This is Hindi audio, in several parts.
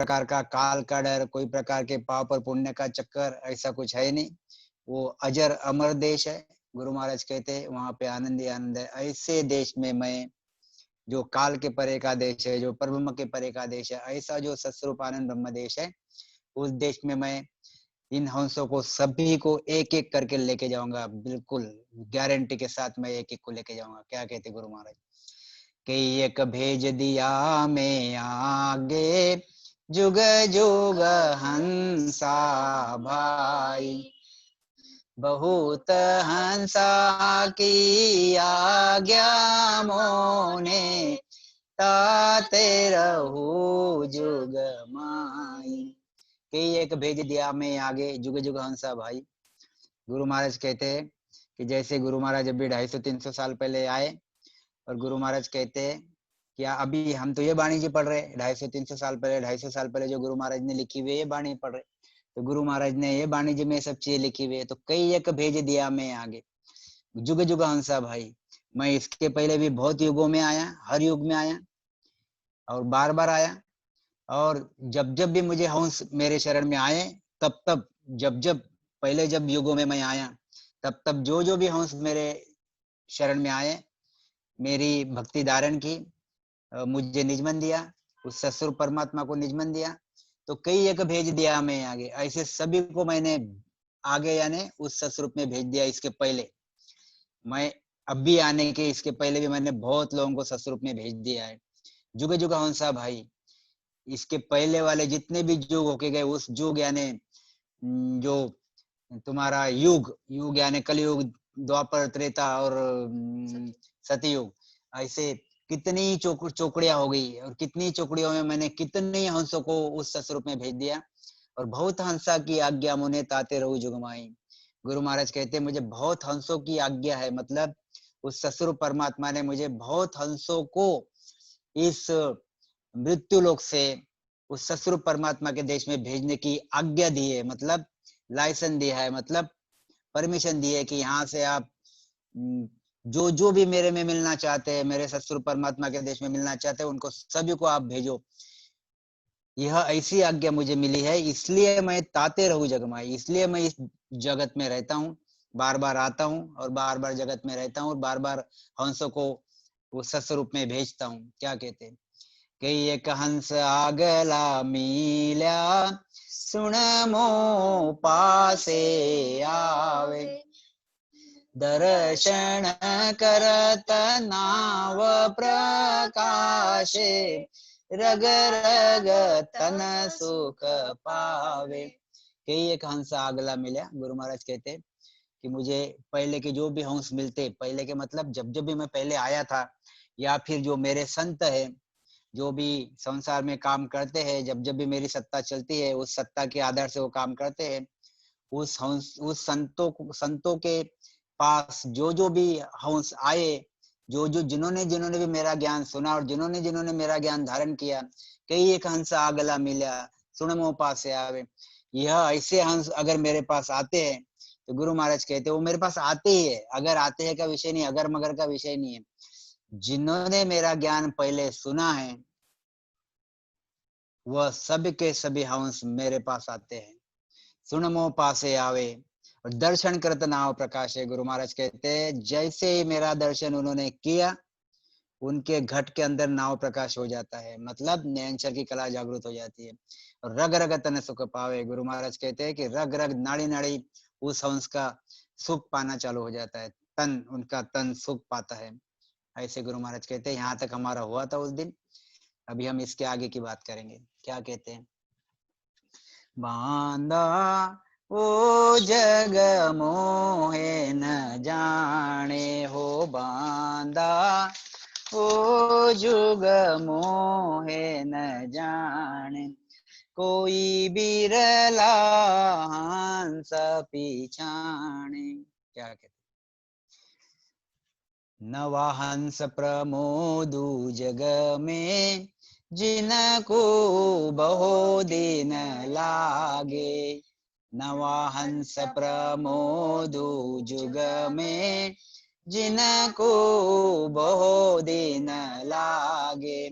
प्रकार का काल का डर, कोई प्रकार के पाप और पुण्य का चक्कर, ऐसा कुछ है नहीं। वो अजर अमर देश है। गुरु महाराज कहते हैं वहां पे आनंद ही आनंद है। ऐसे देश में मैं, जो काल के परे का देश है, जो परब्रह्म के परे का देश है, ऐसा जो सत्स्वरूप आनंद ब्रह्म देश है, उस देश में मैं इन हंसों को सभी को एक एक करके लेके जाऊंगा। बिल्कुल गारंटी के साथ मैं एक एक को लेके जाऊंगा। क्या कहते गुरु महाराज कि एक भेज दिया मैं आगे, जुग जुग हंसा भाई, बहुत हंसा की आज्ञा मोने, ताते रहू जुग माई। कि एक भेज दिया मैं आगे, जुग जुग हंसा भाई। गुरु महाराज कहते हैं कि जैसे गुरु महाराज अभी 250-300 साल पहले आए, और गुरु महाराज कहते हैं कि अभी हम तो ये वाणी जी पढ़ रहे, 250-300 साल पहले, 250 साल पहले जो गुरु महाराज ने लिखी हुई है ये वाणी पढ़ रहे, तो गुरु महाराज ने ये वाणी जी में सब चीजें लिखी हुई है। तो कई एक भेज दिया मैं आगे, जुग जुग हंसा भाई। मैं इसके पहले भी बहुत युगों में आया, हर युग में आया और बार बार आया, और जब जब भी मुझे हंस मेरे शरण में आए, तब तब, जब जब पहले जब युगों में मैं आया, तब तब जो जो भी हंस मेरे शरण में आए, मेरी भक्ति धारण की, मुझे निजमन दिया, उस सत्स्वरूप परमात्मा को निजमन दिया, तो कई एक भेज दिया मैं आगे। ऐसे सभी को मैंने आगे यानी उस सत्स्वरूप में भेज दिया। इसके पहले मैं, अभी आने के इसके पहले भी मैंने बहुत लोगों को सत्स्वरूप में भेज दिया है। जुग जुग हंसा भाई, इसके पहले वाले जितने भी युग होके गए, उस युग यानी जो तुम्हारा युग, युग यानी कलयुग, द्वापर, त्रेता और सतयुग, ऐसे कितनी चौकड़ियां हो गई, और कितनी चौकड़ियों में मैंने कितने हंसों को उस सस्वरूप में भेज दिया। और बहुत हंसा की आज्ञा मुने ताते रहू जुगमाई। गुरु महाराज कहते हैं मुझे बहुत हंसों की आज्ञा है, मतलब उस सस्वरूप परमात्मा ने मुझे बहुत हंसों को इस मृत्यु लोक से उस सस्वरूप परमात्मा के देश में भेजने की आज्ञा दी है, मतलब लाइसेंस दिया है, मतलब परमिशन दी है कि यहाँ से आप जो जो भी मेरे में मिलना चाहते हैं, मेरे सत्स्वरूप परमात्मा के देश में मिलना चाहते हैं, उनको सभी को आप भेजो। यह ऐसी आज्ञा मुझे मिली है, इसलिए मैं ताते रहूं जगमाई, इसलिए मैं इस जगत में रहता हूँ, बार बार आता हूँ और बार बार जगत में रहता हूँ, और बार बार हंसों को उस सत्स्वरूप में भेजता हूँ। क्या कहते हैं कि एक हंस आगला मिल्या, सुन मो पासे आवे, दर्शन करत नाव प्रकाशे, रग रग तन सुख पावे। कई एक हंस आगला मिला। गुरु महाराज कहते कि मुझे पहले के जो भी हंस मिलते, पहले के मतलब जब जब भी मैं पहले आया था, या फिर जो मेरे संत है, जो भी संसार में काम करते हैं, जब जब भी मेरी सत्ता चलती है, उस सत्ता के आधार से वो काम करते हैं, उस संतों के पास जो जो भी हंस आए, जो जो जिन्होंने जिन्होंने भी मेरा ज्ञान सुना और जिन्होंने जिन्होंने मेरा ज्ञान धारण किया, कई एक हंस आगला मिला, सुन मोह पास से आवे। यह ऐसे हंस अगर मेरे पास आते हैं, तो गुरु महाराज कहते हैं वो मेरे पास आते ही है। अगर आते हैं का विषय नहीं, अगर मगर का विषय नहीं है। जिन्होंने मेरा ज्ञान पहले सुना है, वह सभी के सभी हंस मेरे पास आते हैं। सुन मोह पासे आवे और दर्शन करत नाव प्रकाश है। गुरु महाराज कहते हैं जैसे ही मेरा दर्शन उन्होंने किया, उनके घट के अंदर नाव प्रकाश हो जाता है, मतलब नयनचर की कला जागृत हो जाती है। और रग रग तन सुख पावे। गुरु महाराज कहते हैं कि रग रग नाड़ी नाड़ी उस हंस का सुख पाना चालू हो जाता है, तन उनका तन सुख पाता है। ऐसे गुरु महाराज कहते हैं। यहाँ तक हमारा हुआ था उस दिन, अभी हम इसके आगे की बात करेंगे। क्या कहते हैं, बांधा ओ जग मोहे न जाने हो, बांधा ओ जुग मोहे न जाने, कोई बिरला हंस पिछाने। क्या कहते, नवा हंस प्रमोदु जग में, जिनको बहु दिन लागे, नवा हंस प्रमोदु जुग में, जिनको बहु दिन लागे,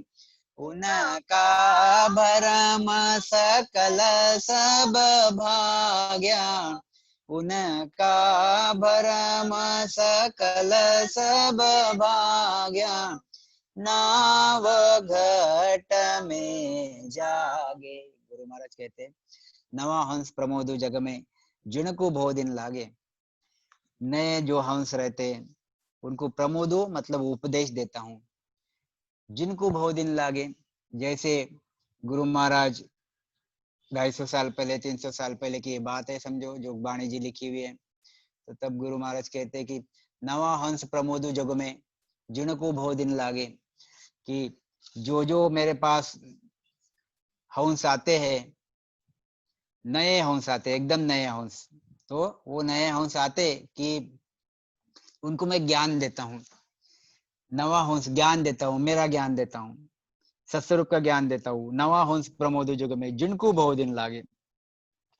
उनका भरम सकल सब भाग्या, उनका भरम सकल सब भाग्या, नाव घट में जागे। गुरु महाराज कहते हैं नवा हंस प्रमोदु जग में, जिनको बहुत दिन लागे। नए जो हंस रहते हैं उनको प्रमोदो मतलब उपदेश देता हूँ, जिनको बहुत दिन लागे। जैसे गुरु महाराज 250 साल पहले 300 साल पहले की ये बात है, समझो, जो वाणी जी लिखी हुई है। तो तब गुरु महाराज कहते हैं कि नवा हंस प्रमोदु जग में, जिनको बहुत दिन लागे, कि जो जो मेरे पास हंस आते हैं, नए हंस आते, एकदम नए हंस, तो वो नए हंस आते कि उनको मैं ज्ञान देता हूँ, नवा हंस ज्ञान देता हूँ, मेरा ज्ञान देता हूँ, सत्स्वरूप का ज्ञान देता हूँ। नवा हंस प्रमोद युग में, जिनको बहुत दिन लागे,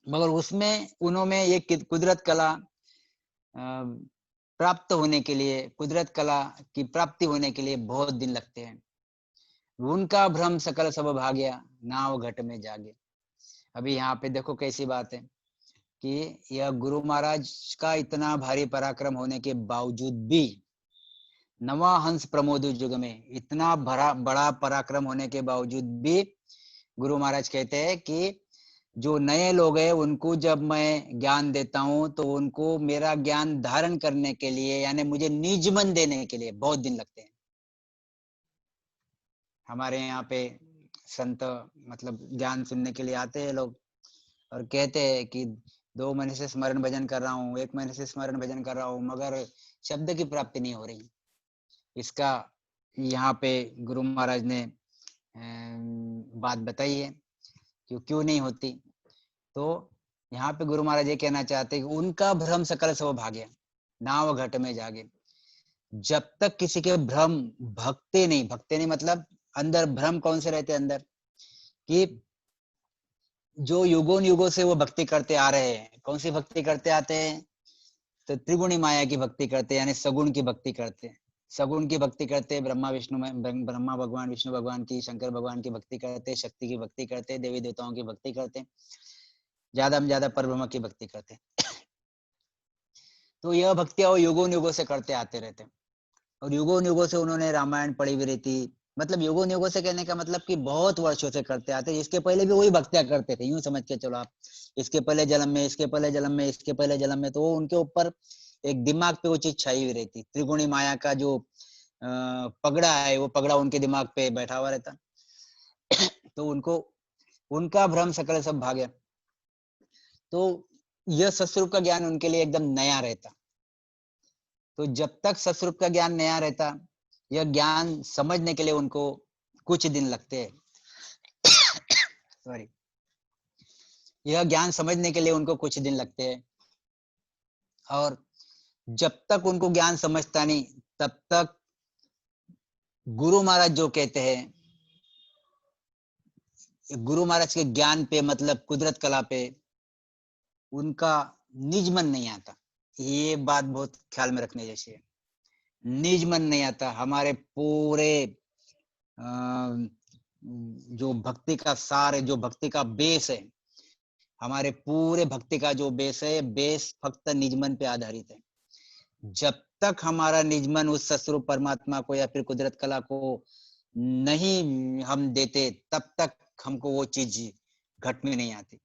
मगर उसमें उन्होंने ये कुदरत कला प्राप्त होने के लिए, कुदरत कला की प्राप्ति होने के लिए बहुत दिन लगते हैं। उनका भ्रम सकल सब भाग्या, नाव घट में जागे। अभी यहाँ पे देखो कैसी बात है कि यह गुरु महाराज का इतना भारी पराक्रम होने के बावजूद भी, नवा हंस प्रमोद युग में इतना बड़ा पराक्रम होने के बावजूद भी गुरु महाराज कहते हैं कि जो नए लोग हैं उनको जब मैं ज्ञान देता हूं तो उनको मेरा ज्ञान धारण करने के लिए, यानी मुझे निजमन देने के लिए बहुत दिन लगते हैं। हमारे यहाँ पे संत मतलब ज्ञान सुनने के लिए आते हैं लोग और कहते हैं कि 2 महीने से स्मरण भजन कर रहा हूँ, 1 महीने से स्मरण भजन कर रहा हूँ, मगर शब्द की प्राप्ति नहीं हो रही। इसका यहाँ पे गुरु महाराज ने बात बताई है कि क्यों नहीं होती। तो यहाँ पे गुरु महाराज ये कहना चाहते हैं कि उनका भ्रम सकल सब भाग्य, नाव घट में जागे। जब तक किसी के भ्रम भगते नहीं मतलब अंदर भ्रम कौन से रहते अंदर, कि जो युगों युगों से वो भक्ति करते आ रहे हैं, कौन सी भक्ति करते आते हैं, तो त्रिगुणी माया की भक्ति करते हैं, यानी सगुण की भक्ति करते हैं। सगुण की भक्ति करते हैं, ब्रह्मा भगवान, विष्णु भगवान की, शंकर भगवान की भक्ति करते हैं, शक्ति की भक्ति करते हैं, देवी देवताओं की भक्ति करते हैं, ज्यादा में ज्यादा परब्रह्म की भक्ति करते हैं। तो यह भक्तियां वो युगों युगों से करते आते रहते हैं, और युगों युगों से उन्होंने रामायण पढ़ी हुई रहती, मतलब युगों युगों से कहने का मतलब कि बहुत वर्षों से करते आते। इसके पहले भी वही भक्तियां करते थे, यूं समझ के चलो आप। इसके पहले जन्म में, इसके पहले जन्म में, इसके पहले जन्म में, तो उनके ऊपर एक दिमाग पे वो चीज छाई हुई रहती। त्रिगुणी माया का जो पगड़ा है, वो पगड़ा उनके दिमाग पे बैठा हुआ रहता। तो उनको उनका भ्रम सकल सब भाग्य, तो यह सत्स्वरूप का ज्ञान उनके लिए एकदम नया रहता। तो जब तक सत्स्वरूप का ज्ञान नया रहता, यह ज्ञान समझने के लिए उनको कुछ दिन लगते हैं। सॉरी, यह ज्ञान समझने के लिए उनको कुछ दिन लगते हैं, और जब तक उनको ज्ञान समझता नहीं तब तक गुरु महाराज जो कहते हैं, गुरु महाराज के ज्ञान पे मतलब कुदरत कला पे उनका निज मन नहीं आता। ये बात बहुत ख्याल में रखने जैसी है। निज मन नहीं आता। हमारे पूरे जो भक्ति का सार है, जो भक्ति का बेस है, हमारे पूरे भक्ति का जो बेस है, बेस फक्त निजमन पे आधारित है। जब तक हमारा निजमन उस सस्वरूप परमात्मा को या फिर कुदरत कला को नहीं हम देते, तब तक हमको वो चीज घट में नहीं आती।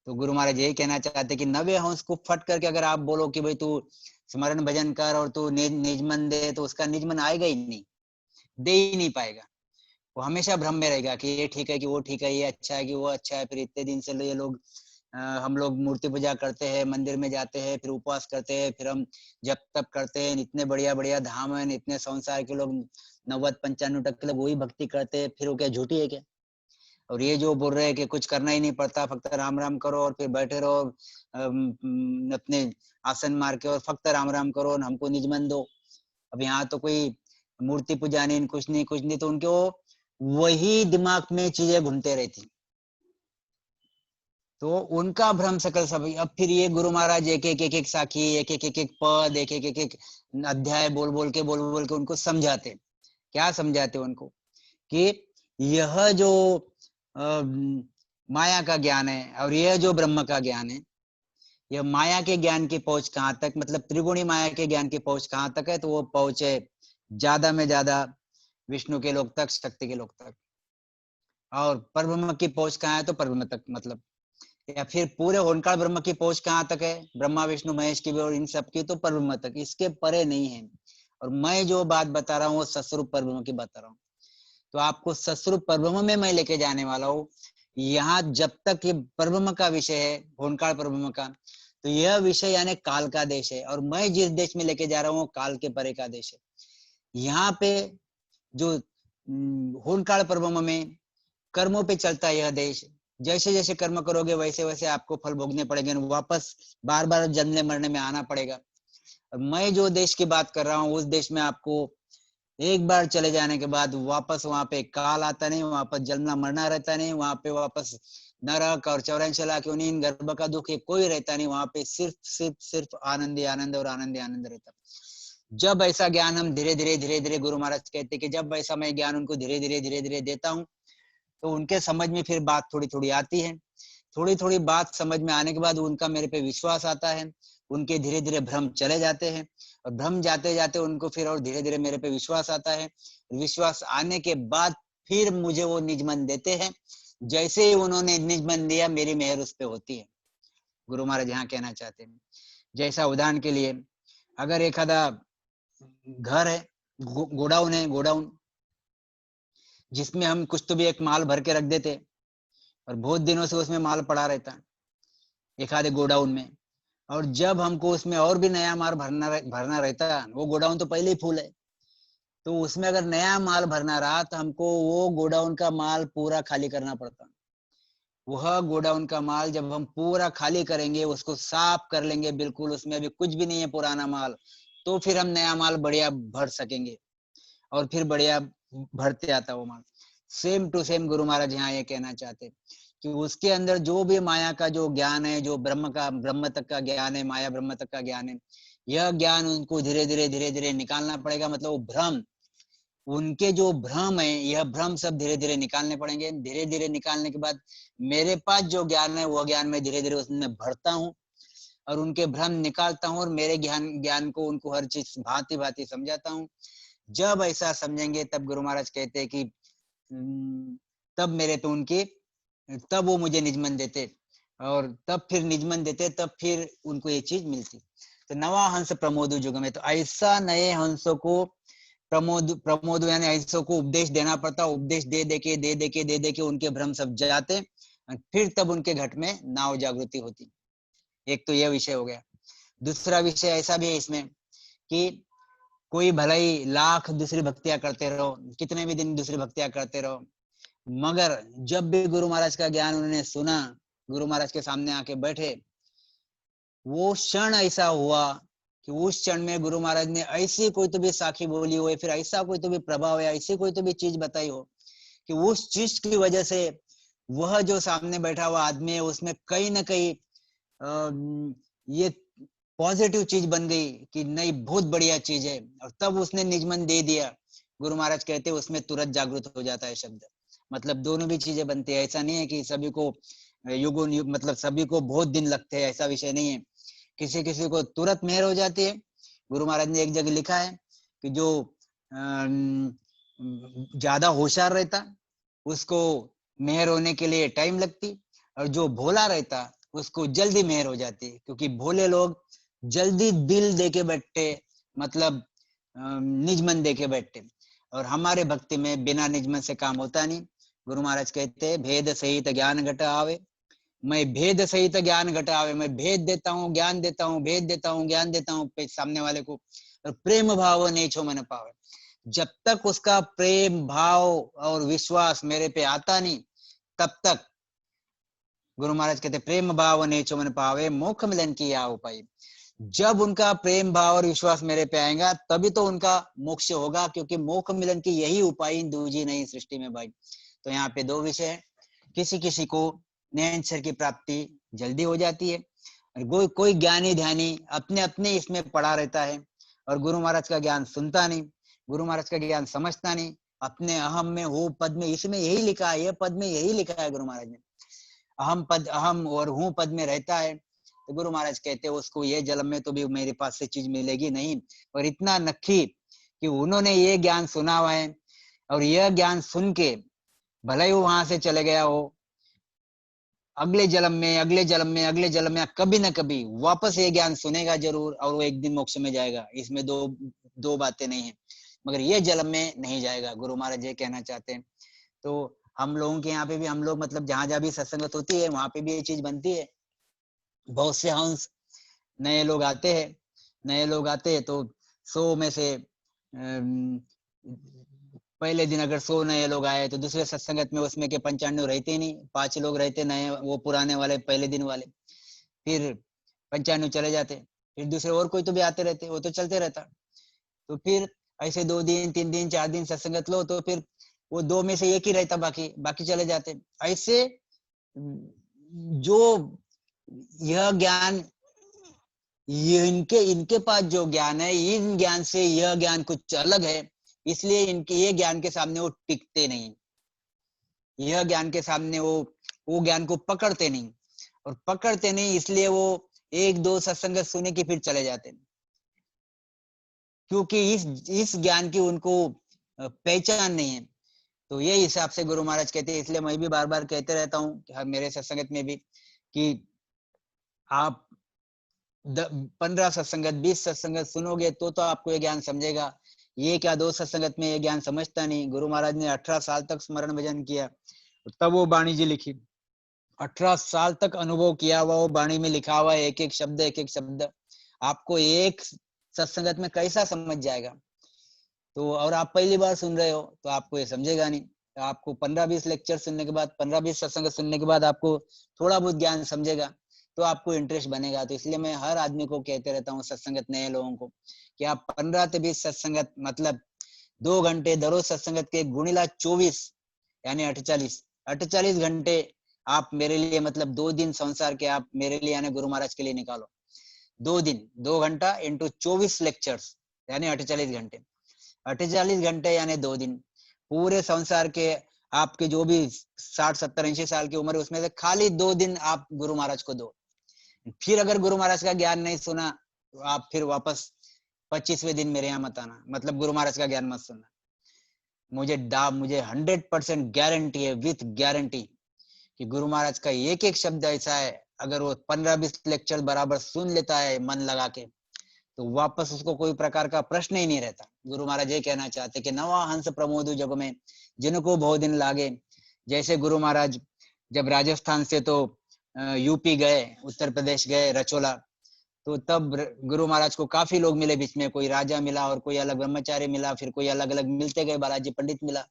तो गुरु महाराज यही कहना चाहते कि नवे हंस को फट करके अगर आप बोलो कि भाई तू स्मरण भजन कर और तू निजमन दे, तो उसका निजमन आएगा ही नहीं, दे ही नहीं पाएगा। वो हमेशा भ्रम में रहेगा कि ये ठीक है, कि वो ठीक है, ये अच्छा है, कि वो अच्छा है। फिर इतने दिन से ये लोग हम लोग मूर्ति पूजा करते हैं, मंदिर में जाते हैं, फिर उपवास करते हैं, फिर हम जब तब करते हैं, इतने बढ़िया बढ़िया धाम है, इतने संसार के लोग 90-95% लोग वही भक्ति करते हैं, फिर वो क्या झूठी है क्या? और ये जो बोल रहे हैं कि कुछ करना ही नहीं पड़ता, फक्त राम राम करो और फिर बैठे रहो अपने आसन मार के और फक्त राम राम करो और हमको निजमन दो। अब यहाँ तो कोई मूर्ति पूजा नहीं, कुछ नहीं, तो उनके वही दिमाग में चीजें घूमते रहती। तो उनका भ्रम सकल सब। अब फिर ये गुरु महाराज एक साखी, एक पद, एक अध्याय बोल बोल के उनको समझाते। क्या समझाते उनको? कि यह जो माया का ज्ञान है और यह जो ब्रह्म का ज्ञान है, यह माया के ज्ञान की पहुंच कहाँ तक, मतलब त्रिगुणी माया के ज्ञान की पहुंच कहाँ तक है, तो वो पहुंचे ज्यादा में ज्यादा विष्णु के लोक तक, शक्ति के लोक तक। और परब्रह्म की पहुंच कहाँ है, तो परब्रह्म तक, मतलब या फिर पूरे ओंकार ब्रह्म की पहुंच कहाँ तक है, ब्रह्मा विष्णु महेश की भी और इन सब की, तो परब्रह्म तक, इसके परे नहीं है। और मैं जो बात बता रहा हूँ वो सस्वरूप परब्रह्म की बता रहा हूँ। तो आपको सस्वरूप परब्रह्म में मैं लेके जाने वाला हूँ। यहाँ जब तक ये परब्रह्म का विषय है, ओंकार परब्रह्म का, तो यह विषय यानी काल का देश है, और मैं जिस देश में लेके जा रहा हूँ काल के परे का देश है। यहाँ पे जो ओंकार परब्रह्म में कर्मों पे चलता है यह देश, जैसे जैसे कर्म करोगे वैसे वैसे आपको फल भोगने पड़ेंगे, वापस बार बार जन्मने मरने में आना पड़ेगा। मैं जो देश की बात कर रहा हूँ उस देश में आपको एक बार चले जाने के बाद वापस वहां पे काल आता नहीं, वहां पर जन्मना मरना रहता नहीं, वहां पे वापस नरक और 84 लाख योनि गर्भ का दुख कोई रहता नहीं, वहां पे सिर्फ सिर्फ सिर्फ आनंद ही आनंद और आनंद ही आनंद रहता। जब ऐसा ज्ञान हम धीरे धीरे गुरु महाराज कहते कि जब ऐसा मैं ज्ञान उनको धीरे धीरे देता हूँ, तो उनके समझ में फिर बात थोड़ी थोड़ी आती है। थोड़ी थोड़ी बात समझ में आने के बाद उनका मेरे पे विश्वास आता है, उनके धीरे धीरे भ्रम चले जाते हैं, और भ्रम जाते जाते उनको फिर और धीरे धीरे मेरे पे विश्वास आता है। विश्वास आने के बाद फिर मुझे वो निजमन देते हैं। जैसे ही उन्होंने निजमन दिया, मेरी मेहर उस पे होती है। गुरु महाराज यहाँ कहना चाहते हैं, जैसा उदाहरण के लिए अगर एक आधा घर है, गोडाउन है, गोडाउन जिसमें हम कुछ तो भी एक माल भर के रख देते, और बहुत दिनों से उसमें माल पड़ा रहता एक आधे गोडाउन में, और जब हमको उसमें और भी नया माल भरना रहता, वो गोडाउन तो पहले ही फुल है, तो उसमें अगर नया माल भरना रहा तो हमको वो गोडाउन का माल पूरा खाली करना पड़ता। वह गोडाउन का माल जब हम पूरा खाली करेंगे, उसको साफ कर लेंगे, बिल्कुल उसमें अभी कुछ भी नहीं है पुराना माल, तो फिर हम नया माल बढ़िया भर सकेंगे, और फिर बढ़िया भरते आता वो माल। Same to same Guru Maharaj यहाँ ये कहना चाहते कि उसके अंदर जो भी माया का जो ज्ञान है, जो ब्रह्म तक का ज्ञान है, माया ब्रह्म तक का ज्ञान है, यह ज्ञान उनको धीरे धीरे निकालना पड़ेगा। मतलब वो भ्रम, उनके जो भ्रम है, यह भ्रम सब धीरे धीरे निकालने पड़ेंगे। धीरे धीरे निकालने के बाद मेरे पास जो ज्ञान है, वह ज्ञान मैं धीरे धीरे उसमें भरता हूँ, और उनके भ्रम निकालता हूँ, और मेरे ज्ञान को उनको हर चीज भांति भांति समझाता हूँ। जब ऐसा समझेंगे तब गुरु महाराज कहते हैं कि तब मेरे पे उनकी, तब वो मुझे निजमन देते, और तब फिर निजमन देते, तब फिर उनको ये चीज मिलती। तो नवा हंस प्रमोद युग में, तो ऐसा नए हंसों को प्रमोद यानी हंसों को उपदेश देना पड़ता। उपदेश दे दे के उनके भ्रम सब जाते, फिर तब उनके घट में नाव जागृति होती। एक तो यह विषय हो गया। दूसरा विषय ऐसा भी है इसमें कि कोई भले ही लाख दूसरी भक्तियां करते रहो, कितने भी दिन दूसरी भक्तियां करते रहो, मगर जब भी गुरु महाराज का ज्ञान उन्होंने सुना, गुरु महाराज के सामने आके बैठे, वो क्षण ऐसा हुआ कि उस क्षण में गुरु महाराज ने ऐसी कोई तो भी साखी बोली हो, फिर ऐसा कोई तो भी प्रभाव है, ऐसी कोई तो भी चीज बताई हो कि उस चीज की वजह से वह जो सामने बैठा हुआ आदमी है उसमें कहीं ना कहीं ये पॉजिटिव चीज बन गई कि नहीं, बहुत बढ़िया चीज है, और तब उसने निजमन दे दिया। गुरु महाराज कहते हैं उसमें तुरंत जागृत हो जाता है शब्द। मतलब दोनों भी चीजें बनती है। ऐसा नहीं है कि सभी को युगों युग, मतलब सभी को बहुत दिन लगते हैं, ऐसा विषय नहीं है। किसी किसी को तुरंत मेहर हो जाती है। गुरु महाराज ने एक जगह लिखा है कि जो ज्यादा होशियार रहता उसको मेहर होने के लिए टाइम लगती, और जो भोला रहता उसको जल्दी मेहर हो जाती, क्योंकि भोले लोग जल्दी दिल देके बैठते, मतलब निजमन देके बैठते, और हमारे भक्ति में बिना निजमन से काम होता नहीं। गुरु महाराज कहते हैं भेद सहित ज्ञान घट आवे, मैं भेद सहित ज्ञान घट आवे, मैं भेद देता हूँ, ज्ञान देता हूँ, भेद देता हूँ, ज्ञान देता हूँ सामने वाले को, और प्रेम भाव नहीं छो मन पावे। जब तक उसका प्रेम भाव और विश्वास मेरे पे आता नहीं, तब तक गुरु महाराज कहते प्रेम भाव नहीं छो मन पावे, मोक्ष मिलन की या उपाय। जब उनका प्रेम भाव और विश्वास मेरे पे आएगा तभी तो उनका मोक्ष होगा, क्योंकि मोक्ष मिलन की यही उपाय, दूजी नहीं सृष्टि में भाई। तो यहाँ पे दो विषय है। किसी किसी को नैनसर की प्राप्ति जल्दी हो जाती है, कोई ज्ञानी ध्यानी अपने अपने इसमें पड़ा रहता है, और गुरु महाराज का ज्ञान सुनता नहीं, गुरु महाराज का ज्ञान समझता नहीं, अपने अहम में हूँ पद में, इसमें यही लिखा है, ये पद में यही लिखा है गुरु महाराज ने, अहम पद अहम और हूँ पद में रहता है। तो गुरु महाराज कहते हैं उसको ये जन्म में तो भी मेरे पास से चीज मिलेगी नहीं। और इतना नक्की कि उन्होंने ये ज्ञान सुना हुआ है, और यह ज्ञान सुन के भले ही वो वहां से चले गया हो, अगले जन्म में अगले जन्म में अगले जन्म में कभी ना कभी वापस ये ज्ञान सुनेगा जरूर, और वो एक दिन मोक्ष में जाएगा। इसमें दो बातें नहीं है, मगर ये जन्म में नहीं जाएगा, गुरु महाराज ये कहना चाहते हैं। तो हम लोगों के यहाँ पे भी, हम लोग मतलब जहां जहां भी सत्संगत होती है वहां पे भी ये चीज बनती है। बहुत से हंस नए लोग आते हैं, तो 100 में से पहले दिन अगर 100 नए लोग आए तो दूसरे सत्संगत में उसमें के 95 रहते ही नहीं, 5 लोग रहते नए, वो पुराने वाले पहले दिन वाले, फिर 95 चले जाते, फिर दूसरे और कोई तो भी आते रहते, वो तो चलते रहता। तो फिर ऐसे 2 दिन 3 दिन 4 दिन सत्संगत लो तो फिर वो 2 में से एक ही रहता, बाकी चले जाते। ऐसे जो यह ज्ञान, ये इनके पास जो ज्ञान है, इन ज्ञान से यह ज्ञान कुछ अलग है, इसलिए इनके ये ज्ञान के सामने वो टिकते नहीं, यह ज्ञान के सामने वो ज्ञान को पकड़ते नहीं, और पकड़ते नहीं इसलिए वो 1-2 सत्संग सुने के फिर चले जाते, क्योंकि इस ज्ञान की उनको पहचान नहीं है। तो ये हिसाब से गुरु महाराज कहते हैं, इसलिए मैं भी बार बार कहते रहता हूँ मेरे सत्संगत में भी कि आप 15 सत्संगत 20 सत्संगत सुनोगे तो आपको ये ज्ञान समझेगा। ये क्या 2 सत्संगत में ये ज्ञान समझता नहीं। गुरु महाराज ने 18 साल तक स्मरण भजन किया, तब वो वाणी जी लिखी। 18 साल तक अनुभव किया हुआ वो वाणी में लिखा हुआ एक एक शब्द आपको एक सत्संगत में कैसा समझ जाएगा। तो और आप पहली बार सुन रहे हो तो आपको ये समझेगा नहीं। तो आपको 15-20 लेक्चर सुनने के बाद, 15-20 सत्संग सुनने के बाद आपको थोड़ा बहुत ज्ञान समझेगा, तो आपको इंटरेस्ट बनेगा। तो इसलिए मैं हर आदमी को कहते रहता हूँ, सत्संगत नए लोगों को, कि आप 15 से 20 सत्संगत मतलब 2 घंटे दररोज सत्संगत के गुणिला 24 यानी 48 घंटे आप मेरे लिए मतलब 2 दिन संसार के आप मेरे लिए यानी गुरु महाराज के लिए निकालो। 2 दिन 2 घंटा इंटू 24 लेक्चर्स यानी 48 घंटे, 48 घंटे यानी 2 दिन। पूरे संसार के आपके जो भी 60 70 80 साल की उम्र है उसमें से खाली 2 दिन आप गुरु महाराज को दो। फिर अगर गुरु महाराज का ज्ञान नहीं सुना तो आप फिर वापस 25वें दिन मेरे यहाँ मत आना, मतलब गुरु महाराज का ज्ञान मत सुनना। मुझे 100% गारंटी है, विथ गारंटी, कि गुरु महाराज का एक एक शब्द ऐसा है, अगर वो 15-20 लेक्चर बराबर सुन लेता है मन लगा के, तो वापस उसको कोई प्रकार का प्रश्न ही नहीं रहता। गुरु महाराज ये कहना चाहते कि नवा हंस प्रमोदु जग में जिनको बहुत दिन लागे। जैसे गुरु महाराज जब राजस्थान से तो यूपी गए, उत्तर प्रदेश गए, रचोला, तो तब गुरु महाराज को काफी लोग मिले बीच में, कोई राजा मिला और कोई अलग ब्रह्मचारी मिला, फिर कोई अलग अलग मिलते गए, बालाजी पंडित मिला।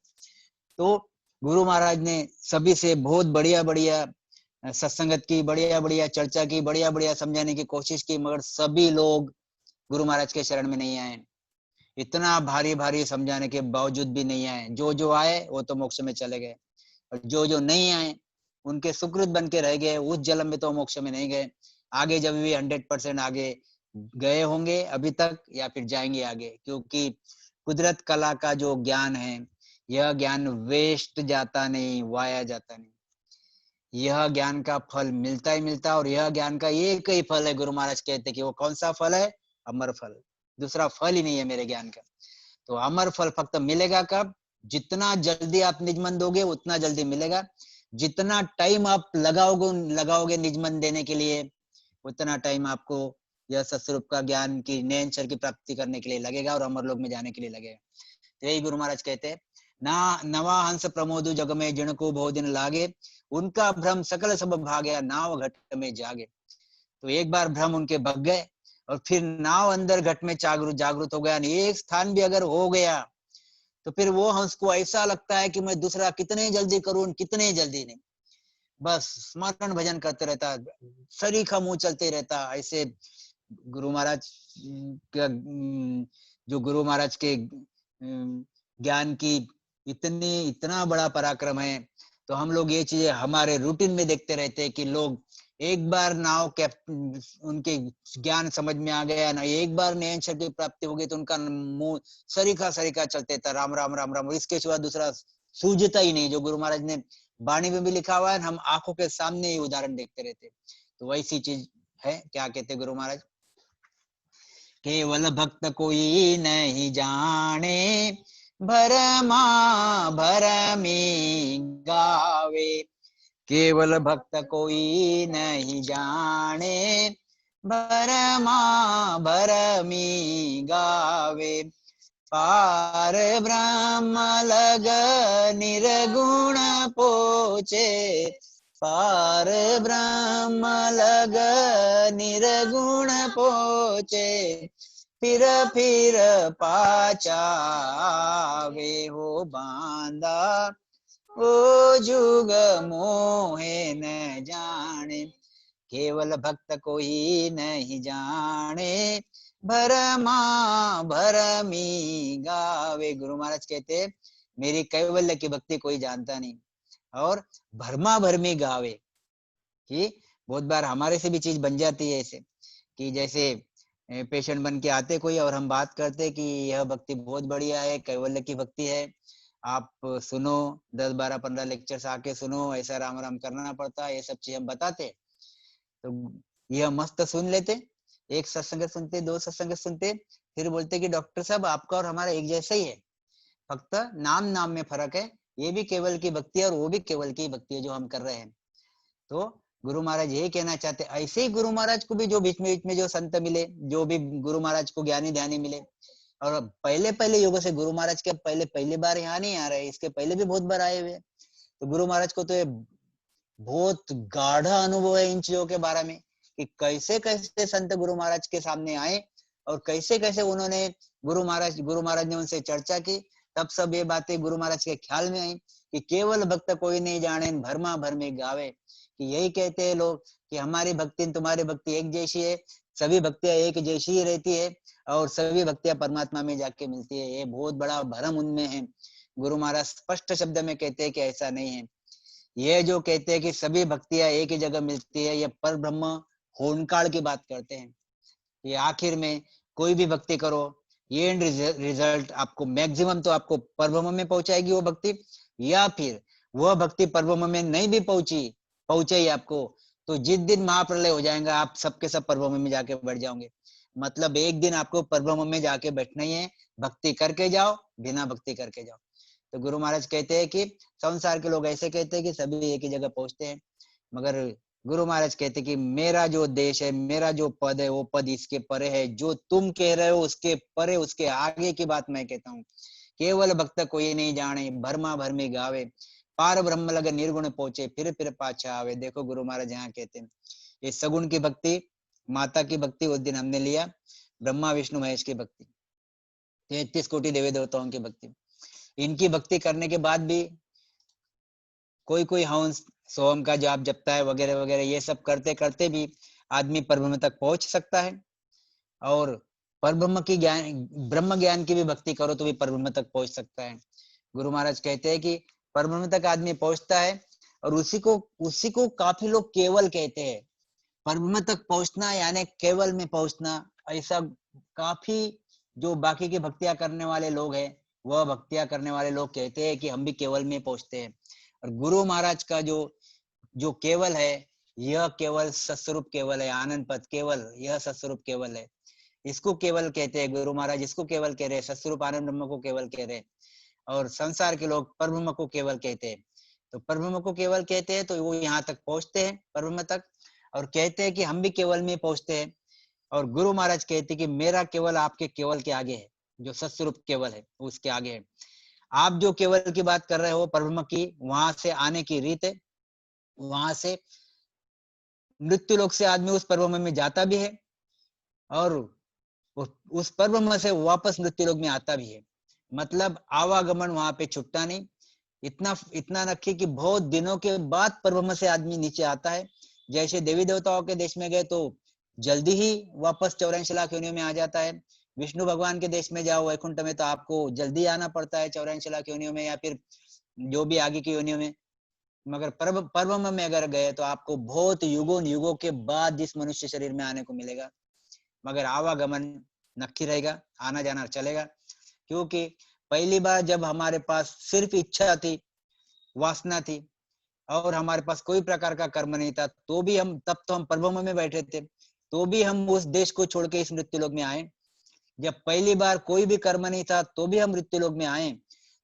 तो गुरु महाराज ने सभी से बहुत बढ़िया बढ़िया सत्संगत की, बढ़िया बढ़िया चर्चा की, बढ़िया बढ़िया समझाने की कोशिश की, मगर सभी लोग गुरु महाराज के शरण में नहीं आए। इतना भारी भारी समझाने के बावजूद भी नहीं आए। जो आए वो तो मोक्ष में चले गए, और जो नहीं आए उनके सुकृत बन के रह गए, उस जन्म में तो मोक्ष में नहीं गए। आगे जब भी 100% आगे गए होंगे अभी तक, या फिर जाएंगे आगे, क्योंकि कुदरत कला का जो ज्ञान है, यह ज्ञान वेस्ट जाता नहीं, वाया जाता नहीं। यह ज्ञान का फल मिलता ही मिलता, और यह ज्ञान का एक ही फल है। गुरु महाराज कहते कि वो कौन सा फल है? अमर फल। दूसरा फल ही नहीं है मेरे ज्ञान का। तो अमर फल फक्त मिलेगा कब? जितना जल्दी आप निजमन दोगे उतना जल्दी मिलेगा। जितना टाइम आप लगाओगे निजमन देने के लिए, उतना टाइम आपको यह सत्स्वरूप का ज्ञान की नयन अक्षर की प्राप्ति करने के लिए लगेगा, और अमर लोक में जाने के लिए लगेगा। तो यही गुरु महाराज कहते हैं, ना नवा हंस प्रमोदु जग में जिनको बहुत दिन लागे, उनका भ्रम सकल सब भाग्या नाव घट में जागे। तो एक बार भ्रम उनके भग गए, और फिर नाव अंदर घट में जागृत हो गया। एक स्थान भी अगर हो गया तो फिर वो हंस को ऐसा लगता है कि मैं दूसरा कितने जल्दी करूं, कितने जल्दी नहीं, बस स्मरण भजन करते रहता, सरीखा मुंह चलते रहता। ऐसे गुरु महाराज का, जो गुरु महाराज के ज्ञान की इतना बड़ा पराक्रम है। तो हम लोग ये चीजें हमारे रूटीन में देखते रहते हैं कि लोग एक बार नाव उनके ज्ञान समझ में आ गया ना, एक बार नयन शक्ति प्राप्ति हो गई तो उनका मुंह सरीखा सरीखा चलते था, राम राम राम राम, इसके सिवा दूसरा सूझता ही नहीं। जो गुरु महाराज ने वाणी में भी लिखा हुआ है, हम आंखों के सामने ही उदाहरण देखते रहते। तो वैसी चीज है। क्या कहते गुरु महाराज, केवल भक्त कोई नहीं जाने, भरमा भरमी गावे। केवल भक्त कोई नहीं जाने, भरमा भरमी गावे। पार ब्रह्म लग निर्गुण पोचे, पार ब्रह्म लग निर्गुण पोचे। फिर पाचावे हो बांधा, ओ जुग मोहे न जाने। केवल भक्त कोई नहीं जाने, भरमा भरमी गावे। गुरु महाराज कहते मेरी कैवल्य की भक्ति कोई जानता नहीं, और भरमा भरमी गावे। कि बहुत बार हमारे से भी चीज बन जाती है ऐसे, कि जैसे पेशेंट बन के आते कोई और हम बात करते कि यह भक्ति बहुत बढ़िया है, कैवल्य की भक्ति है, आप सुनो, 10 12 15 लेक्चर्स आके सुनो, ऐसा राम राम करना पड़ता है, ये सब चीज हम बताते। तो यह मस्त सुन लेते, एक सत्संग सुनते, 2 सत्संग सुनते, फिर बोलते कि डॉक्टर साहब आपका और हमारा एक जैसा ही है, फक्त नाम नाम में फर्क है, ये भी केवल की भक्ति है और वो भी केवल की भक्ति है जो हम कर रहे हैं। तो गुरु महाराज ये कहना चाहते, ऐसे ही गुरु महाराज को भी जो बीच में जो संत मिले, जो भी गुरु महाराज को ज्ञानी ध्यानी मिले, और पहले पहले युगों से गुरु महाराज के पहली बार यहाँ नहीं आ रहे, इसके पहले भी बहुत बार आए हुए। तो गुरु महाराज को तो ये बहुत गाढ़ा अनुभव है इन चीजों के बारे में, कि कैसे कैसे संत गुरु महाराज के सामने आए और कैसे कैसे उन्होंने गुरु महाराज ने उनसे चर्चा की। तब सब ये बातें गुरु महाराज के ख्याल में आई कि केवल भक्त कोई नहीं जाने, भरमा भर में गावे। कि यही कहते हैं लोग कि हमारी भक्ति तुम्हारी भक्ति एक जैसी है, सभी भक्तियां एक जैसी ही रहती है और सभी भक्तियां परमात्मा में जाके मिलती है। ये बहुत बड़ा भ्रम उनमें है। गुरु महाराज स्पष्ट शब्द में कहते हैं कि ऐसा नहीं है। ये जो कहते हैं कि सभी भक्तियां एक ही जगह मिलती है, ये पर ब्रह्म होनकाल की बात करते हैं। ये आखिर में कोई भी भक्ति करो, ये एंड रिजल्ट आपको मैक्सिमम तो आपको परब्रह्म में पहुंचाएगी वो भक्ति, या फिर वह भक्ति परब्रह्म में नहीं भी पहुंचे आपको, तो जिस दिन महाप्रलय हो जाएगा आप सबके सब परब्रह्म में जाके बैठ जाओगे। मतलब एक दिन आपको परब्रह्म में जाके बैठना ही है, भक्ति करके जाओ, बिना भक्ति करके जाओ। तो गुरु महाराज कहते हैं कि संसार के लोग ऐसे कहते हैं कि सभी एक ही जगह पहुंचते हैं, मगर गुरु महाराज कहते हैं कि मेरा जो देश है, मेरा जो पद है, वो पद इसके परे है। जो तुम कह रहे हो उसके परे, उसके आगे की बात मैं कहता हूँ। केवल भक्त कोई नहीं जाने, भरमा भरमी गावे, पार ब्रह्म लग निर्गुण पहुंचे, फिर पाछा आवे। देखो गुरु महाराज यहाँ कहते हैं ये सगुण की भक्ति, माता की भक्ति उस दिन हमने लिया, ब्रह्मा विष्णु महेश की भक्ति, 33 कोटि देवी देवताओं की भक्ति। इनकी भक्ति करने के बाद भी कोई हंस सोम का जाप जपता है वगैरह वगैरह, ये सब करते करते भी आदमी परब्रह्म तक पहुंच सकता है। और परब्रह्म की ब्रह्म ज्ञान की भी भक्ति करो तो भी परब्रह्म तक पहुंच सकता है। गुरु महाराज कहते हैं कि परब्रह्म तक आदमी पहुंचता है, और उसी को काफी लोग केवल कहते हैं। परब्रह्म तक पहुंचना यानी केवल में पहुंचना, ऐसा काफी जो बाकी की भक्तियां करने वाले लोग हैं, वह भक्तियां करने वाले लोग कहते हैं कि हम भी केवल में पहुंचते हैं। और गुरु महाराज का जो केवल है, यह केवल सत्स्वरूप केवल है, आनंद पद केवल, यह सत्स्वरूप केवल है। इसको केवल कहते हैं गुरु महाराज, इसको केवल कह रहे हैं, सत्स्वरूप आनंद ब्रह्म को केवल कह रहे हैं। और संसार के लोग परब्रह्म को केवल कहते हैं। तो परब्रह्म को केवल कहते हैं तो वो यहाँ तक पहुंचते हैं परब्रह्म तक, और कहते हैं कि हम भी केवल में पहुंचते हैं। और गुरु महाराज कहते हैं कि मेरा केवल आपके केवल के आगे है, जो सत्स्वरूप केवल है उसके आगे है। आप जो केवल की बात कर रहे हो परब्रह्म की, वहां से आने की रीत है, वहां से मृत्यु लोक से आदमी उस परब्रह्म में जाता भी है, और उस परब्रह्म से वापस मृत्यु लोक में आता भी है। मतलब आवागमन वहां पे छुटता नहीं। इतना रखिए कि बहुत दिनों के बाद परब्रह्म से आदमी नीचे आता है। जैसे देवी देवताओं के देश में गए तो जल्दी ही वापस 84 लाख योनियों में आ जाता है। विष्णु भगवान के देश में जाओ वैकुंठ में, तो आपको जल्दी आना पड़ता है 84 लाख योनियों में, या फिर जो भी आगे की योनियों में। मगर परब्रह्म में अगर गए तो आपको बहुत युगों युगों के बाद जिस मनुष्य शरीर में आने को मिलेगा, मगर आवागमन नक्की रहेगा, आना जाना चलेगा। क्योंकि पहली बार जब हमारे पास सिर्फ इच्छा थी, वासना थी, और हमारे पास कोई प्रकार का कर्म नहीं था, तो भी हम तब तो हम परब्रह्म में बैठे थे, तो भी हम उस देश को छोड़ के इस मृत्यु लोक में आए। जब पहली बार कोई भी कर्म नहीं था तो भी हम मृत्यु लोक में आए,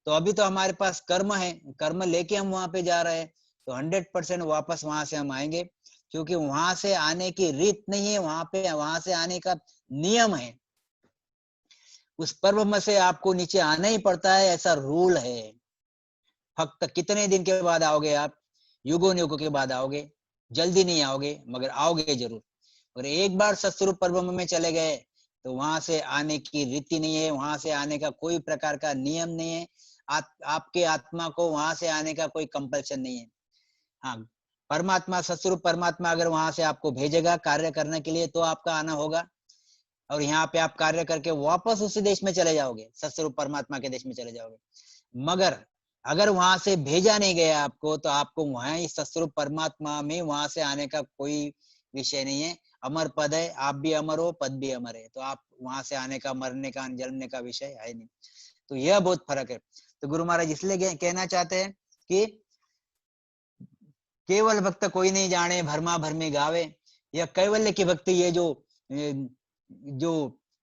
तो अभी तो हमारे पास कर्म है, कर्म लेके हम वहां पे जा रहे हैं, तो 100% वापस वहां से हम आएंगे, क्योंकि वहां से आने की रीत नहीं है, वहां से आने का नियम है। उस परब्रह्म से आपको नीचे आना ही पड़ता है, ऐसा रूल है। फक्त कितने दिन के बाद आओगे आप? युगों युगों के बाद आओगे, जल्दी नहीं आओगे, मगर आओगे जरूर। और एक बार सत्स्वरूप परब्रह्म में चले गए तो वहां से आने की रीति नहीं है, वहां से आने का कोई प्रकार का नियम नहीं है। आपके आत्मा को वहां से आने का कोई कंपल्सन नहीं है। हाँ, परमात्मा, सत्स्वरूप परमात्मा अगर वहां से आपको भेजेगा कार्य करने के लिए तो आपका आना होगा, और यहाँ पे आप कार्य करके वापस उसी देश में चले जाओगे, सत्स्वरूप परमात्मा के देश में चले जाओगे। मगर अगर वहां से भेजा नहीं गया आपको, तो आपको वहां सत्स्वरूप परमात्मा में वहां से आने का कोई विषय नहीं है। अमर पद है, आप भी अमर हो, पद भी अमर है, तो आप वहां से आने का, मरने का, जन्मने का विषय है नहीं। तो यह बहुत फर्क है। तो गुरु महाराज इसलिए कहना चाहते हैं कि केवल भक्त कोई नहीं जाने, भरमा भरमी गावे। यह कैवल्य की भक्ति, ये जो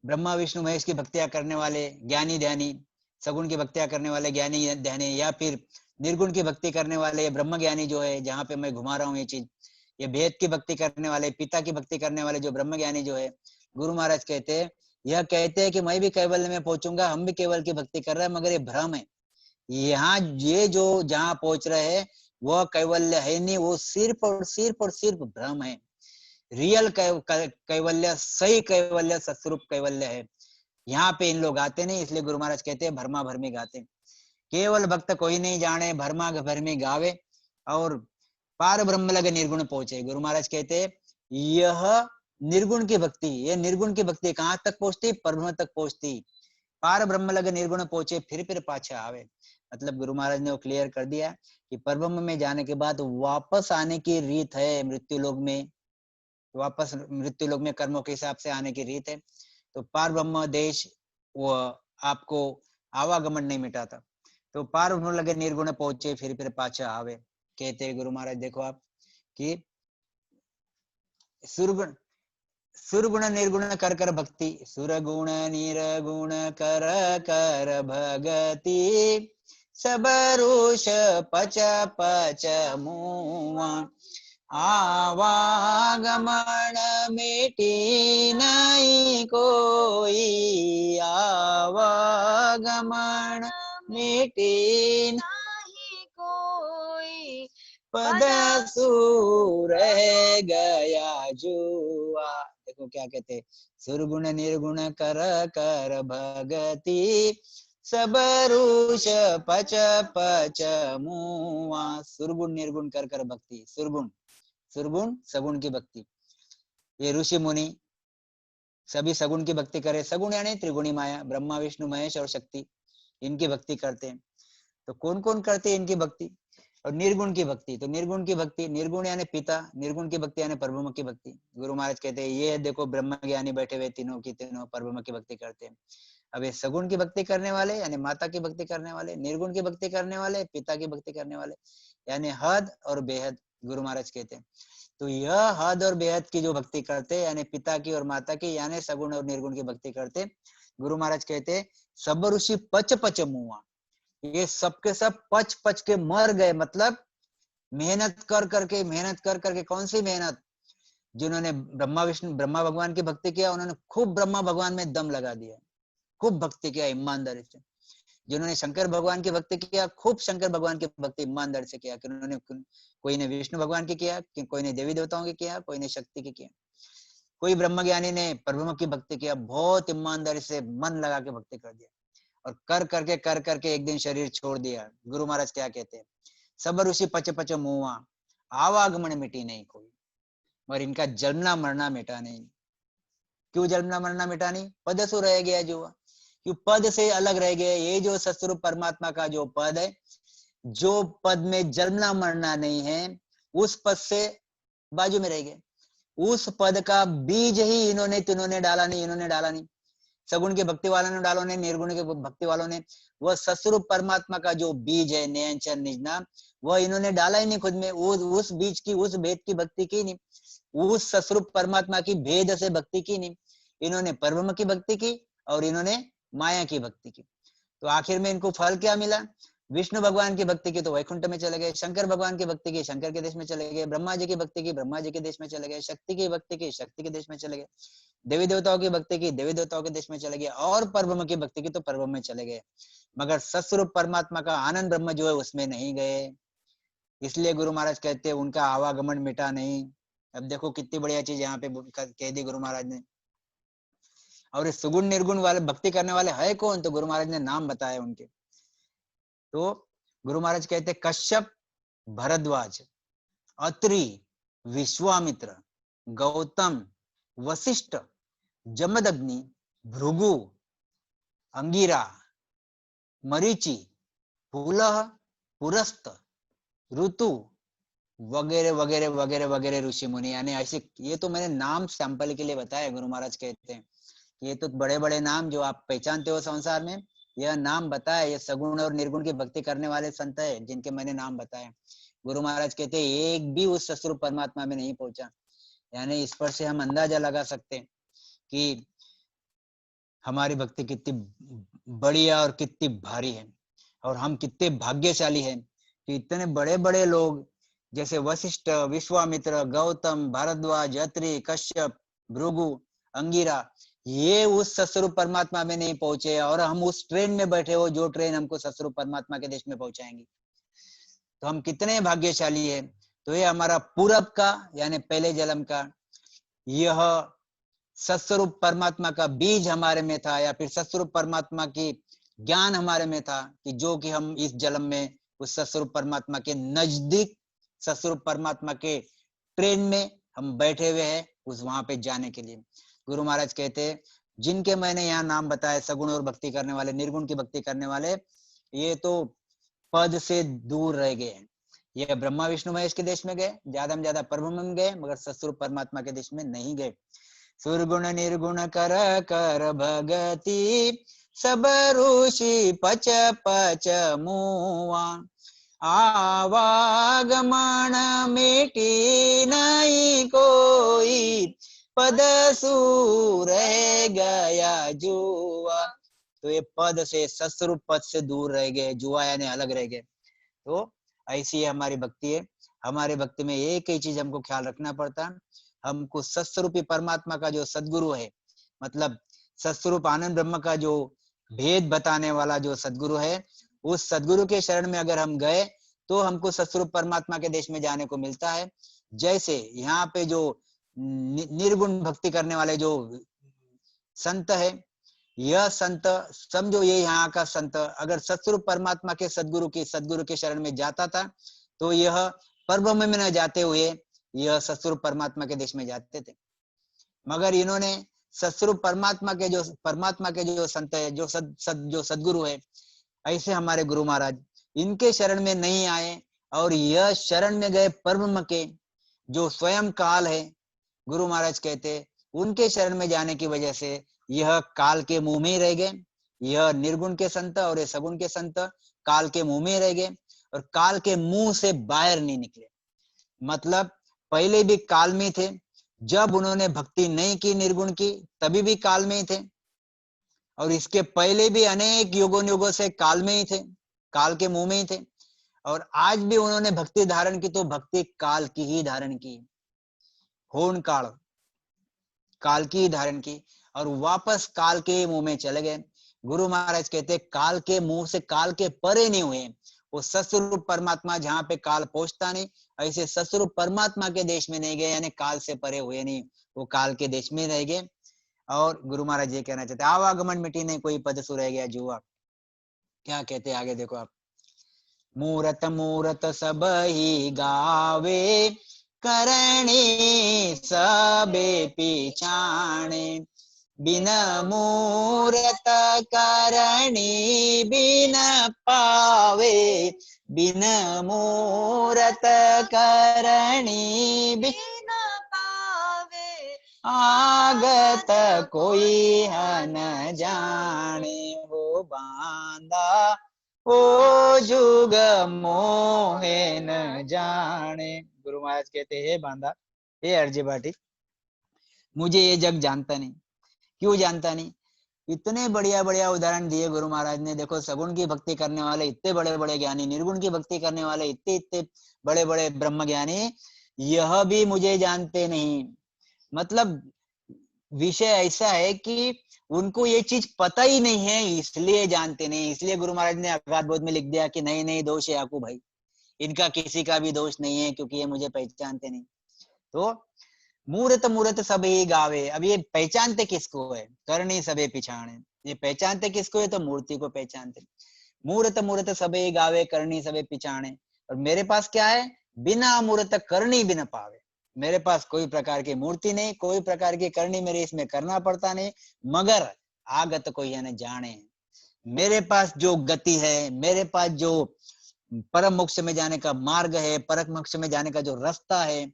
ब्रह्मा विष्णु महेश की भक्तियां करने वाले ज्ञानी ध्यानी, सगुण की भक्तियां करने वाले ज्ञानी ध्यानी, या फिर निर्गुण की भक्ति करने वाले ब्रह्म ज्ञानी जो है, जहाँ पे मैं घुमा रहा हूँ ये चीज, ये भेद की भक्ति करने वाले, पिता की भक्ति करने वाले जो ब्रह्म ज्ञानी जो है, गुरु महाराज कहते हैं, यह कहते हैं कि मैं भी कैवल्य में पहुंचूंगा, हम भी केवल की भक्ति कर रहे हैं, मगर ये भ्रम है। यहाँ ये जो जहाँ पहुंच रहे हैं वह कैवल्य है नहीं, वो सिर्फ भ्रम है। रियल कैवल्य, सही कैवल्य, सत्स्वरूप कैवल्य है। यहाँ पे इन लोग आते नहीं, इसलिए गुरु महाराज कहते हैं भरमा भरमी गाते। केवल भक्त कोई नहीं जाने, भरमा भरमी गावे, और पार ब्रह्म लग निर्गुण पहुंचे। गुरु महाराज कहते हैं यह निर्गुण की भक्ति, ये निर्गुण की भक्ति कहाँ तक पहुंचती? परब्रह्म तक पहुंचती। पार ब्रह्म लग निर्गुण पहुंचे, फिर पाछा आवे। मतलब गुरु महाराज ने वो क्लियर कर दिया कि परब्रह्म में जाने के बाद वापस आने की रीत है मृत्यु लोक में, वापस मृत्यु लोक में कर्मों के हिसाब से आने की रीत है। तो पार ब्रह्म देश वो आपको आवागमन नहीं मिटाता। तो पार ब्रह्म लगे निर्गुण पहुंचे, फिर पाछा आवे। कहते गुरु महाराज देखो आप कि सुरगुण सुरगुण निर्गुण कर कर भक्ति, सुरगुण निर्गुण कर कर भगति, सबरुष पच पच मुआ, आवागमन मिटी नहीं कोई, आवागमन मिटी नहीं कोई, पद सूर गया जुआ। देखो क्या कहते, सुरगुण निर्गुण कर कर भगति, सबरुष पच पच मुआ। सुरगुण निर्गुण कर कर भक्ति, सुरगुण सगुण की भक्ति। ये ऋषि मुनि सभी सगुण की भक्ति करे, सगुण यानी त्रिगुणी माया, ब्रह्मा विष्णु महेश और शक्ति, इनकी भक्ति करते हैं। तो कौन कौन करते हैं इनकी भक्ति? और निर्गुण की भक्ति, तो निर्गुण की भक्ति, निर्गुण यानी पिता, निर्गुण की भक्ति यानी परब्रह्म की भक्ति। गुरु महाराज कहते हैं ये देखो ब्रह्म ज्ञानी बैठे हुए तीनों की तीनों परब्रह्म की भक्ति करते हैं। अब ये सगुण की भक्ति करने वाले यानी माता की भक्ति करने वाले, निर्गुण की भक्ति करने वाले, पिता की भक्ति करने वाले, यानी हद और बेहद। गुरु महाराज कहते हैं तो यह हद और बेहद की जो भक्ति करते यानी पिता की और माता की, यानी सगुण और निर्गुण की भक्ति करते, गुरु महाराज कहते सब ऋषि पच पच मुआ, ये सबके सब पच पच के मर गए। मतलब मेहनत कर करके, कौन सी मेहनत? जिन्होंने ब्रह्मा भगवान की भक्ति किया, उन्होंने खूब ब्रह्मा भगवान में दम लगा दिया, खूब भक्ति किया ईमानदारी से। जिन्होंने शंकर भगवान की भक्ति किया, खूब शंकर भगवान की भक्ति ईमानदारी से किया। उन्होंने कोई ने विष्णु भगवान की किया, कोई ने देवी देवताओं की किया, कोई ने शक्ति की किया, कोई ब्रह्म ज्ञानी ने परब्रह्म की भक्ति किया, बहुत ईमानदारी से मन लगा के भक्ति कर दिया। और कर करके एक दिन शरीर छोड़ दिया। गुरु महाराज क्या कहते हैं, सब ऋषि पच पच मुआ, आवागमन मिटी नहीं कोई, और इनका जन्मना मरना मिटा नहीं। क्यों जन्मना मरना मिटा नहीं? पद सो रह गया जो, क्यों पद से अलग रह गए। ये जो सत्स्वरूप परमात्मा का जो पद है, जो पद में जन्मना मरना नहीं है, उस पद से बाजू में रह गए। उस पद का बीज ही इन्होंने तिन्होंने डाला नहीं, इन्होंने डाला नहीं। सगुण के भक्ति वालों ने डालो ने, निर्गुण के भक्ति वालों ने, वह सस्वरूप परमात्मा का जो बीज है नयनचर निज नाम, वह इन्होंने डाला ही नहीं खुद में। उस बीज की, उस भेद की भक्ति की नहीं, उस सस्वरूप परमात्मा की भेद से भक्ति की नहीं। इन्होंने परब्रह्म की भक्ति की और इन्होंने माया की भक्ति की। तो आखिर में इनको फल क्या मिला? विष्णु भगवान की भक्ति की तो वैकुंठ में चले गए, शंकर भगवान की भक्ति की शंकर के देश में चले गए, ब्रह्मा जी की भक्ति की ब्रह्मा जी के देश में चले गए, शक्ति की भक्ति की शक्ति के देश में चले गए, देवी देवताओं की भक्ति की देवी देवताओं के देश में चले गए, और परब्रह्म की भक्ति की तो परब्रह्म में चले गए, मगर सस्वरूप परमात्मा का आनंद ब्रह्म जो है उसमें नहीं गए। इसलिए गुरु महाराज कहते हैं उनका आवागमन मिटा नहीं। अब देखो कितनी बढ़िया चीज यहाँ पे कह दी गुरु महाराज ने। और इस सुगुण निर्गुण वाले भक्ति करने वाले है कौन? तो गुरु महाराज ने नाम बताया उनके। तो गुरु महाराज कहते कश्यप, भरद्वाज, अत्रि, विश्वामित्र, गौतम, वशिष्ठ, जमदग्नि, भृगु, अंगिरा, मरीचि, पुलह, पुरस्त, ऋतु वगैरह वगैरह वगैरह वगैरह ऋषि मुनि, यानी ऐसे, ये तो मैंने नाम सैंपल के लिए बताया। गुरु महाराज कहते हैं ये तो बड़े बड़े नाम जो आप पहचानते हो संसार में, यह नाम बताया, ये सगुण और निर्गुण की भक्ति करने वाले संत है जिनके मैंने नाम बताया। गुरु महाराज कहते हैं एक भी उस सस्वरूप परमात्मा में नहीं पहुंचा। यानी इस पर से हम अंदाजा लगा सकते हैं कि हमारी भक्ति कितनी बढ़िया और कितनी भारी है, और हम कितने भाग्यशाली हैं कि इतने बड़े बड़े लोग जैसे वशिष्ठ, विश्वामित्र, गौतम, भारद्वाज, अत्रि, कश्यप, भृगु, अंगिरा, ये उस सस्वरूप परमात्मा में नहीं पहुंचे, और हम उस ट्रेन में बैठे हो जो ट्रेन हमको सस्वरूप परमात्मा के देश में पहुंचाएंगी। तो हम कितने भाग्यशाली है। तो ये हमारा पूरब का यानी पहले जन्म का यह सस्वरूप परमात्मा का बीज हमारे में था, या फिर सस्वरूप परमात्मा की ज्ञान हमारे में था कि जो कि हम इस जन्म में उस सस्वरूप परमात्मा के नजदीक, सस्वरूप परमात्मा के ट्रेन में हम बैठे हुए हैं उस वहां पे जाने के लिए। गुरु महाराज कहते हैं जिनके मैंने यहाँ नाम बताए, सगुण और भक्ति करने वाले, निर्गुण की भक्ति करने वाले, ये तो पद से दूर रह गए हैं। ये ब्रह्मा विष्णु महेश के देश में गए, ज्यादा में ज्यादा परब्रह्म में गए, मगर सस्वरूप परमात्मा के देश में नहीं गए। सुरगुण निर्गुण कर कर भगति, सब ऋषि पच पच मुआ, आवागमन मिटी नहीं कोई, पद सूर गया जुआ। तो ये पद से, सस्वरूप पद से दूर रह गए, जुआ यानी अलग रह गए। तो ऐसी हमारी भक्ति है। हमारे भक्ति में एक ही चीज हमको ख्याल रखना पड़ता, हमको सत्स्वरूपी परमात्मा का जो सद्गुरु है, मतलब सत्स्वरूप आनंद ब्रह्म का जो भेद बताने वाला जो सद्गुरु है, उस सद्गुरु के शरण में अगर हम गए तो हमको सत्स्वरूप परमात्मा के देश में जाने को मिलता है। जैसे यहाँ पे जो निर्गुण भक्ति करने वाले जो संत है, यह संत समझो, ये यहाँ का संत अगर सत्स्वरूप परमात्मा के सद्गुरु के शरण में जाता था तो यह परब्रह्म में न जाते हुए यह सत्स्वरूप परमात्मा के देश में जाते थे। मगर इन्होंने सत्स्वरूप परमात्मा के जो संत है, जो सद्गुरु है, ऐसे हमारे गुरु महाराज इनके शरण में नहीं आए, और यह शरण में गए परब्रह्म के जो स्वयं काल है। गुरु महाराज कहते उनके शरण में जाने की वजह से यह काल के मुंह में रह गए। यह निर्गुण के संत और ये सगुण के संत काल के मुंह में रह गए, और काल के मुंह से बाहर नहीं निकले। मतलब पहले भी काल में थे, जब उन्होंने भक्ति नहीं की निर्गुण की तभी भी काल में ही थे, और इसके पहले भी अनेक युगों से काल में ही थे, काल के मुंह में ही थे। और आज भी उन्होंने भक्ति धारण की तो भक्ति काल की ही धारण की, होन काल की ही धारण की, और वापस काल के मुंह में चले गए। गुरु महाराज कहते काल के मुंह से काल के परे नहीं हुए, वो सस्वरूप परमात्मा जहाँ पे काल पहुंचता नहीं, ऐसे सस्वरूप परमात्मा के देश में नहीं गए, यानी काल से परे हुए नहीं, वो काल के देश में रह गए। और गुरु महाराज ये कहना चाहते आवागमन मिटी नहीं कोई, पद सु रह गया जुआ। क्या कहते आगे देखो आप, मूरत मूरत सब ही गावे, करणी सबे पिछाणे, बिन मूरत करणी बिन पावे, बिन मूरत करणी बिन पावे आगत कोई हन जाने हो बांधा ओ जुग मोहे न जाने। गुरु महाराज कहते हैं बांधा, हे अर्जी भाटी, मुझे ये जग जानता नहीं। क्यों जानता नहीं? इतने बढ़िया बढ़िया उदाहरण दिए गुरु महाराज ने। देखो, सगुण की भक्ति करने वाले इतने बड़े बड़े ज्ञानी, निर्गुण की भक्ति करने वाले इतने इतने बड़े बड़े ब्रह्म ज्ञानी, यह भी मुझे जानते नहीं। मतलब विषय ऐसा है कि उनको ये चीज पता ही नहीं है, इसलिए जानते नहीं। इसलिए गुरु महाराज ने अगाध बोध में लिख दिया कि नहीं नहीं दोष है आकू भाई, इनका किसी का भी दोष नहीं है, क्योंकि ये मुझे पहचानते नहीं। तो मूर्त मूर्त सबे गावे, अब ये पहचानते किसको है? करनी सबे पिछाणे। ये पहचानते किसको है? तो मूर्ति को पहचानते। मूर्त मूर्त सबे गावे, करनी सबे पिछाणे। और मेरे पास क्या है? बिना मूर्त करनी बिन पावे। मेरे पास कोई प्रकार की मूर्ति नहीं, कोई प्रकार की करनी मेरे इसमें करना पड़ता नहीं, मगर आगत कोई यानी जाने। मेरे पास जो गति है, मेरे पास जो परम मोक्ष में जाने का मार्ग है, परम मोक्ष में जाने का जो रास्ता है,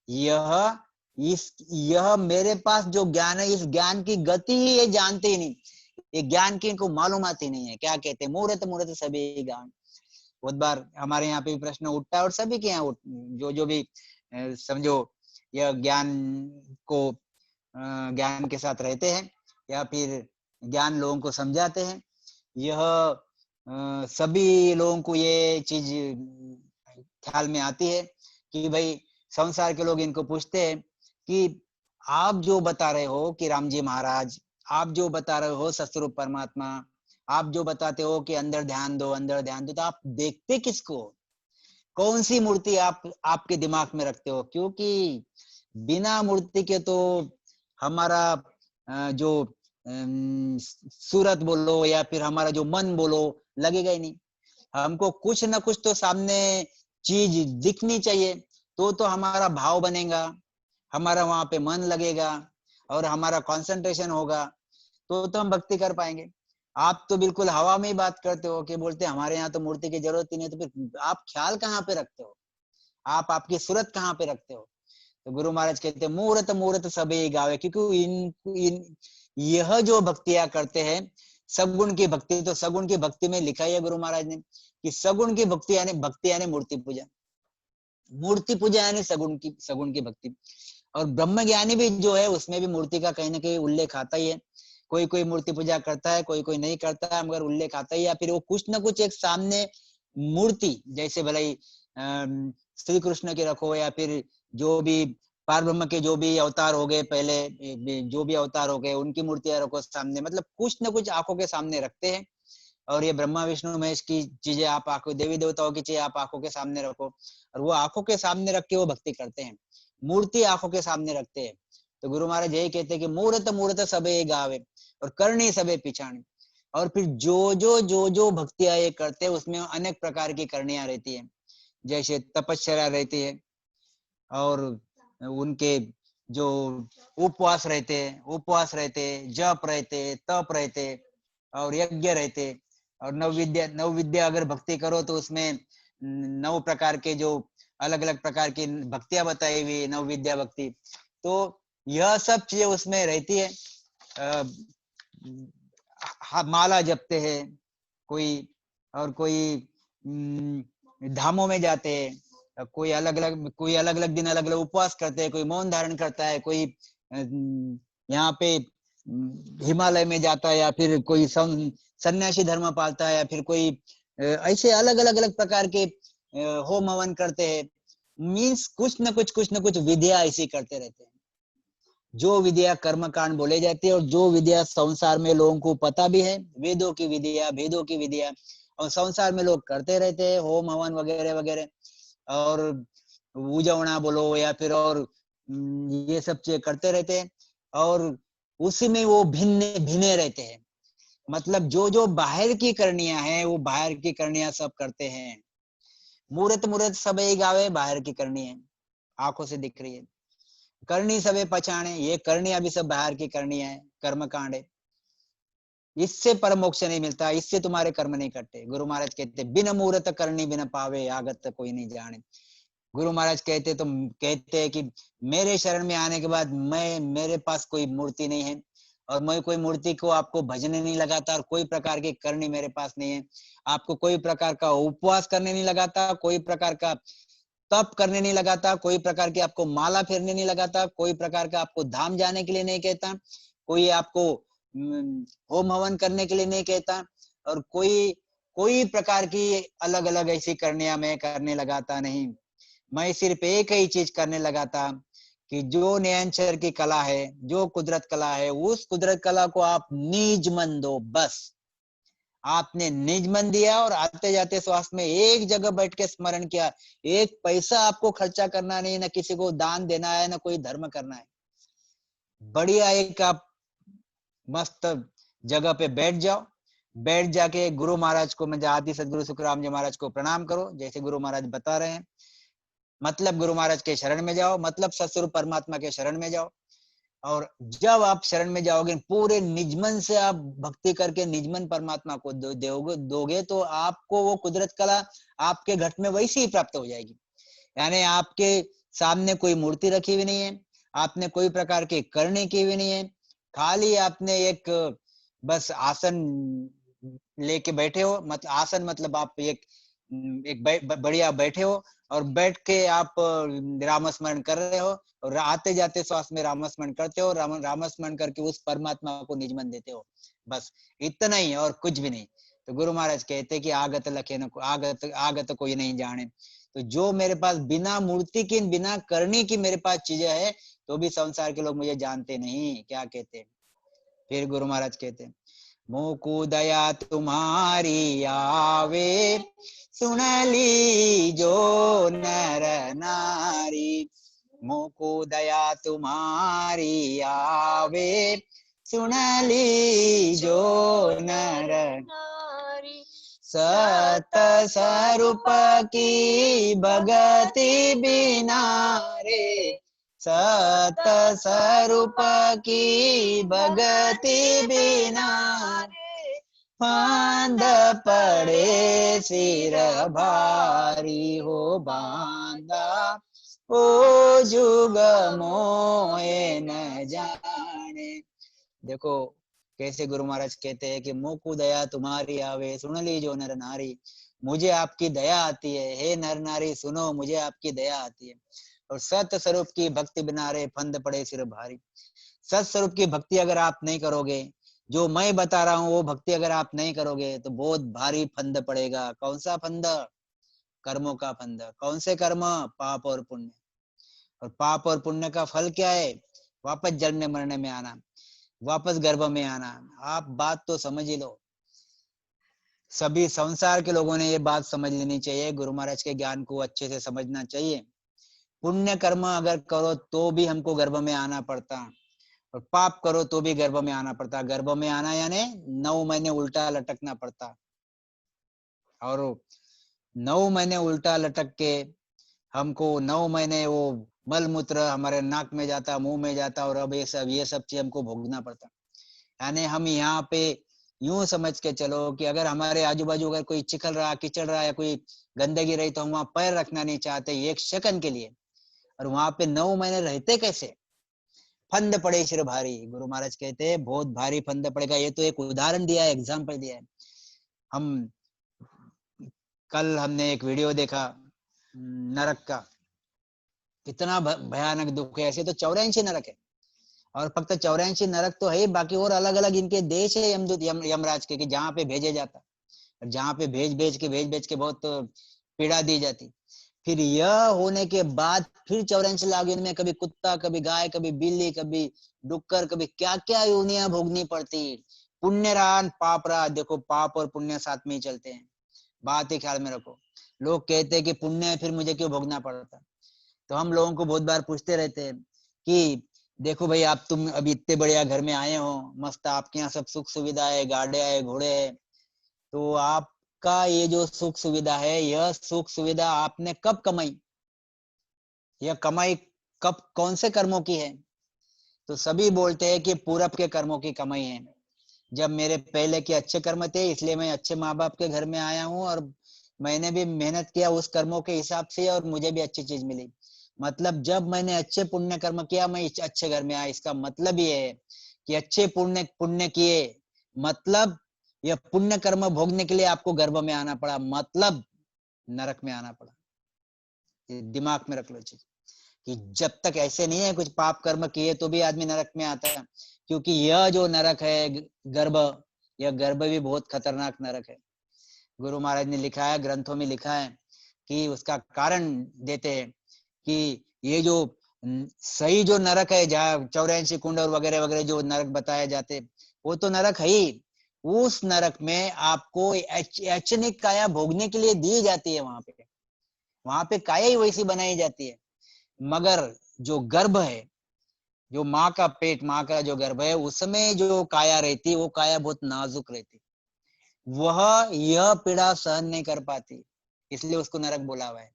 यह मेरे पास जो ज्ञान है, इस ज्ञान की गति ही ये जानते ही नहीं। ये ज्ञान की इनको मालूम आती नहीं है। क्या कहते हैं? मूर्त मूर्त सभी ज्ञान। बहुत बार हमारे यहाँ पे भी प्रश्न उठता है, और सभी के यहाँ जो जो भी समझो यह ज्ञान को ज्ञान के साथ रहते हैं, या फिर ज्ञान लोगों को समझाते हैं, यह सभी लोगों को ये चीज ख्याल में आती है कि भाई संसार के लोग इनको पूछते हैं कि आप जो बता रहे हो कि राम जी महाराज, आप जो बता रहे हो सतस्वरूप परमात्मा, आप जो बताते हो कि अंदर ध्यान दो, अंदर ध्यान दो, तो आप देखते किसको? कौन सी मूर्ति आप आपके दिमाग में रखते हो? क्योंकि बिना मूर्ति के तो हमारा जो सूरत बोलो या फिर हमारा जो मन बोलो लगेगा ही नहीं। हमको कुछ ना कुछ तो सामने चीज दिखनी चाहिए, तो हमारा भाव बनेगा, हमारा वहां पे मन लगेगा और हमारा कंसंट्रेशन होगा, तो हम भक्ति कर पाएंगे। आप तो बिल्कुल हवा में ही बात करते हो कि बोलते हमारे यहाँ तो मूर्ति की जरूरत ही नहीं, तो फिर आप ख्याल कहाँ पे रखते हो? आप आपकी सूरत कहाँ पे रखते हो? तो गुरु महाराज कहते हैं मूर्त मूर्त सबे गावे, क्योंकि इन यह जो भक्तियां करते हैं सगुण की भक्ति, तो सगुण की भक्ति में लिखा है गुरु महाराज ने कि सगुण की भक्ति यानी मूर्ति पूजा, मूर्ति पूजा यानी सगुण की भक्ति। और ब्रह्म ज्ञानी भी जो है उसमें भी मूर्ति का कहीं ना कहीं उल्लेख आता ही है। कोई कोई मूर्ति पूजा करता है, कोई कोई नहीं करता है, मगर उल्लेख आता ही, या फिर वो कुछ ना कुछ एक सामने मूर्ति, जैसे भलाई श्री कृष्ण की रखो, या फिर जो भी पार ब्रह्म के जो भी अवतार हो गए पहले, जो भी अवतार हो गए उनकी मूर्तियां रखो सामने, मतलब कुछ ना कुछ आंखों के सामने रखते हैं। और ये ब्रह्मा विष्णु महेश की चीजें आप आंखों, देवी देवताओं की चीजें आप आंखों के सामने रखो, और वो आंखों के सामने रख के वो भक्ति करते हैं, मूर्ति आंखों के सामने रखते हैं। तो गुरु महाराज यही कहते हैं कि मूर्त मूर्त सबे गावे और करनी सबे पिछाणी। और फिर जो भक्तियां ये करते हैं उसमें अनेक प्रकार की करनियां रहती है, जैसे तपस्या रहती है, और उनके जो उपवास रहते, जप रहते, तप रहते, और यज्ञ रहते, और नव विद्या अगर भक्ति करो तो उसमें 9 प्रकार के जो अलग अलग प्रकार की भक्तियां बताई हुई, नव विद्या भक्ति, तो यह सब चीजें उसमें रहती है। माला जपते हैं कोई, और कोई धामों में जाते हैं, कोई अलग अलग दिन अलग अलग उपवास करते हैं, कोई मौन धारण करता है, कोई यहाँ पे हिमालय में जाता है, या फिर कोई सन्यासी धर्म पालता है, या फिर कोई ऐसे अलग अलग प्रकार के होम हवन करते हैं। मीन्स कुछ न कुछ विधिया ऐसी करते रहते हैं। जो विद्या कर्म कांड बोले जाते हैं, और जो विद्या संसार में लोगों को पता भी है, वेदों की विद्या, भेदों की विद्या, और संसार में लोग करते रहते हैं, होम हवन वगैरह वगैरह, और उजवना बोलो या फिर और ये सब चीजें करते रहते हैं, और उसी में वो भिन्न भिन्न रहते हैं। मतलब जो बाहर की करनियां हैं वो बाहर की करनियां सब करते हैं। मूर्त मूर्त सब ही गावे, बाहर की करनी है, आंखों से दिख रही है। करनी सबे पछाणे, ये करनी अभी सब बाहर की करनी है, कर्म कांड है। इससे परम मोक्ष नहीं मिलता, इससे तुम्हारे कर्म नहीं कटते। गुरु महाराज कहते बिन मूर्त करनी बिन पावे, आगत कोई नहीं जाने। गुरु महाराज कहते तो कहते हैं कि मेरे शरण में आने के बाद मेरे पास कोई मूर्ति नहीं है, और मैं कोई मूर्ति को आपको भजने नहीं लगाता, और कोई प्रकार की करनी मेरे पास नहीं है। आपको कोई प्रकार का उपवास करने नहीं लगाता, कोई प्रकार का तप करने नहीं लगाता, कोई प्रकार की आपको माला फेरने नहीं लगाता, कोई प्रकार का आपको धाम जाने के लिए नहीं कहता, कोई आपको होम हवन करने के लिए नहीं कहता, और कोई प्रकार की अलग अलग ऐसी करनिया मैं करने लगाता नहीं। मैं सिर्फ एक ही चीज करने लगा था कि जो नयनचर की कला है, जो कुदरत कला है, उस कुदरत कला को आप निज मन दो। बस आपने निज मन दिया और आते जाते श्वास में एक जगह बैठ के स्मरण किया। एक पैसा आपको खर्चा करना नहीं, ना किसी को दान देना है, ना कोई धर्म करना है। बढ़िया एक आप मस्त जगह पे बैठ जाओ, बैठ जाके गुरु महाराज को, मैं आदि सदगुरु सुखराम जी महाराज को प्रणाम करो जैसे गुरु महाराज बता रहे हैं। मतलब गुरु महाराज के शरण में जाओ, मतलब सतस्वरूप परमात्मा के शरण में जाओ। और जब आप शरण में जाओगे, पूरे निजमन से आप भक्ति करके निजमन परमात्मा को दोगे तो आपको वो कुदरत कला आपके घट में वैसे ही प्राप्त हो जाएगी। यानी आपके सामने कोई मूर्ति रखी हुई नहीं है, आपने कोई प्रकार की करनी की हुई नहीं है, खाली आपने एक बस आसन लेके बैठे हो। मतलब आसन मतलब आप एक बढ़िया बैठे हो, और बैठ के आप राम स्मरण कर रहे हो, और आते जाते श्वास में राम स्मरण करते हो, राम स्मरण करके उस परमात्मा को निजमन देते हो। बस इतना ही, और कुछ भी नहीं। तो गुरु महाराज कहते कि आगत लखे न आगत कोई नहीं जाने। तो जो मेरे पास बिना मूर्ति की, बिना करनी की मेरे पास चीजें है, तो भी संसार के लोग मुझे जानते नहीं। क्या कहते? फिर गुरु महाराज कहते मोकु दया तुम्हारी आवे, सुन ली जो नर नारी। मोको दया तुम्हारी आवे, सुन ली जो नर नारी। सत स्वरूप की भगति बिना रे, सत स्वरूप की भगति बिना फांद पड़े सिर भारी हो बांधा, ओ जुग मोए न जाने। देखो कैसे गुरु महाराज कहते हैं कि मोकु दया तुम्हारी आवे, सुन ली जो नर नारी। मुझे आपकी दया आती है, हे नर नारी सुनो, मुझे आपकी दया आती है। और सत स्वरूप की भक्ति बिना रे, फंद पड़े सिर भारी। सत स्वरूप की भक्ति अगर आप नहीं करोगे, जो मैं बता रहा हूँ वो भक्ति अगर आप नहीं करोगे, तो बहुत भारी फंद पड़ेगा। कौन सा फंद? कर्मों का फंद। कौन से कर्म? पाप और पुण्य। और पाप और पुण्य का फल क्या है? वापस जन्मने मरने में आना, वापस गर्भ में आना। आप बात तो समझ ही लो। सभी संसार के लोगों ने ये बात समझ लेनी चाहिए, गुरु महाराज के ज्ञान को अच्छे से समझना चाहिए। पुण्य कर्म अगर करो तो भी हमको गर्भ में आना पड़ता, और पाप करो तो भी गर्भ में आना पड़ता। गर्भ में आना यानी 9 महीने उल्टा लटकना पड़ता, और 9 महीने उल्टा लटक के हमको 9 महीने वो मल मूत्र हमारे नाक में जाता, मुंह में जाता, और अब ये सब चीज हमको भोगना पड़ता। यानी हम यहाँ पे यूं समझ के चलो कि अगर हमारे आजू बाजू अगर कोई चिखल रहा, कीचड़ रहा, या कोई गंदगी रही, तो हम वहां पैर रखना नहीं चाहते एक सेकंड के लिए। और वहां पे 9 महीने रहते कैसे? फंद पड़े सिर भारी। गुरु महाराज कहते हैं बहुत भारी फंद पड़ेगा। ये तो एक उदाहरण दिया है, एग्जाम्पल दिया है। हम कल हमने एक वीडियो देखा नरक का, कितना भयानक दुख है। ऐसे तो 84 नरक है, और फक्त 84 नरक तो है, बाकी और अलग अलग इनके देश है यमदूत यमराज के, कि जहाँ पे भेजे जाता, और जहाँ पे भेज के बहुत पीड़ा दी जाती। फिर यह होने के बाद फिर 84 लाख में कभी कुत्ता, कभी गाय, कभी बिल्ली, कभी डुक्कर, कभी क्या क्या योनियां भोगनी पड़ती। पुण्य रहा पाप रहा, देखो पाप और पुण्य साथ में ही चलते हैं, बात ही ख्याल में रखो। लोग कहते हैं कि पुण्य है फिर मुझे क्यों भोगना पड़ता। तो हम लोगों को बहुत बार पूछते रहते हैं कि देखो भाई, आप तुम अभी इतने बढ़िया घर में आए हो, मस्त आपके यहाँ सब सुख सुविधा है, गाड़े है, घोड़े है, तो आपका ये जो सुख सुविधा है, यह सुख सुविधा आपने कब कमाई? यह कमाई कब, कौन से कर्मों की है? तो सभी बोलते हैं कि पूरब के कर्मों की कमाई है। जब मेरे पहले के अच्छे कर्म थे, इसलिए मैं अच्छे माँ बाप के घर में आया हूँ, और मैंने भी मेहनत किया उस कर्मों के हिसाब से, और मुझे भी अच्छी चीज मिली। मतलब जब मैंने अच्छे पुण्य कर्म किया, मैं इस अच्छे घर में आया। इसका मतलब ये है कि अच्छे पुण्य पुण्य किए, मतलब यह पुण्य कर्म भोगने के लिए आपको गर्भ में आना पड़ा, मतलब नरक में आना पड़ा। ये दिमाग में रख लो चीज, कि जब तक ऐसे नहीं है कुछ पाप कर्म किए तो भी आदमी नरक में आता है। क्योंकि यह जो नरक है गर्भ, यह गर्भ भी बहुत खतरनाक नरक है। गुरु महाराज ने लिखा है, ग्रंथों में लिखा है कि उसका कारण देते हैं कि ये जो सही जो नरक है, जहाँ 84 कुंड और वगैरह वगैरह जो नरक बताए जाते, वो तो नरक है ही। उस नरक में आपको ऐच्छनिक काया भोगने के लिए दी जाती है। वहां पे काया ही वैसी बनाई जाती है। मगर जो गर्भ है, जो माँ का पेट, माँ का जो गर्भ है, उसमें जो काया रहती है, वो काया बहुत नाजुक रहती, वह यह पीड़ा सहन नहीं कर पाती, इसलिए उसको नरक बोला हुआ है।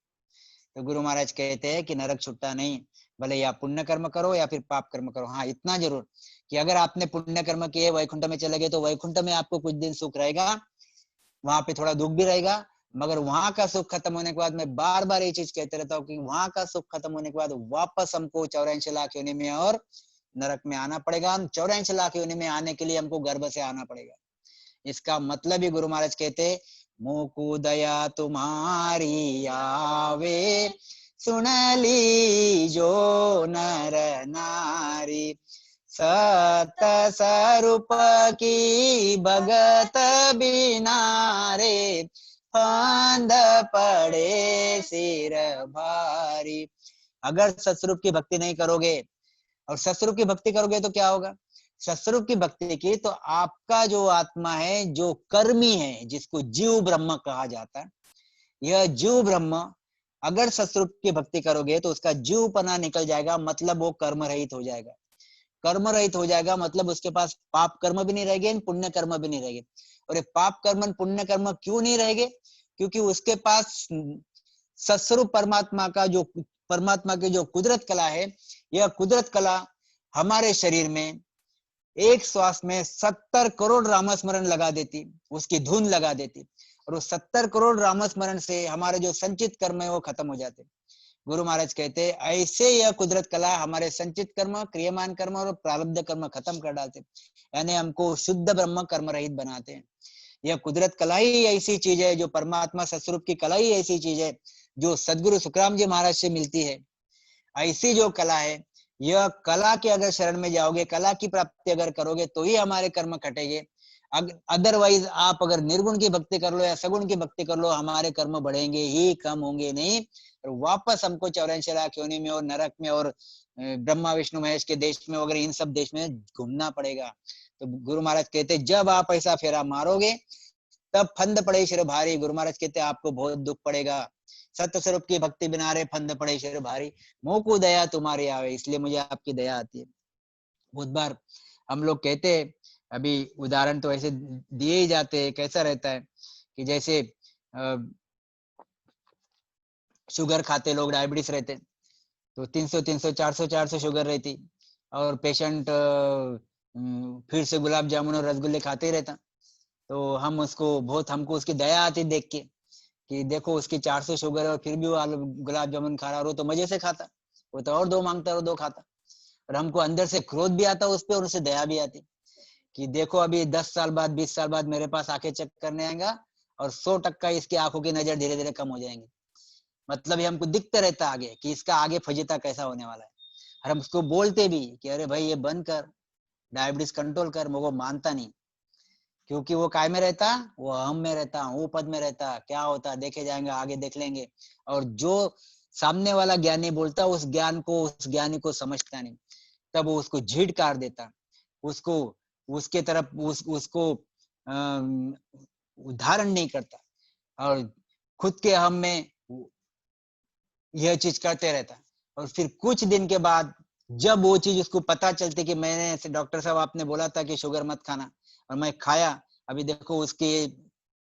तो गुरु महाराज कहते हैं कि नरक छुट्टा नहीं, भले या पुण्य कर्म करो या फिर पाप कर्म करो। हाँ, इतना जरूर कि अगर आपने पुण्य कर्म किए, वैकुंठ में चले गए, तो वैकुंठ में आपको कुछ दिन सुख रहेगा, वहां पे थोड़ा दुख भी रहेगा। मगर वहां का सुख खत्म होने के बाद, मैं बार बार ये चीज कहते रहता हूँ कि वहां का सुख खत्म होने के बाद वापस हमको 84 लाख योनि में और नरक में आना पड़ेगा। 84 लाख योनि में आने के लिए हमको गर्भ से आना पड़ेगा। इसका मतलब ही गुरु महाराज कहते, मोकु दया तुम्हारी आवे, सुन ली जो नर नारी, सत स्वरूप की भगत बिना रे, फंद पड़े सिर भारी। अगर सतस्वरूप की भक्ति नहीं करोगे, और सतस्वरूप की भक्ति करोगे तो क्या होगा? सतस्वरूप की भक्ति की तो आपका जो आत्मा है, जो कर्मी है, जिसको जीव ब्रह्म कहा जाता है, यह जीव ब्रह्म अगर सतस्वरूप की भक्ति करोगे तो उसका जीवपना निकल जाएगा, मतलब वो कर्म रहित हो जाएगा। कर्म रहित हो जाएगा मतलब उसके पास पाप कर्म भी नहीं रहेंगे, पुण्य कर्म भी नहीं रहेंगे। और ये पाप कर्म पुण्य कर्म क्यों नहीं रहेंगे? क्योंकि उसके पास सतस्वरूप परमात्मा की जो कुदरत कला है, यह कुदरत कला हमारे शरीर में एक श्वास में 70 करोड़ रामस्मरण लगा देती, उसकी धुन लगा देती, और वो 70 करोड़ रामस्मरण से हमारे जो संचित कर्म है वो खत्म हो जाते। गुरु महाराज कहते ऐसे यह कुदरत कला हमारे संचित कर्म, क्रियमान कर्म और प्रारब्ध कर्म खत्म कर डालते, यानी हमको शुद्ध ब्रह्म कर्म रहित बनाते हैं। यह कुदरत कला ही ऐसी चीज है, जो परमात्मा सतस्वरूप की कला ही ऐसी चीज है, जो सदगुरु सुखराम जी महाराज से मिलती है। ऐसी जो कला है, यह कला के अगर शरण में जाओगे, कला की प्राप्ति अगर करोगे, तो ही हमारे कर्म कटेंगे। अदरवाइज आप अगर निर्गुण की भक्ति कर लो या सगुण की भक्ति कर लो, हमारे कर्म बढ़ेंगे ही, कम होंगे नहीं। और वापस हमको 84 लाख योनि में और नरक में और ब्रह्मा विष्णु महेश के देश में वगैरह इन सब देश में घूमना पड़ेगा। तो गुरु महाराज कहते जब आप ऐसा फेरा मारोगे, तब फंद पड़े सिर भारी। गुरु महाराज कहते आपको बहुत दुख पड़ेगा। सत्य स्वरूप की भक्ति बिना रे, फंद पड़े सिर भारी, मोह को दया तुम्हारी आवे, इसलिए मुझे आपकी दया आती है। बहुत बार हम लोग कहते हैं, अभी उदाहरण तो ऐसे दिए ही जाते हैं, कैसा रहता है कि जैसे शुगर खाते लोग, डायबिटीज रहते, तो 300 300 400 400 शुगर रहती, और पेशेंट फिर से गुलाब जामुन और रसगुल्ले खाते ही रहता। तो हम उसको बहुत, हमको उसकी दया आती देख के कि देखो उसकी 400 शुगर है और फिर भी वो गुलाब जामुन खा रहा, और वो तो मजे से खाता, वो तो और दो मांगता और दो खाता। और हमको अंदर से क्रोध भी आता उस पर और उससे दया भी आती कि देखो अभी 10 साल बाद 20 साल बाद मेरे पास आंखें चेक करने आएगा और 100% इसकी आंखों की नजर धीरे धीरे कम हो जाएंगी। मतलब ये हमको दिखता रहता आगे कि इसका आगे फजीता कैसा होने वाला है। और हम उसको बोलते भी कि अरे भाई ये बंद कर, डायबिटीज कंट्रोल कर, मगर वो मानता नहीं। क्योंकि वो काय में रहता, वो अहम में रहता, हूँ पद में रहता, क्या होता देखे जाएंगे, आगे देख लेंगे। और जो सामने वाला ज्ञानी बोलता, उस ज्ञान को, उस ज्ञानी को समझता नहीं, तब वो उसको झिड़कार देता, उसको उसके तरफ उसको उदाहरण नहीं करता, और खुद के अहम में यह चीज करते रहता। और फिर कुछ दिन के बाद जब वो चीज उसको पता चलती कि मैंने, डॉक्टर साहब आपने बोला था कि शुगर मत खाना, और मैं खाया, अभी देखो उसके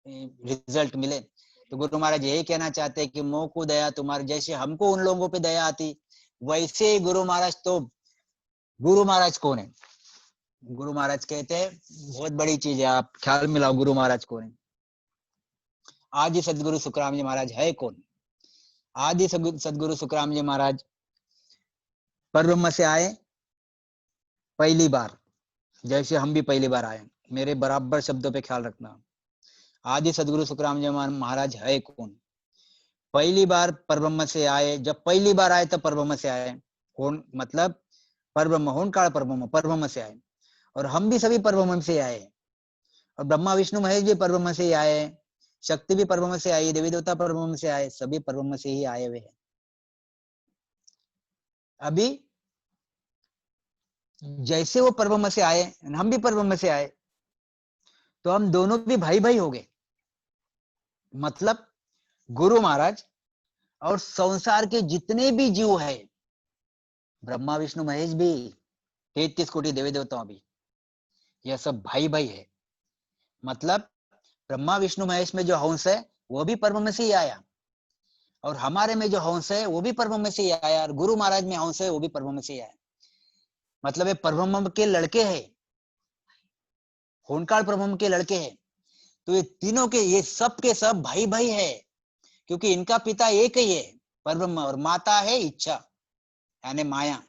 रिजल्ट मिले। तो गुरु महाराज यही कहना चाहते हैं कि मोह को दया तुम्हारी, जैसे हमको उन लोगों पे दया आती, वैसे गुरु महाराज तो, गुरु महाराज कौन है? गुरु महाराज कहते हैं बहुत बड़ी चीज है, आप ख्याल मिलाओ गुरु महाराज कौन है। आदि सदगुरु सुखराम जी महाराज है कौन? आदि सदगुरु सुखराम जी महाराज परब्रह्म से आए पहली बार, जैसे हम भी पहली बार आए। मेरे बराबर शब्दों पे ख्याल रखना। आदि सदगुरु सुखराम जी महाराज है कौन? पहली बार परब्रह्म से आए। जब पहली बार आए तब परब्रह्म से आए। कौन? मतलब परब्रह्म, होन काल परब्रह्म, परब्रह्म से आए। और हम भी सभी परब्रह्म से आए। और ब्रह्मा विष्णु महेश भी परब्रह्म से ही आए, शक्ति भी परब्रह्म से आई, देवी देवता परब्रह्म से आए, सभी परब्रह्म से ही आए हुए हैं। अभी जैसे वो परब्रह्म से आए, हम भी परब्रह्म से आए, तो हम दोनों भी भाई भाई हो गए। मतलब गुरु महाराज और संसार के जितने भी जीव है, ब्रह्मा विष्णु महेश भी, 33 कोटि देवी देवताओं भी, यह सब भाई भाई है। मतलब ब्रह्मा विष्णु महेश में जो हंस है वो भी परब्रह्म से ही आया, और हमारे में जो हंस है वो भी परब्रह्म से ही आया, और गुरु महाराज में हंस है वो भी परब्रह्म से ही आया। मतलब ये परब्रह्म के लड़के हैं, होनकाल परब्रह्म के लड़के हैं। तो ये तीनों के, ये सब के सब भाई भाई है, क्योंकि इनका पिता एक ही है परब्रह्म, और माता है इच्छा यानी माया।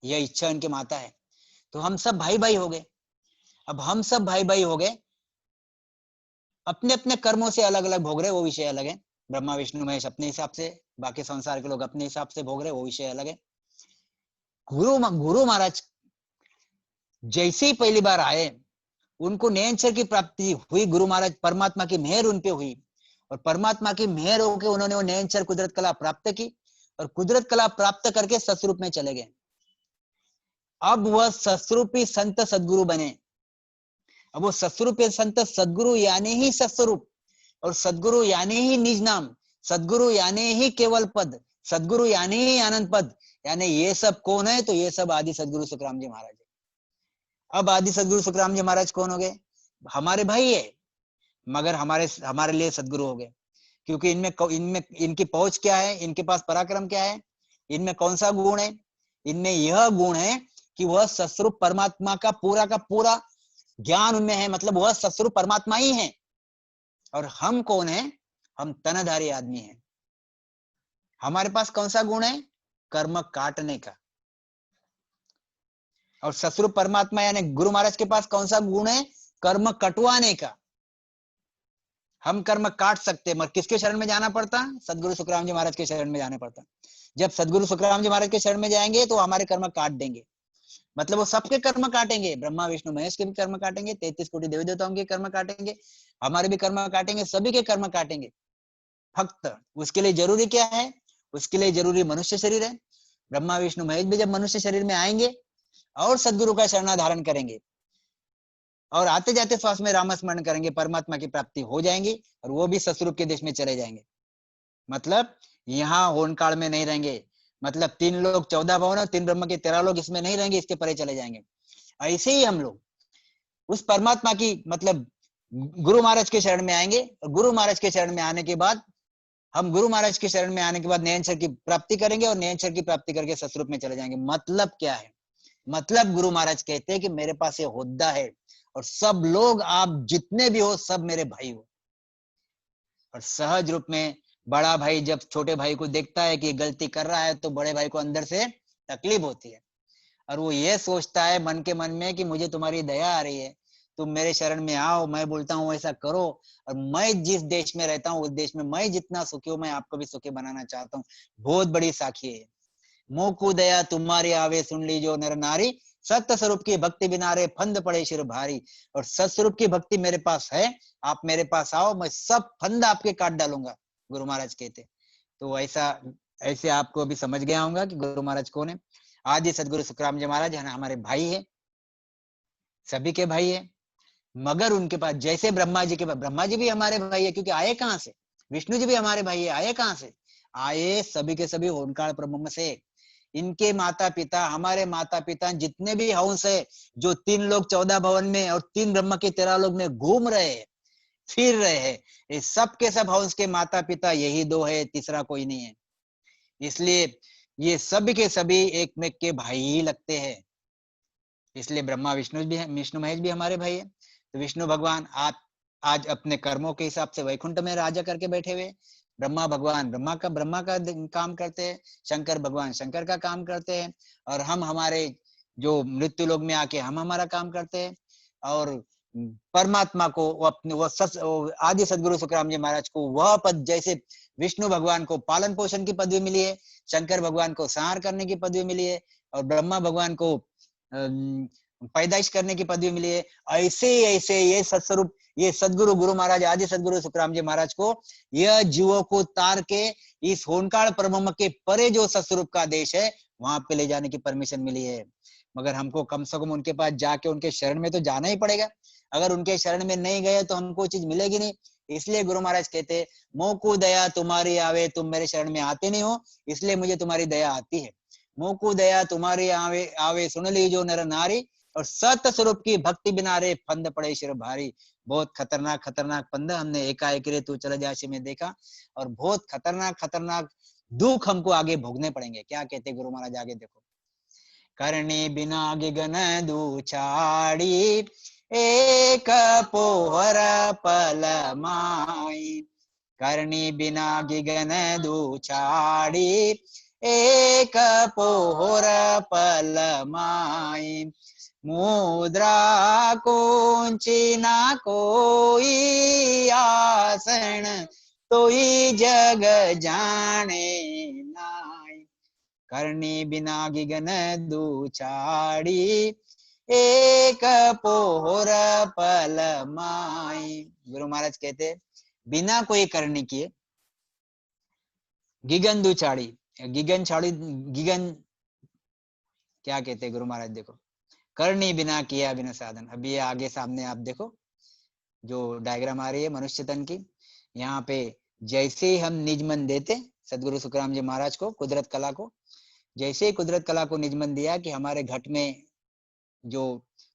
यह इच्छा इनके माता है। तो हम सब भाई भाई हो गए। अब हम सब भाई भाई हो गए, अपने अपने कर्मों से अलग अलग भोग रहे, वो विषय अलग है। ब्रह्मा विष्णु महेश अपने हिसाब से, बाकी संसार के लोग अपने हिसाब से भोग रहे, वो विषय अलग है। गुरु महाराज जैसे ही पहली बार आए, उनको नयनचर की प्राप्ति हुई। गुरु महाराज, परमात्मा की मेहर उन पे हुई, और परमात्मा की मेहर होकर उन्होंने वो नयनचर कुदरत कला प्राप्त की, और कुदरत कला प्राप्त करके सतस्वरूप में चले गए। अब वह सतस्वरूपी संत सदगुरु बने। अब वो सतस्वरूपी संत सदगुरु यानी ही सतस्वरूप, और सदगुरु यानी ही निज नाम, सदगुरु यानी ही केवल पद, सदगुरु यानी ही आनंद पद। यानी ये सब कौन है? तो ये सब आदि सदगुरु सुखराम जी महाराज है। अब आदि सदगुरु सुखराम जी महाराज कौन हो गए? हमारे भाई है, मगर हमारे लिए सदगुरु हो गए। क्योंकि इनमें इनकी पहुंच क्या है, इनके पास पराक्रम क्या है, इनमें कौन सा गुण है? इनमें यह गुण है कि वह सतस्वरूप परमात्मा का पूरा ज्ञान उनमें है। मतलब वह सतस्वरूप परमात्मा ही है। और हम कौन है? हम तनधारी आदमी हैं। हमारे पास कौन सा गुण है? कर्म काटने का। और सतस्वरूप परमात्मा यानी गुरु महाराज के पास कौन सा गुण है? कर्म कटवाने का। हम कर्म काट सकते, मगर किसके शरण में जाना पड़ता? सदगुरु सुखराम जी महाराज के शरण में जाना पड़ता। जब सदगुरु सुखराम जी महाराज के शरण में जाएंगे तो हमारे कर्म काट देंगे। मतलब वो सबके कर्म काटेंगे, ब्रह्मा विष्णु महेश के भी कर्म काटेंगे, 33 कोटि देवी देवताओं के कर्म काटेंगे, हमारे भी कर्म काटेंगे, सभी के कर्म काटेंगे। भक्त उसके लिए जरूरी क्या है? उसके लिए जरूरी मनुष्य शरीर है। ब्रह्मा विष्णु महेश भी जब मनुष्य शरीर में आएंगे और सदगुरु का शरण धारण करेंगे, और आते जाते श्वास में राम स्मरण करेंगे, परमात्मा की प्राप्ति हो जाएंगी, और वो भी सतस्वरूप के देश में चले जाएंगे। मतलब यहाँ होन काल में नहीं रहेंगे। मतलब 3 लोग 14 भवन और 3 ब्रह्म के 13 लोग इसमें नहीं रहेंगे, इसके परे चले जाएंगे। ऐसे ही हम लोग उस परमात्मा की, मतलब गुरु महाराज के शरण में आएंगे, और गुरु महाराज के शरण में आने के बाद, हम गुरु महाराज के शरण में आने के बाद नयनचर की प्राप्ति करेंगे, और नयनचर की प्राप्ति करके सतस्वरूप में चले जाएंगे। मतलब क्या है? मतलब गुरु महाराज कहते हैं कि मेरे पास ये होद्दा है, और सब लोग, आप जितने भी हो, सब मेरे भाई हो। और सहज रूप में बड़ा भाई जब छोटे भाई को देखता है कि गलती कर रहा है, तो बड़े भाई को अंदर से तकलीफ होती है, और वो ये सोचता है मन के मन में कि मुझे तुम्हारी दया आ रही है, तुम मेरे शरण में आओ, मैं बोलता हूँ ऐसा करो, और मैं जिस देश में रहता हूँ उस देश में मैं जितना सुखी हूँ, मैं आपको भी सुखी बनाना चाहता हूँ। बहुत बड़ी साखी है। मोह को दया तुम्हारी आवे, सुन लीजो नर नारी, सत्य स्वरूप की भक्ति बिना रे फंद पड़े शिर भारी। और सत्स्वरूप की भक्ति मेरे पास है, आप मेरे पास आओ, मैं सब फंद आपके काट डालूंगा, गुरु महाराज कहते। तो ऐसे आपको अभी समझ गया होगा कि गुरु महाराज कौन है। आदि सदगुरु सुखराम जी महाराज है ना, हमारे भाई है, सभी के भाई है। मगर उनके पास जैसे ब्रह्मा जी के पास, ब्रह्मा जी भी हमारे भाई है, क्योंकि आए कहां से? विष्णु जी भी हमारे भाई है, आए कहां से? आए सभी के सभी होनकाल ब्रह्म से। इनके माता पिता, हमारे माता पिता जितने भी हंस है, जो 3 लोग 14 भवन में और 3 ब्रह्म के 13 लोग में घूम रहे हैं, फिर रहे हैं, ये सब के सब हंस के माता पिता यही 2 है, तीसरा कोई नहीं है। इसलिए ये सभी के सभी एक में के भाई ही लगते हैं। इसलिए ब्रह्मा विष्णु भी है, विष्णु महेश भी हमारे भाई है। तो विष्णु भगवान आप आज अपने कर्मों के हिसाब से वैकुंठ में राजा करके बैठे हुए, ब्रह्मा भगवान ब्रह्मा का काम करते हैं, शंकर भगवान शंकर का काम करते हैं, और हम हमारे जो मृत्यु लोक में आके हम हमारा काम करते हैं। और परमात्मा को वो अपने वो आदि सदगुरु सुखराम जी महाराज को वह पद, जैसे विष्णु भगवान को पालन पोषण की पदवी मिली है, शंकर भगवान को संहार करने की पदवी मिली है, और ब्रह्मा भगवान को पैदाइश करने की पदवी मिली है, ऐसे ऐसे ये सत्स्वरूप ये सदगुरु गुरु महाराज आदि सदगुरु सुखराम जी महाराज को यह जीवों को तार के इस होनकाल परब्रह्म के परे जो सत्स्वरूप का देश है वहां पे ले जाने की परमिशन मिली है। मगर हमको कम से कम उनके पास जाके उनके शरण में तो जाना ही पड़ेगा। अगर उनके शरण में नहीं गए तो हमको चीज मिलेगी नहीं। इसलिए गुरु महाराज कहते, मोकु दया तुम्हारी आवे, तुम मेरे शरण में आते नहीं हो, इसलिए मुझे तुम्हारी दया आती है। मोकु दया तुम्हारी आवे आवे, सुन लीजो नर नारी, और सत स्वरूप की भक्ति बिना रे फंद पड़े शिर भारी। बहुत खतरनाक खतरनाक फंद हमने एकाएक रे तू चले जाशी में देखा, और बहुत खतरनाक खतरनाक दुख हमको आगे भोगने पड़ेंगे। क्या कहते गुरु महाराज आगे देखो, करणी बिना गिगन दूछाड़ी, एक पोहर पल माई। करणी बिना गिगन दूछाड़ी, एक पोहर पल माई। मुद्रा कुंची ना कोई आसन, तोई जग जाने नाई। करनी बिना गिगन दूछाड़ी, एक पोहर पल माई। गुरु महाराज कहते बिना कोई करनी किए गिगन दूछाड़ी, गिगन छाड़ी, गिगन क्या कहते गुरु महाराज देखो, करनी बिना किया बिना साधन। अभी ये आगे सामने आप देखो जो डायग्राम आ रही है मनुष्य तन की, यहाँ पे जैसे ही हम निज मन देते सदगुरु सुखराम जी महाराज को कुदरत कला को, जैसे ही कुदरत कला को निजमन दिया कि हमारे घट में जो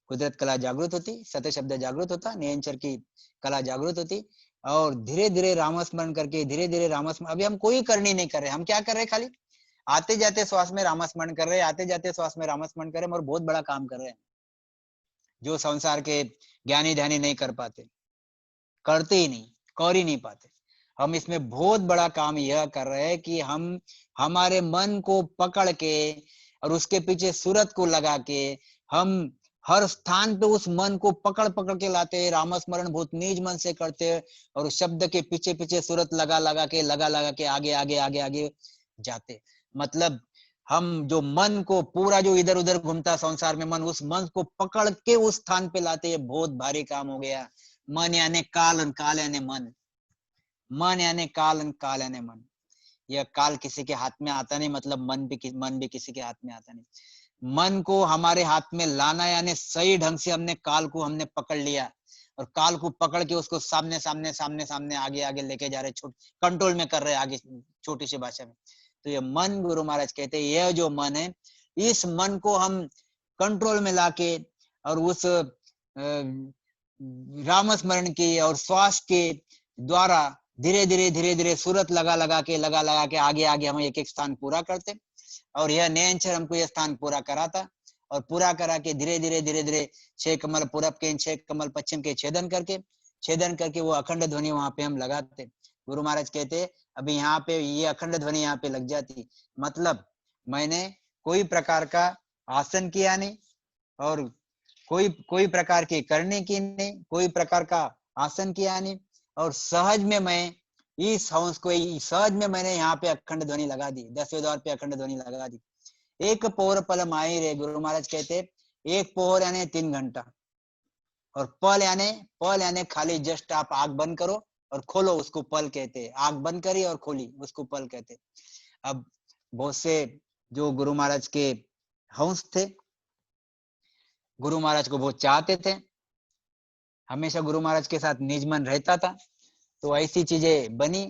कुदरत कला जागृत होती, सत्य शब्द जागृत होता, नियंचर की कला जागृत होती, और धीरे धीरे रामस्मरण करके धीरे धीरे रामस्मरण, अभी हम कोई करनी नहीं कर रहे, हम क्या कर रहे, खाली आते जाते श्वास में रामस्मरण कर रहे, आते जाते श्वास में रामस्मरण कर रहे, और बहुत बड़ा काम कर रहे हैं जो संसार के ज्ञानी ध्यानी नहीं कर पाते, करते ही नहीं, कर ही नहीं पाते। हम इसमें बहुत बड़ा काम यह कर रहे हैं कि हम हमारे मन को पकड़ के और उसके पीछे सूरत को लगा के हम हर स्थान पे उस मन को पकड़ पकड़ के लाते, रामस्मरण बहुत निज मन से करते, और उस शब्द के पीछे पीछे सूरत लगा लगा के आगे आगे आगे आगे जाते। मतलब हम जो मन को पूरा जो इधर उधर घूमता संसार में मन, उस मन को पकड़ के उस स्थान पे लाते, ये बहुत भारी काम हो गया। मन यानी काल, काल यानी मन, मन यानी काल, काल यानी मन। यह काल किसी के हाथ में आता नहीं, मतलब मन भी किसी के हाथ में आता नहीं। मन को हमारे हाथ में लाना यानी सही ढंग से हमने काल को हमने पकड़ लिया, और काल को पकड़ के उसको सामने सामने सामने सामने आगे आगे लेके जा रहे, कंट्रोल में कर रहे आगे, छोटी सी भाषा में। तो ये मन, गुरु महाराज कहते हैं यह जो मन है, इस मन को हम कंट्रोल में लाके और उस रामस्मरण की और श्वास के द्वारा धीरे धीरे धीरे धीरे सूरत लगा लगा के आगे आगे हम एक एक स्थान पूरा करते, और यह नयनचर हमको यह स्थान पूरा कराता, और पूरा करा के धीरे धीरे धीरे धीरे 6 कमल पूरब के 6 कमल पश्चिम के छेदन करके वो अखंड ध्वनि वहां पे हम लगाते। गुरु महाराज कहते अभी यहाँ पे ये अखंड ध्वनि यहाँ पे लग जाती, मतलब मैंने कोई प्रकार का आसन किया नहीं, और कोई प्रकार की करने की नहीं, कोई प्रकार का आसन किया नहीं, और सहज में मैं इस हंस को सहज में मैंने यहाँ पे अखंड ध्वनि लगा दी, 10वें द्वार पे अखंड ध्वनि लगा दी। एक पोहर पल माई रे, गुरु महाराज कहते एक पोहर यानी 3 घंटा, और पल यानी खाली जस्ट आप आग बंद करो और खोलो, उसको पल कहते। आग बंद करी और खोली, उसको पल कहते। अब बहुत से जो गुरु महाराज के हंस थे, गुरु महाराज को बहुत चाहते थे, हमेशा गुरु महाराज के साथ निजमन रहता था। तो ऐसी चीजें बनी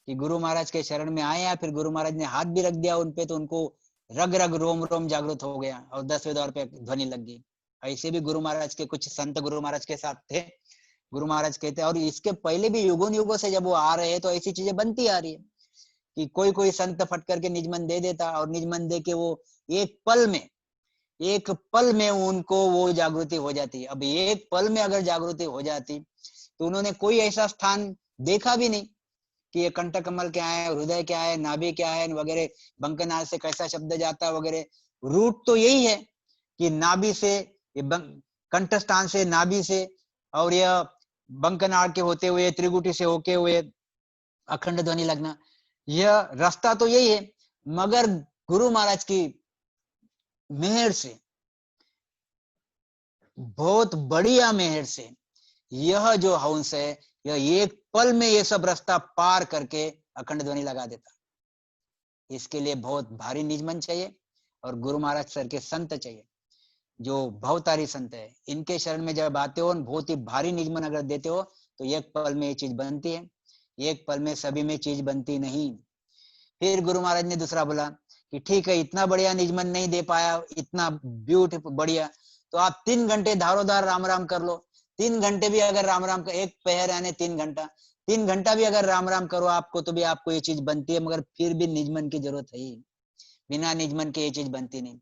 कि गुरु महाराज के शरण में आए, फिर गुरु महाराज ने हाथ भी रख दिया उनपे, तो उनको रग रग रोम रोम जागृत हो गया और 10वें द्वार पे ध्वनि लग गई। ऐसे भी गुरु महाराज के कुछ संत गुरु महाराज के साथ थे। गुरु महाराज कहते हैं, और इसके पहले भी युगों युगों से जब वो आ रहे हैं तो ऐसी चीजें बनती आ रही है कि कोई संत फट करके निजमन दे देता, और निजमन दे के वो एक पल में एक पल में उनको वो जागृति हो जाती। अब एक पल में अगर जागृति हो जाती तो उन्होंने कोई ऐसा स्थान देखा भी नहीं कि ये कंठ कमल क्या है, हृदय क्या है, नाभि क्या है वगैरह, बंकनाल से कैसा शब्द जाता है वगैरह। रूट तो यही है कि नाभि से, कंठ स्थान से, नाभि से, और यह बंकनाल के होते हुए त्रिगुटी से होके हुए अखंड ध्वनि लगना, यह रास्ता तो यही है। मगर गुरु महाराज की मेहर से, बहुत बढ़िया मेहर से, यह जो हंस है यह एक पल में ये सब रास्ता पार करके अखंड ध्वनि लगा देता। इसके लिए बहुत भारी निजमन चाहिए और गुरु महाराज सर के संत चाहिए जो भवतारी संत है। इनके शरण में जब आते हो, बहुत ही भारी निजमन अगर देते हो तो एक पल में ये चीज बनती है, एक पल में सभी में चीज बनती नहीं। फिर गुरु महाराज ने दूसरा बोला कि ठीक है, इतना बढ़िया निजमन नहीं दे पाया, इतना ब्यूटीफुल बढ़िया, तो आप 3 घंटे धारोधार राम राम कर लो। 3 घंटे भी अगर राम राम, एक पहर यानी 3 घंटा, 3 घंटा भी अगर राम राम करो आपको, तो भी आपको ये चीज बनती है। मगर फिर भी निजमन की जरूरत है ही, बिना निजमन के ये चीज बनती नहीं।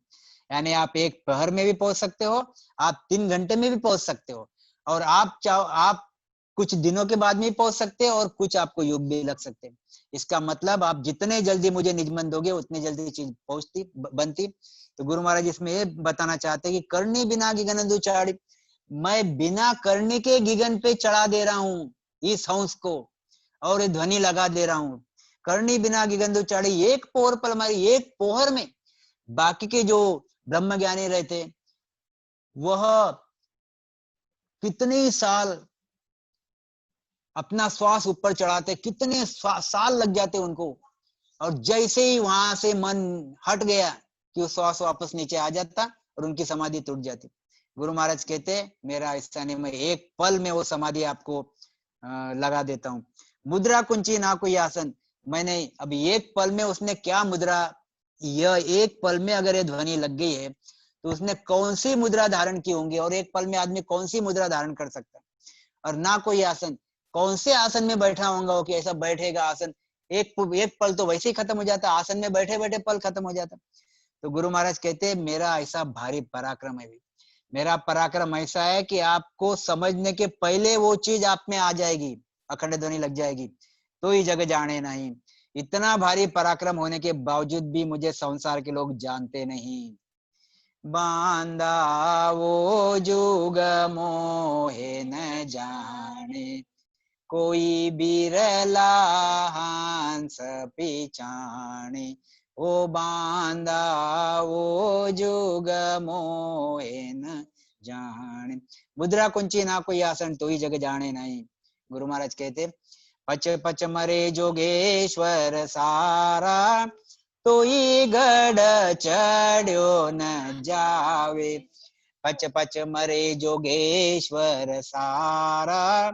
यानी आप एक पहर में भी पहुंच सकते हो, आप 3 घंटे में भी पहुंच सकते हो, और आप चाहो आप कुछ दिनों के बाद में पहुंच सकते हैं, और कुछ आपको युग भी लग सकते हैं। इसका मतलब आप जितने जल्दी मुझे निजमन दोगे उतनी जल्दी चीज पहुंचती बनती। तो गुरु महाराज इसमें ये बताना चाहते हैं कि करनी बिना गिगन दुचाड़ी, मैं बिना करने के गिगन पे चढ़ा दे रहा हूँ इस हंस को, और ये ध्वनि लगा दे रहा हूँ। करनी बिना गिगन दुचाड़ी, एक पोहर पल हमारी, एक पोहर में। बाकी के जो ब्रह्म ज्ञानी रहते वह कितने साल अपना श्वास ऊपर चढ़ाते, कितने साल लग जाते उनको, और जैसे ही वहां से मन हट गया कि वो श्वास वापस नीचे आ जाता और उनकी समाधि टूट जाती। गुरु महाराज कहते मेरा ऐसा नहीं, मैं एक पल में वो समाधि आपको लगा देता हूँ। मुद्रा कुंची ना कोई आसन, मैंने अभी एक पल में उसने क्या मुद्रा, यह एक पल में अगर ये ध्वनि लग गई है तो उसने कौन सी मुद्रा धारण की होंगी, और एक पल में आदमी कौन सी मुद्रा धारण कर सकता है। और ना कोई आसन, कौन से आसन में बैठा होगा वो कि ऐसा बैठेगा आसन, एक पल तो वैसे ही खत्म हो जाता, आसन में बैठे बैठे पल खत्म हो जाता। तो गुरु महाराज कहते हैं मेरा ऐसा भारी पराक्रम है, मेरा पराक्रम ऐसा है कि आपको समझने के पहले वो चीज आप में आ जाएगी, अखंड ध्वनि लग जाएगी, तो ही जग जाने नहीं। इतना भारी पराक्रम होने के बावजूद भी मुझे संसार के लोग जानते नहीं। बांधा वो जुग मोहे न जाने, कोई बिरला हंस पिछाने। ओ बांधा वो जुग मोहे न जाने, मुद्रा कुंची ना कोई आसन, तो ही जग जाने नहीं। गुरु महाराज कहते पच पच मरे जोगेश्वर सारा, तो ही गढ़ चढ़ो न जावे। पच पच मरे जोगेश्वर सारा,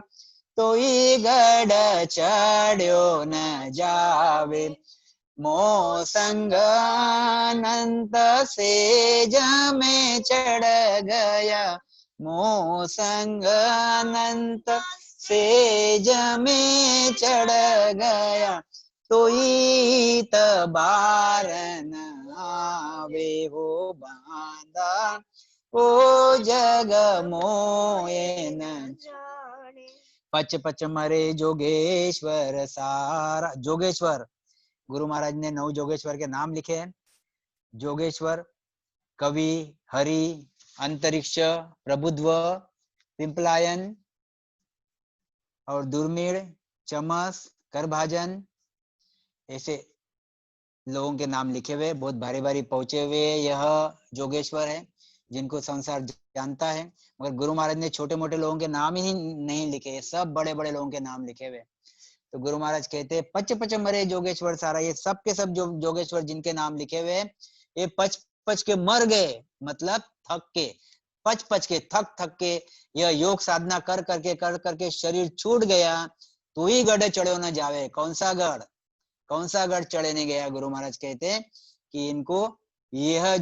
तो ही गढ़ चढ़ो न जावे। मोह संग अनंत सेज में चढ़ गया, मोह संग अनंत सेज में चढ़ गया, तो ही तबार न आवे। हो बांधा ओ जग मोए न पच पच मरे जोगेश्वर सारा। जोगेश्वर, गुरु महाराज ने 9 जोगेश्वर के नाम लिखे हैं। जोगेश्वर, कवि, हरि, अंतरिक्ष, प्रबुद्ध, पिंपलायन और दुर्मिळ, चमस, करभाजन, ऐसे लोगों के नाम लिखे हुए, बहुत भारी भारी पहुंचे हुए यह जोगेश्वर है जिनको संसार जानता है। मगर गुरु महाराज ने छोटे मोटे लोगों के नाम ही नहीं लिखे, सब बड़े बड़े लोगों के नाम लिखे हुए। तो गुरु महाराज कहते हैं पच पच मरे जोगेश्वर सारा, ये सब के सब जो जोगेश्वर जिनके नाम लिखे हुए हैं ये पच पच के मर गए, मतलब थक के, पच पच के थक थक के, यह योग साधना कर करके शरीर छूट गया, तो ही गढ़ चढ़ो न जावे। कौन सा गढ़, कौन सा गढ़ चढ़े नहीं गया। गुरु महाराज कहते हैं कि इनको यह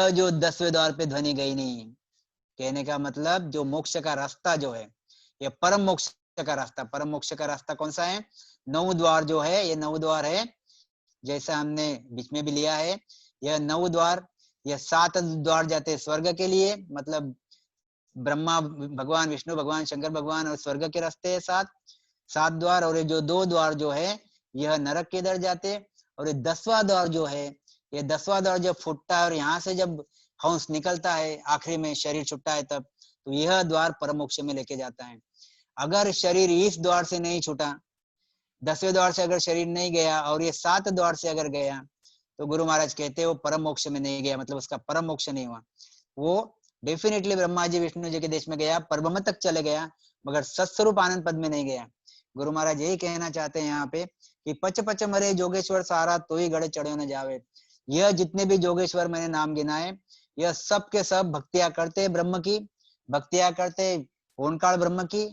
जो 10वें द्वार पे ध्वनि गई नहीं। कहने का मतलब जो मोक्ष का रास्ता जो है, ये परम मोक्ष का रास्ता, परम मोक्ष का रास्ता कौन सा है, 9 द्वार जो है, ये 9 द्वार है, जैसा हमने बीच में भी लिया है। यह 9 द्वार ये 7 द्वार जाते स्वर्ग के लिए, मतलब ब्रह्मा भगवान, विष्णु भगवान, शंकर भगवान और स्वर्ग के रास्ते 7 द्वार, और ये जो 2 द्वार जो है यह नरक के इधर जाते, और ये 10वां द्वार जो है, ये 10वां द्वार जब फूटता है और यहाँ से जब हंस निकलता है, आखिरी में शरीर छूटता है तब, तो यह द्वार परम मोक्ष में लेके जाता है। अगर शरीर इस द्वार से नहीं छूटा, 10वें द्वार से अगर शरीर नहीं गया और ये 7 द्वार से अगर गया, तो गुरु महाराज कहते हैं वो परम मोक्ष में नहीं गया, मतलब उसका परम मोक्ष नहीं हुआ। वो डेफिनेटली ब्रह्मा जी विष्णु जी के देश में गया, परब्रह्म तक चले गया, मगर सत्स्वरूप आनंद पद में नहीं गया। गुरु महाराज यही कहना चाहते हैं यहाँ पे कि पच पच मरे जोगेश्वर सारा, तो ही गड़े चढ़े न जावे। यह जितने भी जोगेश्वर मैंने नाम गिनाए, यह सब के सब भक्तियां करते ब्रह्म की, भक्तियां करते ओंकार ब्रह्म की,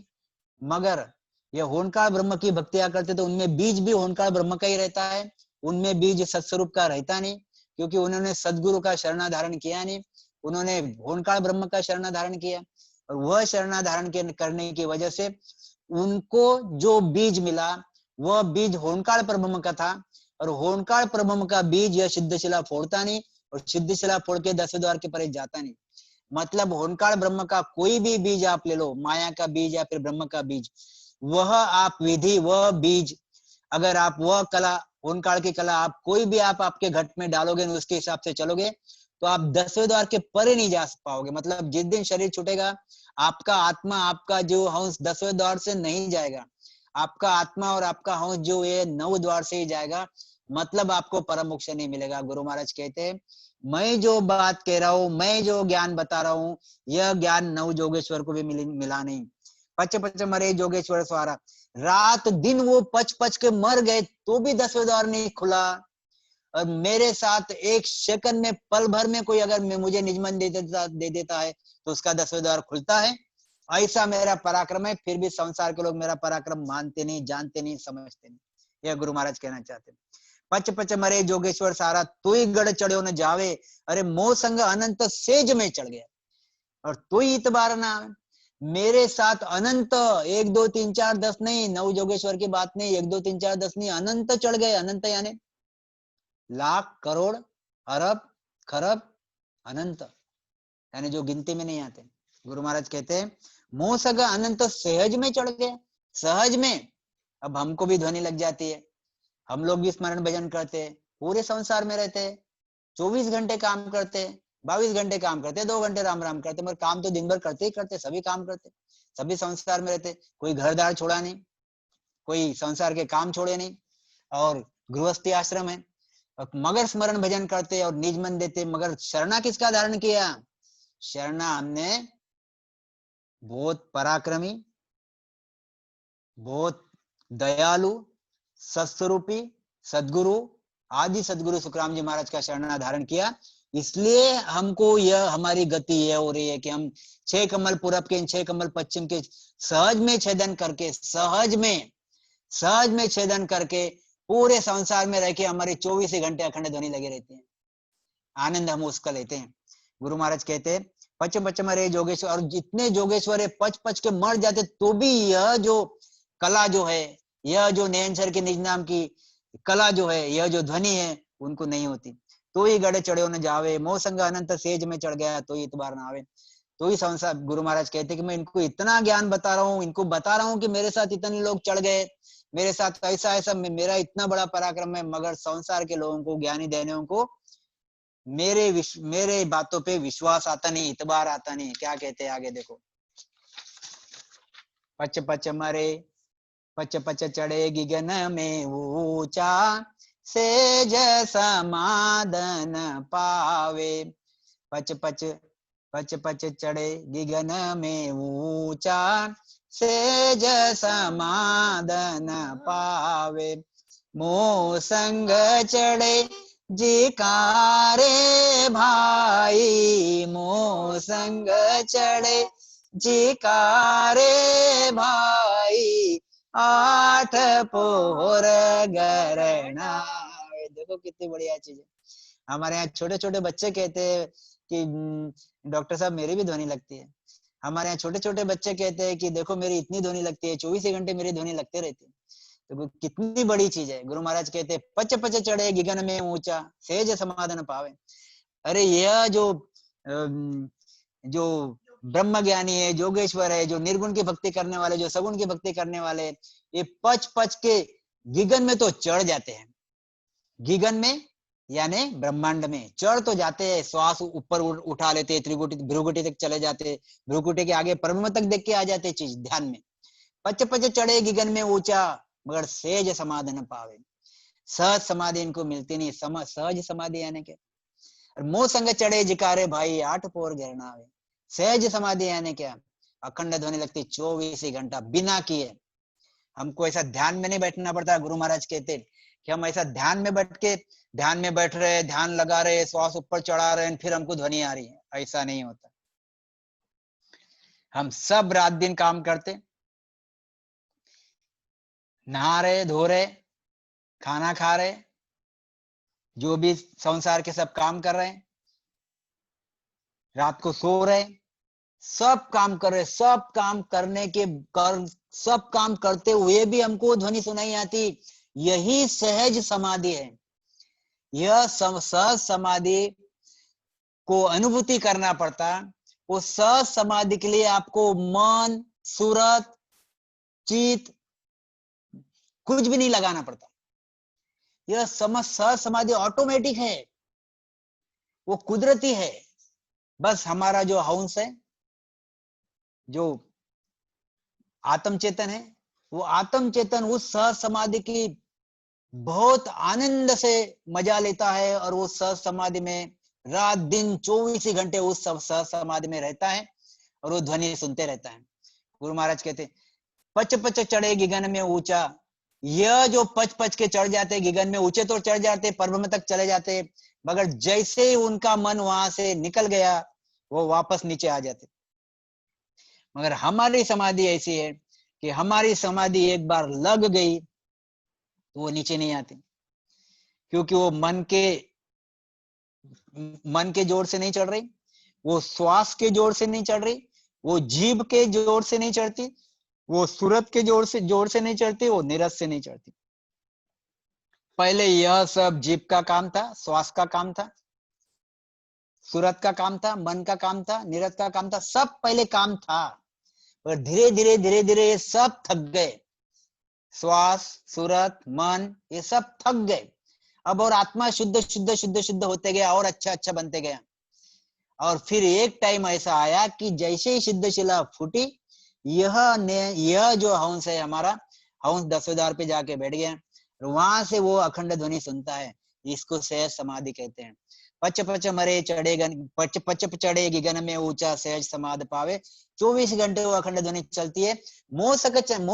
मगर ये होनकाल ब्रह्म की भक्तियां करते तो उनमें बीज भी होनकाल ब्रह्म का ही रहता है, उनमें बीज सत्स्वरूप का रहता नहीं, क्योंकि उन्होंने सदगुरु का शरणाधारण किया नहीं, उन्होंने होनकाल ब्रह्म का शरणाधारण किया, और वह शरणाधारण करने की वजह से उनको जो बीज मिला वह बीज होनकाल ब्रह्म का था, और होनकाल ब्रह्म का बीज यह सिद्धशिला फोड़ता नहीं, और सिद्धशिला फोड़ के 10वें द्वार के परे जाता नहीं। मतलब होनकाल ब्रह्म का कोई भी बीज आप ले लो, माया का बीज या फिर ब्रह्म का बीज, वह आप विधि, वह बीज, अगर आप वह कला, होनकाल की कला आप कोई भी आप आपके घट में डालोगे, उसके हिसाब से चलोगे, तो आप 10वें द्वार के परे नहीं जा पाओगे। मतलब जिस दिन शरीर छूटेगा, आपका आत्मा, आपका जो हंस 10वें द्वार से नहीं जाएगा, आपका आत्मा और आपका हंस जो ये 9 द्वार से ही जाएगा, मतलब आपको परम मोक्ष नहीं मिलेगा। गुरु महाराज कहते हैं मैं जो बात कह रहा हूं, मैं जो ज्ञान बता रहा हूं, यह ज्ञान 9 जोगेश्वर को भी मिला नहीं। पच पच मरे जोगेश्वर स्वारा, रात दिन वो पच पच के मर गए तो भी 10वें द्वार नहीं खुला। और मेरे साथ एक सेकंड में, पल भर में कोई अगर मुझे निजमन दे देता है तो उसका 10वें द्वार खुलता है। ऐसा मेरा पराक्रम है, फिर भी संसार के लोग मेरा पराक्रम मानते नहीं, जानते नहीं, समझते नहीं। यह गुरु महाराज कहना चाहते हैं। पच पच मरे जोगेश्वर सारा, तू ही गढ़ चढ़ो न जावे, अरे मोह संग अनंत सेज में चढ़ गया, और तू ही इतबार ना, मेरे साथ अनंत, 1 2 3 4 10 नहीं, 9 जोगेश्वर की बात नहीं, 1 2 3 4 10 नहीं, अनंत चढ़ गए। अनंत यानी लाख, करोड़, अरब, खरब, अनंत, यानी जो गिनती में नहीं आते। गुरु महाराज कहते हैं मोह सगा अनंत सहज में चढ़ गए, सहज में। अब हमको भी ध्वनि लग जाती है, हम लोग भी स्मरण भजन करते हैं, पूरे संसार में रहते हैं, 24 घंटे काम करते हैं, 22 घंटे काम करते, 2 घंटे राम राम करते, मगर काम तो दिन भर करते ही करते, सभी काम करते, सभी संसार में रहते, कोई घरदार छोड़ा नहीं, कोई संसार के काम छोड़े नहीं, और गृहस्थी आश्रम है, मगर स्मरण भजन करते और निज मन देते। मगर शरणा किसका धारण किया? शरणा हमने बहुत पराक्रमी, बहुत दयालु, सत्स्वरूपी सदगुरु, आदि सदगुरु सुखराम जी महाराज का शरणा धारण किया। इसलिए हमको यह हमारी गति यह हो रही है कि हम 6 कमल पूरब के, 6 कमल पश्चिम के सहज में छेदन करके, सहज में छेदन करके पूरे संसार में रह के हमारे 24 घंटे अखंड ध्वनि लगे रहते हैं, आनंद हम उसका लेते हैं। गुरु महाराज कहते हैं पच पच मरे जोगेश्वर, और जितने जोगेश्वर है पच पच के मर जाते तो भी यह जो कला जो है, यह जो नयन सर के निज नाम की कला जो है, यह जो ध्वनि है, उनको नहीं होती। तो ही गड़े चढ़े न जावे, मोह संग अनंत सेज में चढ़ गया तो ही इतबार ना आवे। तो ही संसार, गुरु महाराज कहते कि मैं इनको इतना ज्ञान बता रहा हूँ, इनको बता रहा हूँ कि मेरे साथ इतने लोग चढ़ गए, मेरे साथ ऐसा ऐसा, मेरा इतना बड़ा पराक्रम है, मगर संसार के लोगों को, ज्ञानी दैनियों को मेरे बातों पे विश्वास आता नहीं, इतबार आता नहीं। क्या कहते हैं आगे देखो, पच पच मरे, पच पच चढ़े गगन में ऊंचा, सेज समादन पावे। पच पच पच पच चढ़े गगन में ऊंचा, सेज समादन पावे। मोह संग चढ़े जिकारे भाई, मोह संग चढ़े जिकारे भाई, 8 पोर गरना। देखो कितनी बढ़िया चीज है। हमारे यहाँ छोटे छोटे बच्चे कहते हैं कि डॉक्टर साहब मेरी भी ध्वनि लगती है। हमारे यहाँ छोटे छोटे बच्चे कहते हैं कि देखो मेरी इतनी ध्वनि लगती है, 24 घंटे मेरी ध्वनि लगते रहती है। तो कितनी बड़ी चीज है। गुरु महाराज कहते हैं पच पच चढ़े गगन में ऊंचा, सेज समाधान पावे। अरे यह जो ब्रह्म ज्ञानी है, जोगेश्वर है, जो निर्गुण की भक्ति करने वाले, जो सगुण की भक्ति करने वाले, ये पच पच के गिगन में तो चढ़ जाते हैं। गिगन में यानी ब्रह्मांड में चढ़ तो जाते हैं, श्वास ऊपर उठा लेते हैं, त्रिगुटी भ्रुगुटी तक चले जाते, भ्रुगुटी के आगे परम तक देख के आ जाते चीज ध्यान में। पच पच चढ़े गिगन में ऊंचा, मगर सेज समाधि न पावे। सहज समाधि इनको मिलती नहीं। सहज समाधि यानी क्या? मोह संग चढ़े जिकारे भाई, आठ पोर गिरनावे। सहज समाधि यानी क्या? अखंड ध्वनि लगती 24 घंटा बिना किए। हमको ऐसा ध्यान में नहीं बैठना पड़ता। गुरु महाराज कहते कि हम ऐसा ध्यान में बैठ रहे, ध्यान लगा रहे, श्वास ऊपर चढ़ा रहे, फिर हमको ध्वनि आ रही है, ऐसा नहीं होता। हम सब रात दिन काम करते, नहा रहे, धो रहे, खाना खा रहे, जो भी संसार के सब काम कर रहे हैं, रात को सो रहे, सब काम कर रहे, सब काम सब काम करते हुए भी हमको ध्वनि सुनाई आती। यही सहज समाधि है। यह सहज समाधि को अनुभूति करना पड़ता। वो सहज समाधि के लिए आपको मन, सूरत, चित कुछ भी नहीं लगाना पड़ता। यह सहज समाधि ऑटोमेटिक है, वो कुदरती है। बस हमारा जो हंस है, जो आत्म चेतन है, वो आत्म चेतन उस सहज समाधि की बहुत आनंद से मजा लेता है, और वो सहज समाधि में रात दिन 24 घंटे उस सहज समाधि में रहता है, और वो ध्वनि सुनते रहता है। गुरु महाराज कहते पच पच चढ़े गिगन में ऊंचा। यह जो पच पच के चढ़ जाते गिगन में, ऊंचे तो चढ़ जाते, परब्रह्म तक चले जाते, मगर जैसे ही उनका मन वहां से निकल गया, वो वापस नीचे आ जाते। मगर हमारी समाधि ऐसी है कि हमारी समाधि एक बार लग गई तो वो नीचे नहीं आती, क्योंकि वो मन के जोर से नहीं चढ़ रही, वो श्वास के जोर से नहीं चढ़ रही, वो जीभ के जोर से नहीं चढ़ती, वो सूरत के जोर से नहीं चढ़ती, वो नीरस से नहीं चढ़ती। पहले यह सब जीभ का काम था, श्वास का काम था, सूरत का काम था, मन का काम था, नीरस का काम था, सब पहले काम था। और धीरे धीरे ये सब थक गए। श्वास, सूरत, मन, ये सब थक गए। अब और आत्मा शुद्ध होते गया, और अच्छा बनते गया। और फिर एक टाइम ऐसा आया कि जैसे ही सिद्ध शिला फूटी, यह जो हंस है हमारा, हंस 10वें पे जाके बैठ गया, वहां से वो अखंड ध्वनि सुनता है। इसको सहज समाधि कहते हैं। पच पच मरे चढ़े पच चढ़े गिगन में ऊंचा, सहज समाध पावे। 24 घंटे वो अखंड ध्वनि चलती है। मोह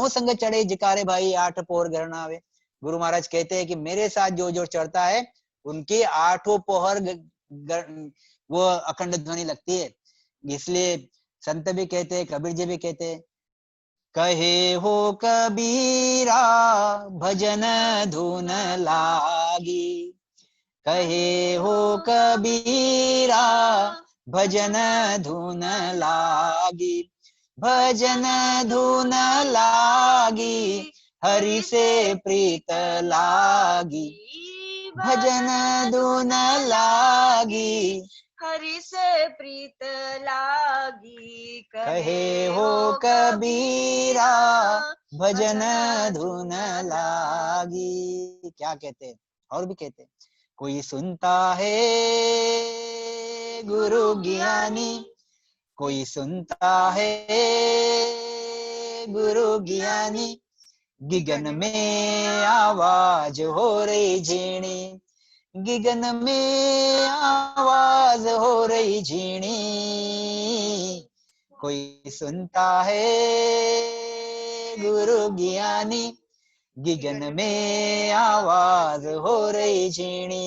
संग चढ़े जिकारे भाई, आठ पोर गरनावे। गुरु महाराज कहते हैं कि मेरे साथ जो चढ़ता है, उनके 8 पोहर वो अखंड ध्वनि लगती है। इसलिए संत भी कहते हैं, कबीर जी भी कहते हैं, कहे हो कबीरा भजन धुन लागी। कहे हो कबीरा भजन धुन लागी। भजन धुन लागी, हरि से प्रीत लागी। भजन धुन लागी, हरि से प्रीत लागी। कहे हो कबीरा भजन धुन लागी। क्या कहते, और भी कहते, कोई सुनता है गुरु ज्ञानी, कोई सुनता है गुरु ज्ञानी। गिगन में आवाज हो रही झीणी, गिगन में आवाज हो रही झीणी। कोई सुनता है गुरु ज्ञानी, गिगन में आवाज हो रही झीणी।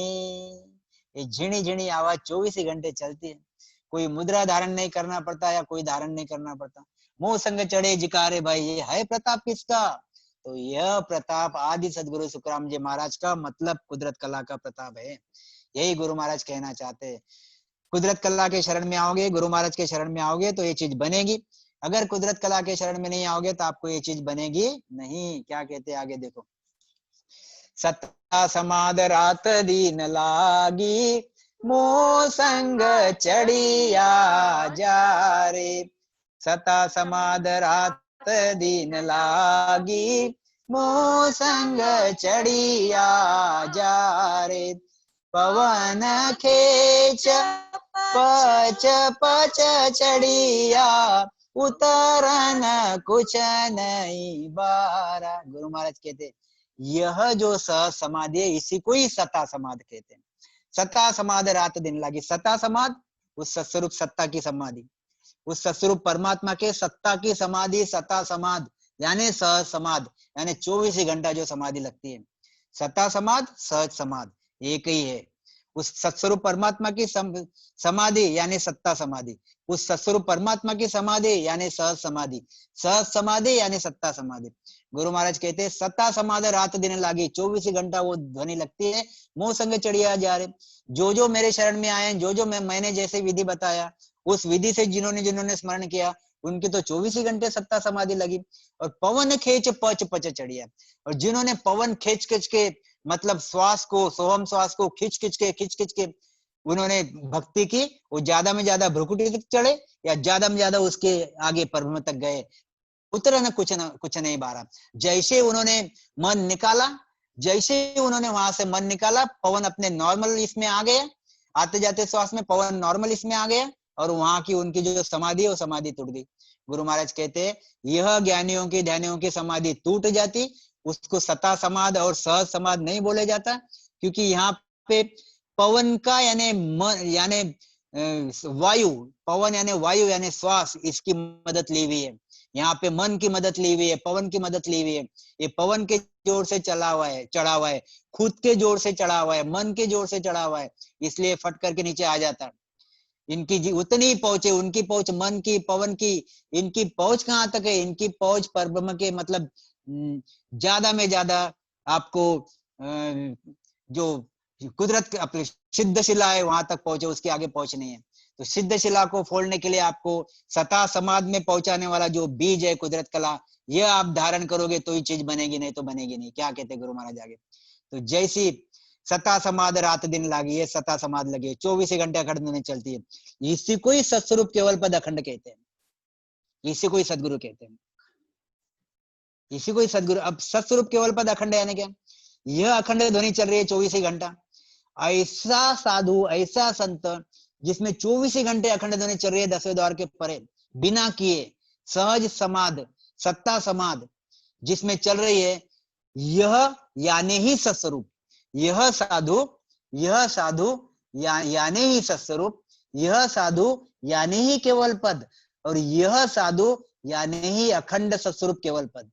ये झीणी झीणी आवाज 24 घंटे चलती है। कोई मुद्रा धारण नहीं करना पड़ता, या कोई धारण नहीं करना पड़ता। मोह संग चढ़े जिकारे भाई, ये है प्रताप किसका? तो यह प्रताप आदि सदगुरु सुखराम जी महाराज का, मतलब कुदरत कला का प्रताप है। यही गुरु महाराज कहना चाहते हैं। कुदरत कला के शरण में आओगे, गुरु महाराज के शरण में आओगे तो ये चीज बनेगी। अगर कुदरत कला के शरण में नहीं आओगे तो आपको ये चीज बनेगी नहीं। क्या कहते आगे देखो, सत्ता समाद रात दीन लागी, मोह संग चढ़िया जा रे, सता समाद रात दिन लागी, मोह संग चढ़िया जा रे, पवन खेच पच पच चढ़िया, उतरन कुछ नहीं बारा। गुरु महाराज कहते यह जो समाधि है इसी को ही सता समाधि कहते हैं। सता समाधि रात दिन लागी, सता समाधि उस सत्स्वरूप सत्ता की समाधि, उस सत्स्वरूप परमात्मा के सत्ता की समाधि, सता समाधि यानी सहज समाधि, यानी 24 घंटा जो समाधि लगती है। सता समाधि सहज समाधि एक ही है। उस सत्स्वरूप परमात्मा की समाधि यानी सत्ता समाधि, उस सत्स्वरूप परमात्मा की समाधि यानी सहज समाधि, सहज समाधि यानी सत्ता समाधि। गुरु महाराज कहते हैं सत्ता समाधि रात दिन लागी, 24 घंटा वो ध्वनि लगती है, मुंह संग चढ़िया जा रहे। जो मेरे शरण में आए, जो मैंने जैसे विधि बताया, उस विधि से जिन्होंने जिन्होंने स्मरण किया, उनकी तो 24 घंटे सत्ता समाधि लगी। और पवन खेच पच पच चढ़िया, और जिन्होंने पवन खींच खींच के मतलब श्वास को, सोहम श्वास को खींच खींच के उन्होंने भक्ति की, वो ज्यादा में ज्यादा भ्रुकुटी तक चढ़े या ज्यादा में ज्यादा उसके आगे परब्रह्म तक गए, उतरे न कुछ नहीं बारा। जैसे उन्होंने मन निकाला, जैसे उन्होंने वहां से मन निकाला, पवन अपने नॉर्मल इसमें आ गया, आते जाते श्वास में पवन नॉर्मल इसमें आ गया, और वहां की उनकी जो समाधि है वो समाधि टूट गई। गुरु महाराज कहते हैं यह ज्ञानियों की ध्यानियों की समाधि टूट जाती, उसको सता समाधि और सहज समाधि नहीं बोले जाता, क्योंकि यहाँ पे पवन का यानी वायु, पवन यानी वायु यानी श्वास, इसकी मदद ली हुई है। यहाँ पे मन की मदद ली हुई है, पवन की मदद ली हुई है। ये पवन के जोर से चला हुआ है, चढ़ा हुआ है, खुद के जोर से चढ़ा हुआ है, मन के जोर से चढ़ा हुआ है, इसलिए फट करके नीचे आ जाता है। इनकी उतनी पहुंचे, उनकी पहुंच मन की, पवन की, इनकी पहुंच कहाँ तक है? इनकी पहुंच परब्रह्म के मतलब ज्यादा में ज्यादा आपको जो कुदरत अपनी सिद्ध शिला है वहां तक पहुंचे, उसके आगे पहुंच नहीं है। तो सिद्ध शिला को फोड़ने के लिए आपको सता समाधि में पहुंचाने वाला जो बीज है कुदरत कला, यह आप धारण करोगे तो ही चीज बनेगी, नहीं तो बनेगी नहीं। क्या कहते गुरु महाराज आगे? तो जैसी सता समाधि रात दिन लागी है, सता समाधि लगी है, 24 घंटे अखंड नहीं चलती है। इसी को ही सत्स्वरूप केवल पद अखंड कहते हैं, इसी को ही सदगुरु कहते हैं, इसी को ही सदगुरु। अब सत्स्वरूप केवल पद अखंड यानी क्या? यह अखंड ध्वनि चल रही है 24 घंटा। ऐसा साधु, ऐसा संत जिसमें 24 घंटे अखंड ध्वनि चल रही है 10वें द्वार के परे, बिना किए, सहज समाधि, सत्ता समाधि जिसमें चल रही है, यह यानी ही सत्स्वरूप। यह साधु यानी ही सत्स्वरूप, यह साधु यानी ही केवल पद, और यह साधु यानी ही अखंड सत्स्वरूप केवल पद।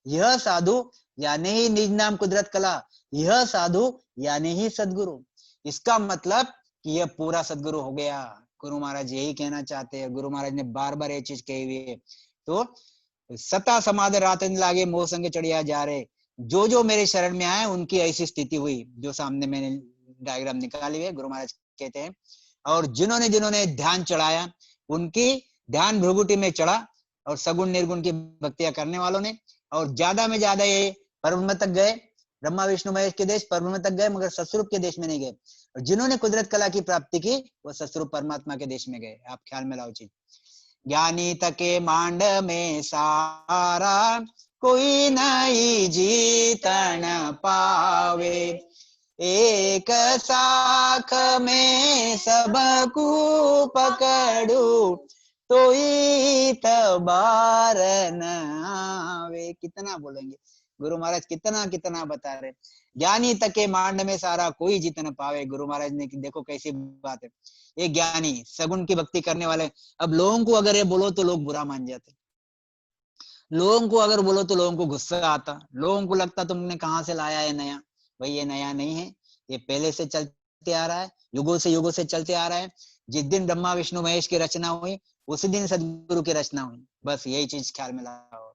यह साधु यानी ही निज नाम कुदरत कला, यह साधु यानी ही सदगुरु। इसका मतलब कि यह पूरा सदगुरु हो गया। गुरु महाराज यही कहना चाहते हैं, गुरु महाराज ने बार बार ये चीज कही हुई है। तो सता समाधि रात लागे, मोह संग चढ़िया जा रहे, जो मेरे शरण में आए उनकी ऐसी स्थिति हुई, जो सामने मैंने डायग्राम निकाली है। गुरु महाराज कहते हैं और जिन्होंने जिन्होंने ध्यान चढ़ाया, उनकी ध्यान भ्रुगुटी में चढ़ा, और सगुण निर्गुण की भक्तियां करने वालों ने, और ज्यादा में ज्यादा ये परब्रह्म तक गए, ब्रह्मा विष्णु महेश के देश परब्रह्म तक गए, मगर सत्स्वरूप के देश में नहीं गए। और जिन्होंने कुदरत कला की प्राप्ति की, वो सत्स्वरूप परमात्मा के देश में गए। आप ख्याल में लाओ चीज। ज्ञानी तके मांड में सारा, कोई नहीं जीतन पावे, एक साख में सबको पकड़ू, तो तबार न आवे। कितना बोलेंगे गुरु महाराज, कितना कितना बता रहे। ज्ञानी तके मांड में सारा, कोई जीत न पावे। गुरु महाराज ने देखो कैसी बात है। ये ज्ञानी सगुण की भक्ति करने वाले, अब लोगों को अगर ये बोलो तो लोग बुरा मान जाते, लोगों को अगर बोलो तो लोगों को गुस्सा आता, लोगों को लगता तुमने कहाँ से लाया है नया। भाई ये नया नहीं है, ये पहले से चलते आ रहा है, युगों से चलते आ रहा है। जिस दिन ब्रह्मा विष्णु महेश की रचना हुई, उसी दिन सदगुरु की रचना हुई। बस यही चीज ख्याल में लाओ।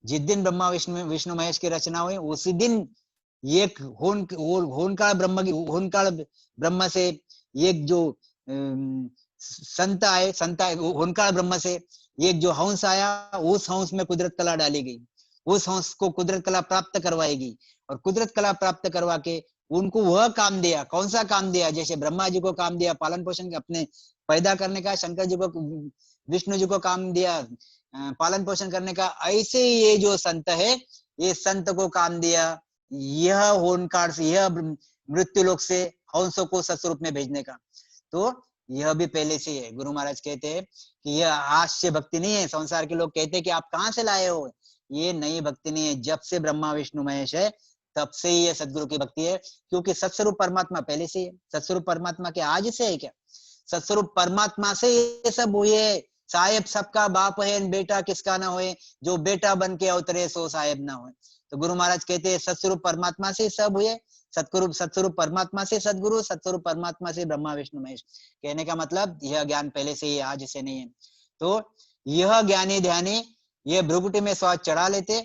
जिस दिन ब्रह्मा विष्णु महेश की रचना हुई, उसी दिन एक होनकाल ब्रह्म से एक जो संत आए, होनकाल ब्रह्म से एक जो हंस आया, उस हंस में कुदरत कला डाली गई, उस हंस को कुदरत कला प्राप्त करवाएगी, और कुदरत कला प्राप्त करवा के उनको वह काम दिया। कौन सा काम दिया? जैसे ब्रह्मा जी को काम दिया पालन पोषण अपने पैदा करने का, शंकर जी को, विष्णु जी को काम दिया पालन पोषण करने का, ऐसे ही ये जो संत है, ये संत को काम दिया यह होनकार से, यह मृत्यु लोक से हंसों को सत्स्वरूप में भेजने का। तो यह भी पहले से है। गुरु महाराज कहते हैं कि यह आज से भक्ति नहीं है। संसार के लोग कहते हैं कि आप कहाँ से लाए हो, ये नई भक्ति नहीं है। जब से ब्रह्मा विष्णु महेश है तब से ही ये सदगुरु की भक्ति है, क्योंकि सत्स्वरूप परमात्मा पहले से है। सत्स्वरूप परमात्मा के आज से है क्या? सत्स्वरूप परमात्मा से ये सब हुए। साहेब सबका बाप है, बेटा किसका ना होए, जो बेटा बन के अवतरे सो साहेब ना होए। तो गुरु महाराज कहते हैं सत्स्वरूप परमात्मा से सब हुए। सत्स्वरूप परमात्मा से सदगुरु, सत्स्वरूप परमात्मा से ब्रह्मा विष्णु महेश। कहने का मतलब यह ज्ञान पहले से ही, आज से नहीं है। तो यह ज्ञानी ध्यानी ये भ्रुकुटी में स्वाद चढ़ा लेते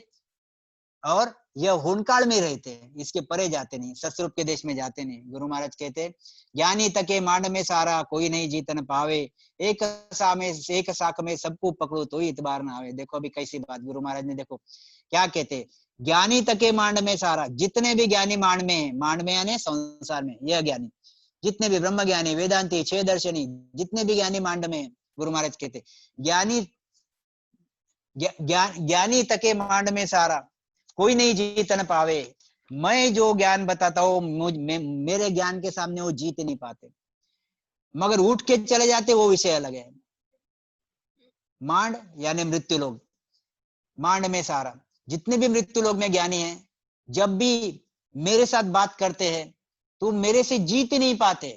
और यह हुनकाल में रहते हैं, इसके परे जाते नहीं, सत्स्वरूप के देश में जाते नहीं। गुरु महाराज कहते हैं ज्ञानी तके मांड में सारा, कोई नहीं जीतन पावे, एक साख में सबको पकड़ो तो इतबार ना आवे। देखो अभी कैसी बात गुरु महाराज ने, देखो क्या कहते, ज्ञानी तके मांड में सारा, जितने भी ज्ञानी मांड में है, मांड में यानी संसार में, यह ज्ञानी जितने भी ब्रह्म ज्ञानी, वेदांती, छह दर्शनी, जितने भी ज्ञानी मांड में है, गुरु महाराज कहते ज्ञानी ज्ञानी तके मांड में सारा, कोई नहीं जीतन पावे। मैं जो ज्ञान बताता हूँ मेरे ज्ञान के सामने वो जीत नहीं पाते, मगर उठ के चले जाते, वो विषय अलग है। मांड यानी मृत्यु लोग, मांड में सारा, जितने भी मृत्यु लोग में ज्ञानी हैं, जब भी मेरे साथ बात करते हैं तो मेरे से जीत नहीं पाते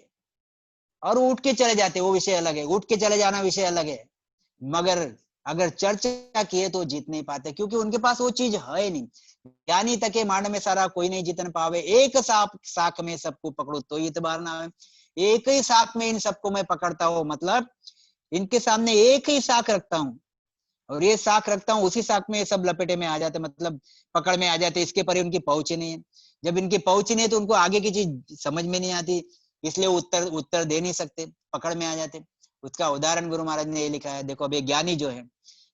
और उठ के चले जाते, वो विषय अलग है। उठ के चले जाना विषय अलग है, मगर अगर चर्चा किए तो जीत नहीं पाते, क्योंकि उनके पास वो चीज है नहीं। ज्ञानी तके मांड में सारा, कोई नहीं जीतन पावे, एक साख में सबको पकड़ो तो इतबार ना आवे। एक ही साख में इन सबको मैं पकड़ता हूँ, मतलब इनके सामने एक ही साख रखता हूँ और ये साख रखता हूँ, उसी साख में सब लपेटे में आ जाते, मतलब पकड़ में आ जाते। इसके पर उनकी पहुंच ही नहीं है। जब इनकी पहुंच ही नहीं है तो उनको आगे की चीज समझ में नहीं आती, इसलिए उत्तर दे नहीं सकते, पकड़ में आ जाते। उसका उदाहरण गुरु महाराज ने ये लिखा है। देखो अब ये ज्ञानी जो है,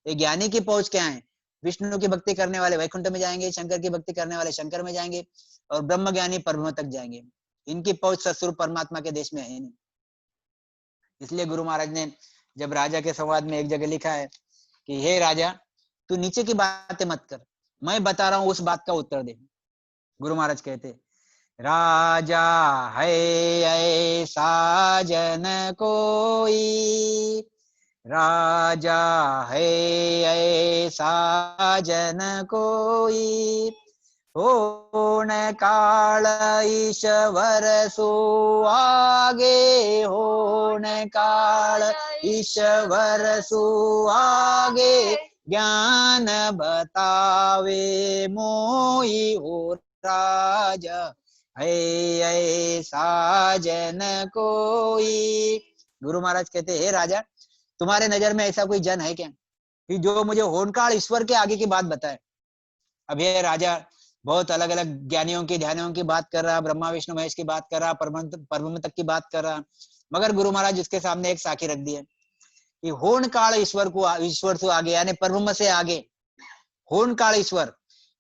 ये ज्ञानी की पहुंच क्या है? विष्णु की भक्ति करने वाले वैकुंठ में जाएंगे, शंकर की भक्ति करने वाले शंकर में जाएंगे और ब्रह्म ज्ञानी परब्रह्म तक जाएंगे। इनकी पहुंच सत्स्वरूप परमात्मा के देश में है नहीं। इसलिए गुरु महाराज ने जब राजा के संवाद में एक जगह लिखा है कि हे राजा, तू नीचे की बातें मत कर, मैं बता रहा हूं उस बात का उत्तर दे। गुरु महाराज कहते राजा है ऐसा जन कोई, राजा है ऐसा जन कोई, होन काल ईश्वर सो आगे, होन काल ईश्वर सो आगे, ज्ञान बतावे मोई हो राजा है ऐसा जन कोई। गुरु महाराज कहते हे राजा, तुम्हारे नजर में ऐसा कोई जन है क्या कि जो मुझे होनकाल ईश्वर के आगे की बात बताए? अब ये राजा बहुत अलग अलग ज्ञानियों की, ध्यानियों की बात कर रहा, ब्रह्मा विष्णु महेश की बात कर रहा, परब्रह्म तक की बात कर रहा, मगर गुरु महाराज उसके सामने एक साखी रख दी है कि होन काल ईश्वर से आगे, यानी परब्रह्म से आगे होन काल ईश्वर,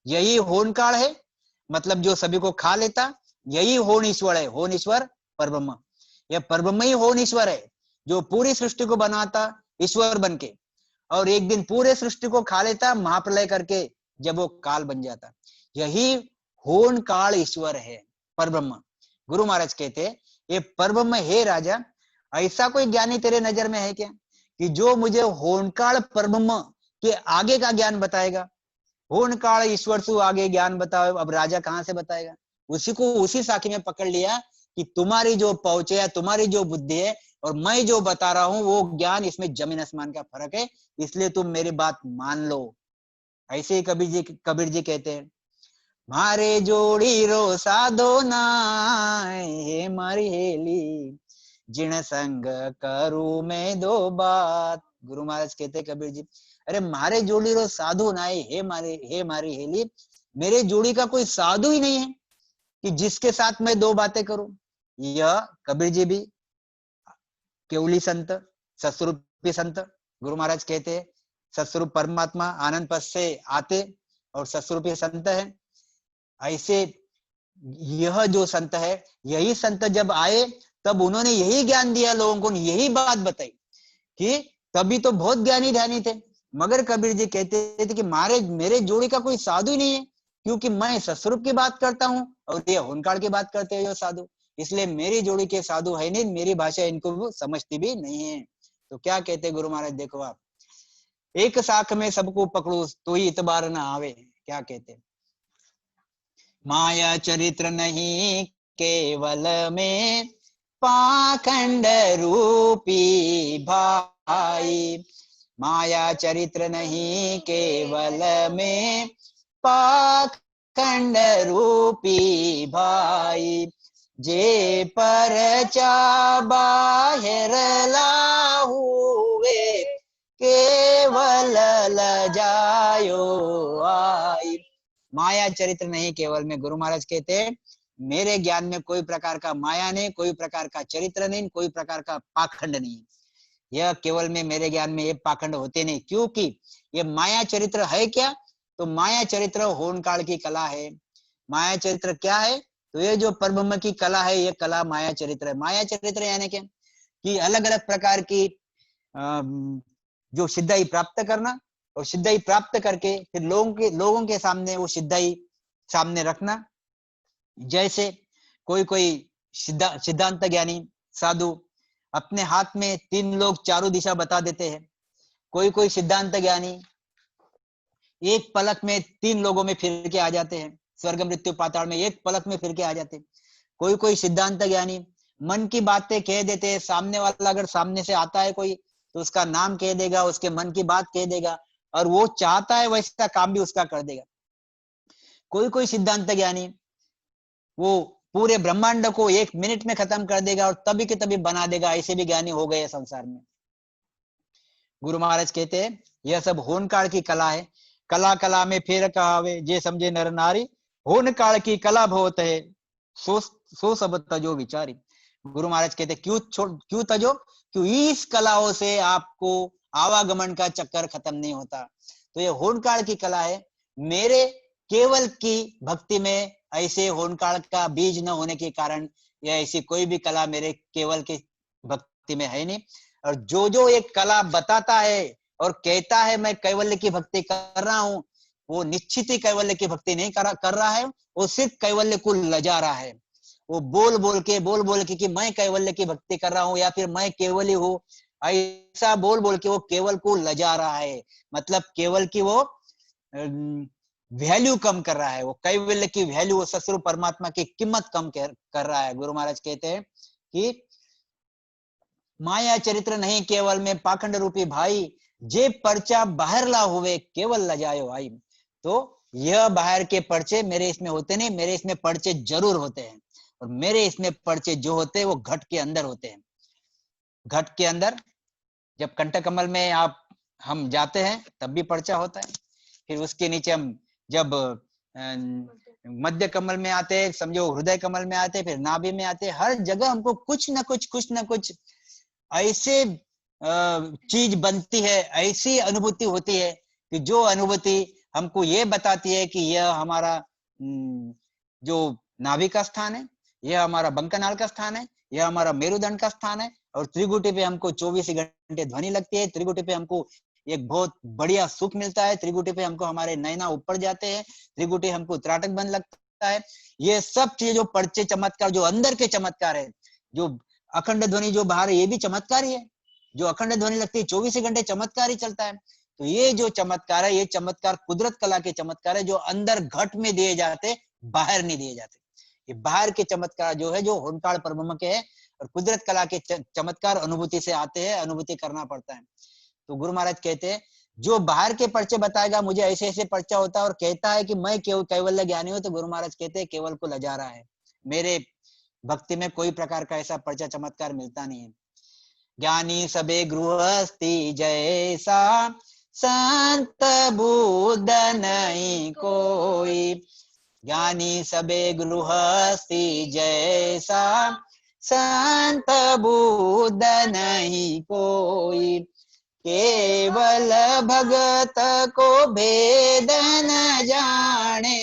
यही होन काल है, मतलब जो सभी को खा लेता, यही होन ईश्वर है। होन ईश्वर परब्रह्म, यह परब्रह्म ही होन ईश्वर है, जो पूरी सृष्टि को बनाता ईश्वर बन के, और एक दिन पूरे सृष्टि को खा लेता महाप्रलय करके, जब वो काल बन जाता। यही होन काल ईश्वर है, परब्रह्म। गुरु महाराज कहते ये परब्रह्म है राजा, ऐसा कोई ज्ञानी तेरे नजर में है क्या कि जो मुझे होनकाल परब्रह्म के आगे का ज्ञान बताएगा? होनकाल ईश्वर से आगे ज्ञान बताओ, अब राजा कहां से बताएगा? उसी को उसी साखी में पकड़ लिया कि तुम्हारी जो पहुंचे है, तुम्हारी जो बुद्धि है और मैं जो बता रहा हूं वो ज्ञान, इसमें जमीन आसमान का फर्क है, इसलिए तुम मेरी बात मान लो। ऐसे ही कबीर जी कहते हैं मारे जोड़ी रो साधो ना, हे मारी हेली जिन संग करू मैं दो बात। गुरु महाराज कहते कबीर जी, अरे मारे जोड़ी रो साधु ना, हे मारी हेली, मेरे जोड़ी का कोई साधु ही नहीं है कि जिसके साथ मैं दो बातें करूं। यह कबीर जी भी केवली संत, सत्स्वरूपी संत। गुरु महाराज कहते हैं सत्स्वरूप परमात्मा आनंद पद से आते और सत्स्वरूपी संत है। ऐसे यह जो संत है, यही संत जब आए तब उन्होंने यही ज्ञान दिया लोगों को, यही बात बताई कि तभी तो बहुत ज्ञानी ध्यानी थे, मगर कबीर जी कहते थे कि मेरे जोड़ी का कोई साधु ही नहीं है, क्योंकि मैं सस्वरूप की बात करता हूँ और ये होनकाल की बात करते हैं जो साधु, इसलिए मेरी जोड़ी के साधु है नहीं, मेरी भाषा इनको समझती भी नहीं है। तो क्या कहते गुरु महाराज, देखो आप, एक साख में सबको पकड़ो तो ही इतबार ना आवे, क्या कहते, माया चरित्र नहीं केवल में पाखंड रूपी भाई, माया चरित्र नहीं केवल में पाखंड रूपी भाई, जे परचा बाहिर लाहुवे केवल लजायो आई। माया चरित्र नहीं केवल में, गुरु महाराज कहते हैं मेरे ज्ञान में कोई प्रकार का माया नहीं, कोई प्रकार का चरित्र नहीं, कोई प्रकार का पाखंड नहीं, यह केवल में मेरे ज्ञान में ये पाखंड होते नहीं, क्योंकि ये माया चरित्र है क्या, तो माया चरित्र होनकाल की कला है। माया चरित्र क्या है, तो ये जो परब्रह्म की कला है, ये कला माया चरित्र है। माया चरित्र यानी क्या, कि अलग अलग प्रकार की जो सिद्धाई प्राप्त करना, और सिद्धाई प्राप्त करके फिर लोगों के सामने वो सिद्धाई सामने रखना। जैसे कोई कोई सिद्धांत ज्ञानी साधु अपने हाथ में 3 लोग चारों दिशा बता देते हैं, कोई कोई सिद्धांत ज्ञानी एक पलक में 3 लोगों में फिर के आ जाते हैं, स्वर्ग मृत्यु पाताल में एक पलक में फिर के आ जाते हैं। कोई कोई सिद्धांत ज्ञानी मन की बातें कह देते हैं, सामने वाला अगर सामने से आता है कोई तो उसका नाम कह देगा, उसके मन की बात कह देगा, और वो चाहता है वैसा काम भी उसका कर देगा। कोई कोई सिद्धांत ज्ञानी वो पूरे ब्रह्मांड को 1 मिनट में खत्म कर देगा और तभी के तभी बना देगा, ऐसे भी ज्ञानी हो गए संसार में। गुरु महाराज कहते हैं यह सब होनकाल की कला है, कला कला में फेर कहावे जे समझे नर नारी, होनकाल की कला बहुत है सो सब तजो विचारी। गुरु महाराज कहते क्यों तजो, क्यों इस कलाओं से आपको आवागमन का चक्कर खत्म नहीं होता। तो ये होनकाल की कला है, मेरे केवल की भक्ति में ऐसे होनकाल का बीज न होने के कारण या ऐसी कोई भी कला मेरे केवल की भक्ति में है नहीं। और जो एक कला बताता है और कहता है मैं कैवल्य की भक्ति कर रहा हूं, वो निश्चित ही कैवल्य की भक्ति नहीं कर रहा है, वो सिर्फ कैवल्य को लजा रहा है। वो बोल बोल के कि मैं कैवल्य की भक्ति कर रहा हूं या फिर मैं केवल ही हूं, ऐसा बोल बोल के वो केवल को लजा रहा है, मतलब केवल की वो वैल्यू कम कर रहा है, वो कैवल्य की वैल्यू, वो सस्वरूप परमात्मा की कीमत कम कर रहा है। गुरु महाराज कहते हैं कि माया चरित्र नहीं केवल में पाखंड रूपी भाई, जे पर्चा बाहर ला हुए केवल लजायो आई। तो यह बाहर के पर्चे मेरे इसमें होते नहीं, मेरे इसमें पर्चे जरूर होते हैं, और मेरे इसमें पर्चे जो होते हैं वो घट के अंदर होते हैं। घट के अंदर जब कंटक कमल में हम जाते हैं तब भी पर्चा होता है, फिर उसके नीचे हम जब मध्य कमल में आते हैं, समझो हृदय कमल में आते हैं, फिर नाभि में आते हैं, हर जगह हमको कुछ ना कुछ ऐसे चीज बनती है, ऐसी अनुभूति होती है कि जो अनुभूति हमको ये बताती है कि यह हमारा जो नाभि का स्थान है, यह हमारा बंकनाल का स्थान है, यह हमारा मेरुदंड का स्थान है, और त्रिगुटी पे हमको 24 घंटे ध्वनि लगती है, त्रिगुटी पे हमको एक बहुत बढ़िया सुख मिलता है, त्रिगुटी पे हमको हमारे नैना ऊपर जाते हैं, त्रिगुटी हमको त्राटक बन लगता है। ये सब चीजें जो पर्चे चमत्कार, जो अंदर के चमत्कार है, जो अखंड ध्वनि जो बाहर है ये भी चमत्कार ही है, जो अखंड ध्वनि लगती है 24 घंटे चमत्कार ही चलता है। तो ये जो चमत्कार है, ये चमत्कार कुदरत कला के चमत्कार है, जो अंदर घट में दिए जाते, बाहर नहीं दिए जाते। ये बाहर के चमत्कार जो है, जो होनकाल परब्रह्म के है, और कुदरत कला के चमत्कार अनुभूति से आते हैं, अनुभूति करना पड़ता है। तो गुरु महाराज कहते हैं जो बाहर के पर्चे बताएगा मुझे ऐसे ऐसे पर्चा होता है और कहता है कि मैं कैवल्य ज्ञानी हूं, तो गुरु महाराज कहते हैं केवल को लजा रहा है, मेरे भक्ति में कोई प्रकार का ऐसा पर्चा चमत्कार मिलता नहीं है। ज्ञानी सबे गृहस्थी जैसा संत बुद्ध नहीं कोई, ज्ञानी सबे गृहस्थी जैसा संत बुद्ध नहीं कोई, केवल भगत को भेद न जाने,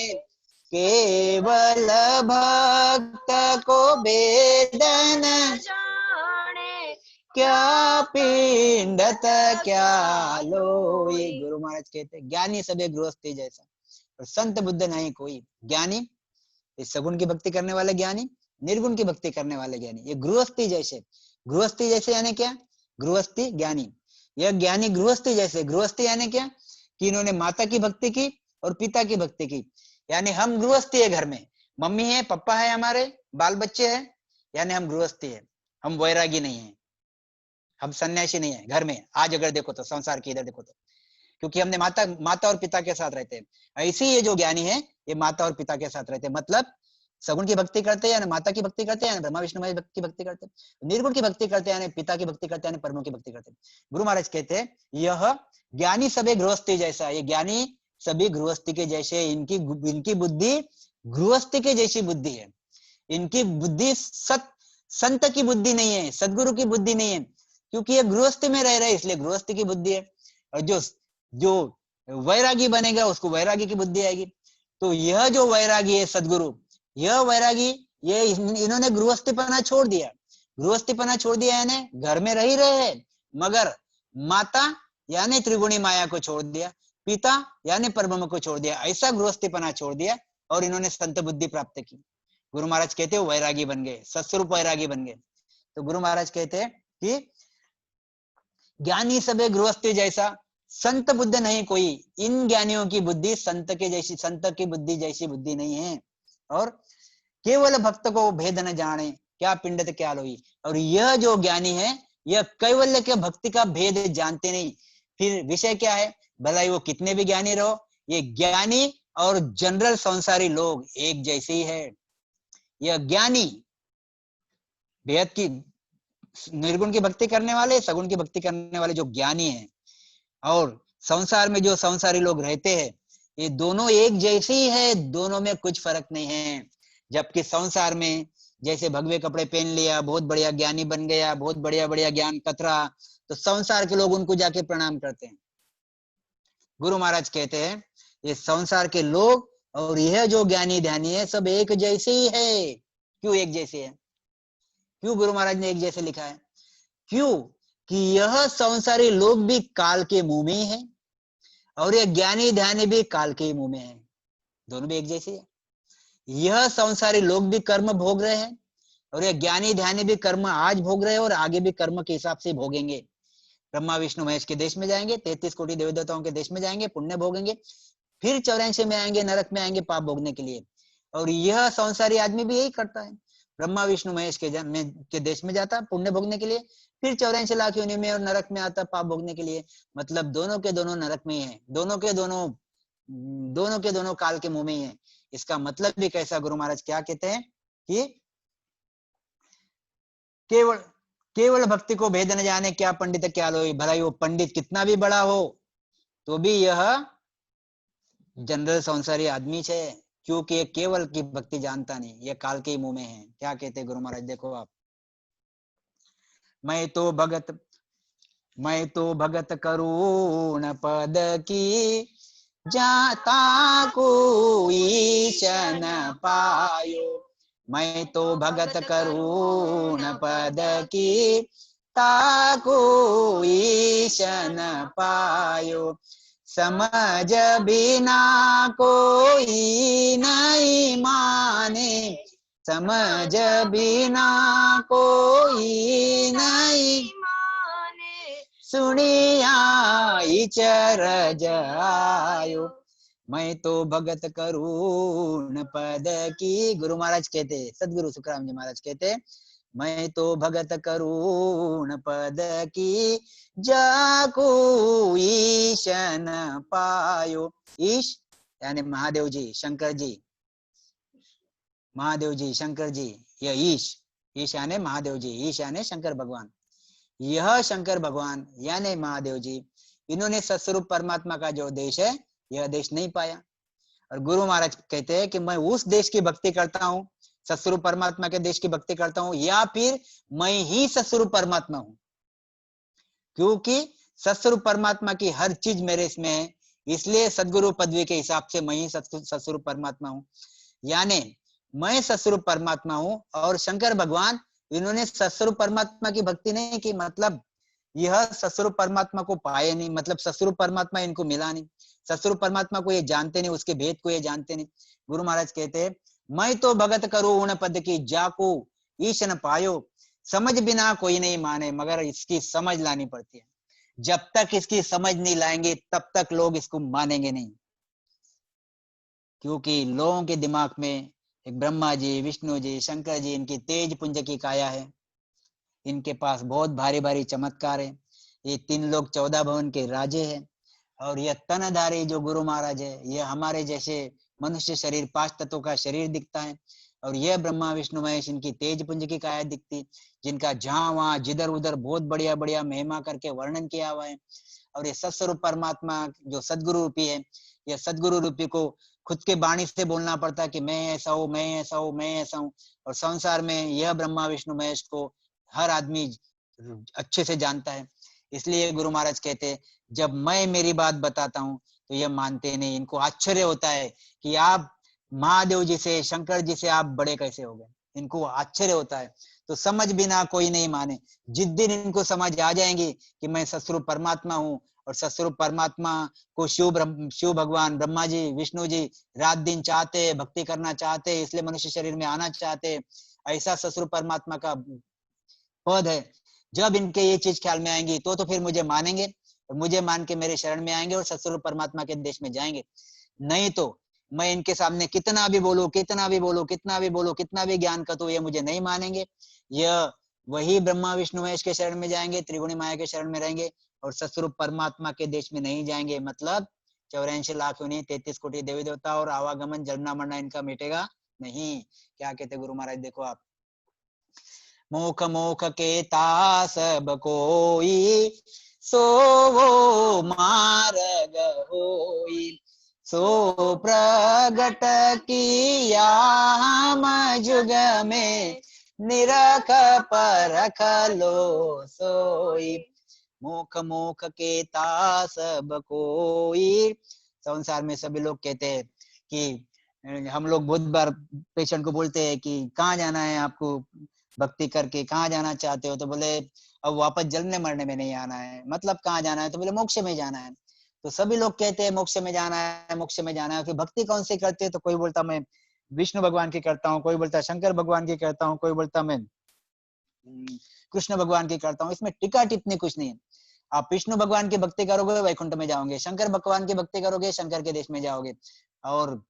केवल भक्त को भेद न जाने क्या पिंडत क्या लोई। गुरु महाराज कहते ज्ञानी सबे गृहस्थी जैसा और संत बुद्ध नहीं कोई। ज्ञानी इस सगुण की भक्ति करने वाले ज्ञानी, निर्गुण की भक्ति करने वाले ज्ञानी, ये गृहस्थी जैसे। गृहस्थी जैसे यानी क्या? गृहस्थी ज्ञानी, यह ज्ञानी गृहस्थी जैसे। गृहस्थी यानी क्या? कि इन्होंने माता की भक्ति की और पिता की भक्ति की। यानी हम गृहस्थी है, घर में मम्मी है, पापा है, हमारे बाल बच्चे हैं, यानी हम गृहस्थी है। हम वैरागी नहीं है, हम सन्यासी नहीं है घर में। आज अगर देखो तो संसार के इधर देखो तो, क्योंकि हमने माता और पिता के साथ रहते हैं। ऐसे ये जो ज्ञानी है ये माता और पिता के साथ रहते हैं, मतलब सगुण की भक्ति करते हैं, माता की भक्ति करते हैं, ब्रह्मा विष्णु महेश की भक्ति करते हैं, निर्गुण की भक्ति करते हैं, पिता की भक्ति करते हैं, परमों की भक्ति करते हैं। गुरु महाराज कहते हैं यह ज्ञानी सभी गृहस्थी जैसा। ये ज्ञानी सभी गृहस्थी के जैसे, इनकी बुद्धि गृहस्थी के जैसी बुद्धि है। इनकी बुद्धि संत की बुद्धि नहीं है, सदगुरु की बुद्धि नहीं है, क्योंकि ये गृहस्थी में रह रहे इसलिए गृहस्थी की बुद्धि है। और जो वैरागी बनेगा उसको वैरागी की बुद्धि आएगी। तो यह जो वैरागी है सदगुरु, यह वैरागी, ये इन्होंने गृहस्थीपना छोड़ दिया। गृहस्थीपना छोड़ दिया यानी घर में रह रहे हैं, मगर माता यानी त्रिगुणी माया को छोड़ दिया, पिता यानी परब्रह्म को छोड़ दिया। ऐसा गृहस्थीपना छोड़ दिया और इन्होंने संत बुद्धि प्राप्त की। गुरु महाराज कहते हैं वैरागी बन गए, सत्स्वरूप वैरागी बन गए। तो गुरु महाराज कहते हैं कि ज्ञानी सबे गृहस्थी जैसा, संत बुद्ध नहीं कोई। इन ज्ञानियों की बुद्धि संत के जैसी, संत की बुद्धि जैसी बुद्धि नहीं है। और केवल भक्त को भेद न जाने क्या पिंडत क्या लोई। और यह जो ज्ञानी है यह कैवल्य के भक्ति का भेद जानते नहीं। फिर विषय क्या है? भला ही वो कितने भी ज्ञानी रहो, ये ज्ञानी और जनरल संसारी लोग एक जैसे ही है। यह ज्ञानी बेहद की निर्गुण की भक्ति करने वाले, सगुण की भक्ति करने वाले जो ज्ञानी हैं, और संसार में जो संसारी लोग रहते हैं, ये दोनों एक जैसे ही है, दोनों में कुछ फर्क नहीं है। जबकि संसार में जैसे भगवे कपड़े पहन लिया, बहुत बढ़िया ज्ञानी बन गया, बहुत बढ़िया बढ़िया ज्ञान कतरा, तो संसार के लोग उनको जाके प्रणाम करते हैं। गुरु महाराज कहते हैं ये संसार के लोग और यह जो ज्ञानी ध्यानी है सब एक जैसे ही है। क्यों एक जैसे है? क्यों गुरु महाराज ने एक जैसे लिखा है? क्यों कि यह संसारी लोग भी काल के मुंह में ही है और यह ज्ञानी ध्यानी भी काल के मुंह में है। दोनों भी एक जैसे है। यह संसारी लोग भी कर्म भोग रहे हैं और यह ज्ञानी ध्यानी भी कर्म आज भोग रहे हैं और आगे भी कर्म के हिसाब से भोगेंगे। ब्रह्मा विष्णु महेश के देश में जाएंगे, 33 कोटि देवदेवताओं के देश में जाएंगे, पुण्य भोगेंगे, फिर 84 में आएंगे, नरक में आएंगे पाप भोगने के लिए। और यह संसारी आदमी भी यही करता है, ब्रह्मा विष्णु महेश के देश में जाता पुण्य भोगने के लिए, फिर 84 लाख योनि में और नरक में आता पाप भोगने के लिए। मतलब दोनों के दोनों नरक में ही है, दोनों के दोनों काल के मुंह में ही है। इसका मतलब भी कैसा? गुरु महाराज क्या कहते हैं कि केवल भक्ति को भेद न जाने क्या पंडित क्या लोई। भला वो पंडित कितना भी बड़ा हो तो भी यह जनरल संसारी आदमी है, क्योंकि केवल की भक्ति जानता नहीं, यह काल के मुंह में है। क्या कहते हैं गुरु महाराज? देखो आप, मैं तो भगत करुण पद की जाता कोई शन पायो। मैं तो भगत करुण पद की ताको ईशन पायो। समझ बिना कोई नहीं माने, समझ बिना कोई नहीं माने, सुनिया चरज आयो। मैं तो भगत करुण पद की। गुरु महाराज कहते, सदगुरु सुखराम जी महाराज कहते, मैं तो भगत करुण पद की जाको ईशन पायो। ईश यानी महादेव जी, शंकर जी, महादेव जी, शंकर जी, यह ईश यानी महादेव जी, ईश यानी शंकर भगवान। यह शंकर भगवान यानी महादेव जी, इन्होंने सत्स्वरूप परमात्मा का जो देश है यह देश नहीं पाया। और गुरु महाराज कहते हैं कि मैं उस देश की भक्ति करता हूँ, सत्स्वरूप परमात्मा के देश की भक्ति करता हूँ, या फिर मैं ही सत्स्वरूप परमात्मा हूँ, क्योंकि सत्स्वरूप परमात्मा की हर चीज मेरे इसमें है, इसलिए सदगुरु पदवी के हिसाब से मैं ही सत्स्वरूप परमात्मा हूँ। यानी मैं सस्वरूप परमात्मा हूँ और शंकर भगवान इन्होंने सस्वरूप परमात्मा की भक्ति नहीं की, मतलब यह सस्वरूप परमात्मा को पाए नहीं, मतलब सस्वरूप परमात्मा इनको मिला नहीं, सस्वरूप परमात्मा को ये जानते नहीं, उसके भेद को ये जानते नहीं। गुरु महाराज कहते हैं मैं तो भगत करूं उन पद की जाको ईश न पायो, समझ बिना कोई नहीं माने, मगर इसकी समझ लानी पड़ती है। जब तक इसकी समझ नहीं लाएंगे तब तक लोग इसको मानेंगे नहीं, क्योंकि लोगों के दिमाग में एक ब्रह्मा जी, विष्णु जी, शंकर जी, इनकी तेज पुंज की काया है, इनके पास बहुत भारी भारी चमत्कार है, ये 3 लोग 14 भवन के राजे हैं, और यह तनधारी जो गुरु महाराज है यह हमारे जैसे मनुष्य शरीर 5 तत्वों का शरीर दिखता है, और यह ब्रह्मा विष्णु महेश इनकी तेज पुंज की काया दिखती, जिनका जहां वहां जिधर उधर बहुत बढ़िया बढ़िया महिमा करके वर्णन किया हुआ है। और ये सत्स्वरूप परमात्मा जो सदगुरु रूपी है, यह सदगुरु रूपी को खुद के वाणी से बोलना पड़ता है कि मैं ऐसा हूँ, मैं ऐसा हूँ, मैं ऐसा हूँ। और संसार में यह ब्रह्मा विष्णु महेश को हर आदमी अच्छे से जानता है। इसलिए गुरु महाराज कहते हैं जब मैं मेरी बात बताता हूँ तो ये मानते नहीं, इनको आश्चर्य होता है कि आप महादेव जी से, शंकर जी से आप बड़े कैसे हो गए, इनको आश्चर्य होता है। तो समझ बिना कोई नहीं माने, जिस दिन इनको समझ आ जाएंगी कि मैं सस्वरूप परमात्मा हूँ, और सस्वरूप परमात्मा को शिव भगवान, ब्रह्मा जी, विष्णु जी रात दिन चाहते, भक्ति करना चाहते, इसलिए मनुष्य शरीर में आना चाहते, ऐसा सस्वरूप परमात्मा का पद है। जब इनके ये चीज ख्याल में आएंगी तो फिर मुझे मानेंगे, और मुझे मान के मेरे शरण में आएंगे और सत्स्वरूप परमात्मा के देश में जाएंगे। नहीं तो मैं इनके सामने कितना भी बोलूं, कितना भी बोलूं, कितना भी बोलूं, कितना भी ज्ञान का, तो ये मुझे नहीं मानेंगे। यह वही ब्रह्मा विष्णु महेश के शरण में जाएंगे, त्रिगुणी माया के शरण में रहेंगे, और सत्स्वरूप परमात्मा के देश में नहीं जाएंगे। मतलब 84 लाख योनि, 33 कोटि देवी देवता और आवागमन, जन्मना मरना इनका मिटेगा नहीं। क्या कहते गुरु महाराज, देखो आप, मोख मोख केता सब कोई, सो वो मार्ग होई, सो प्रगट किया हम जुग में, निरख परख लो सोई। मोख मोख केता सब कोई, संसार में सभी लोग कहते हैं कि हम लोग बहुत बार पेशेंट को बोलते हैं कि कहाँ जाना है आपको, भक्ति करके कहाँ जाना चाहते हो, तो बोले अब वापस जलने मरने में नहीं आना है। मतलब कहाँ जाना है, तो बोले मोक्ष में जाना है। तो सभी लोग कहते हैं मोक्ष में जाना है, मोक्ष में जाना है। फिर भक्ति कौन सी करते हैं, तो कोई बोलता मैं विष्णु भगवान की करता हूँ, कोई बोलता शंकर भगवान की करता हूँ, कोई बोलता मैं कृष्ण भगवान की करता हूँ। इसमें टिका टिप्पणी कुछ नहीं है। आप विष्णु भगवान की भक्ति करोगे वैकुंठ में जाओगे, शंकर भगवान की भक्ति करोगे शंकर के देश में जाओगे, और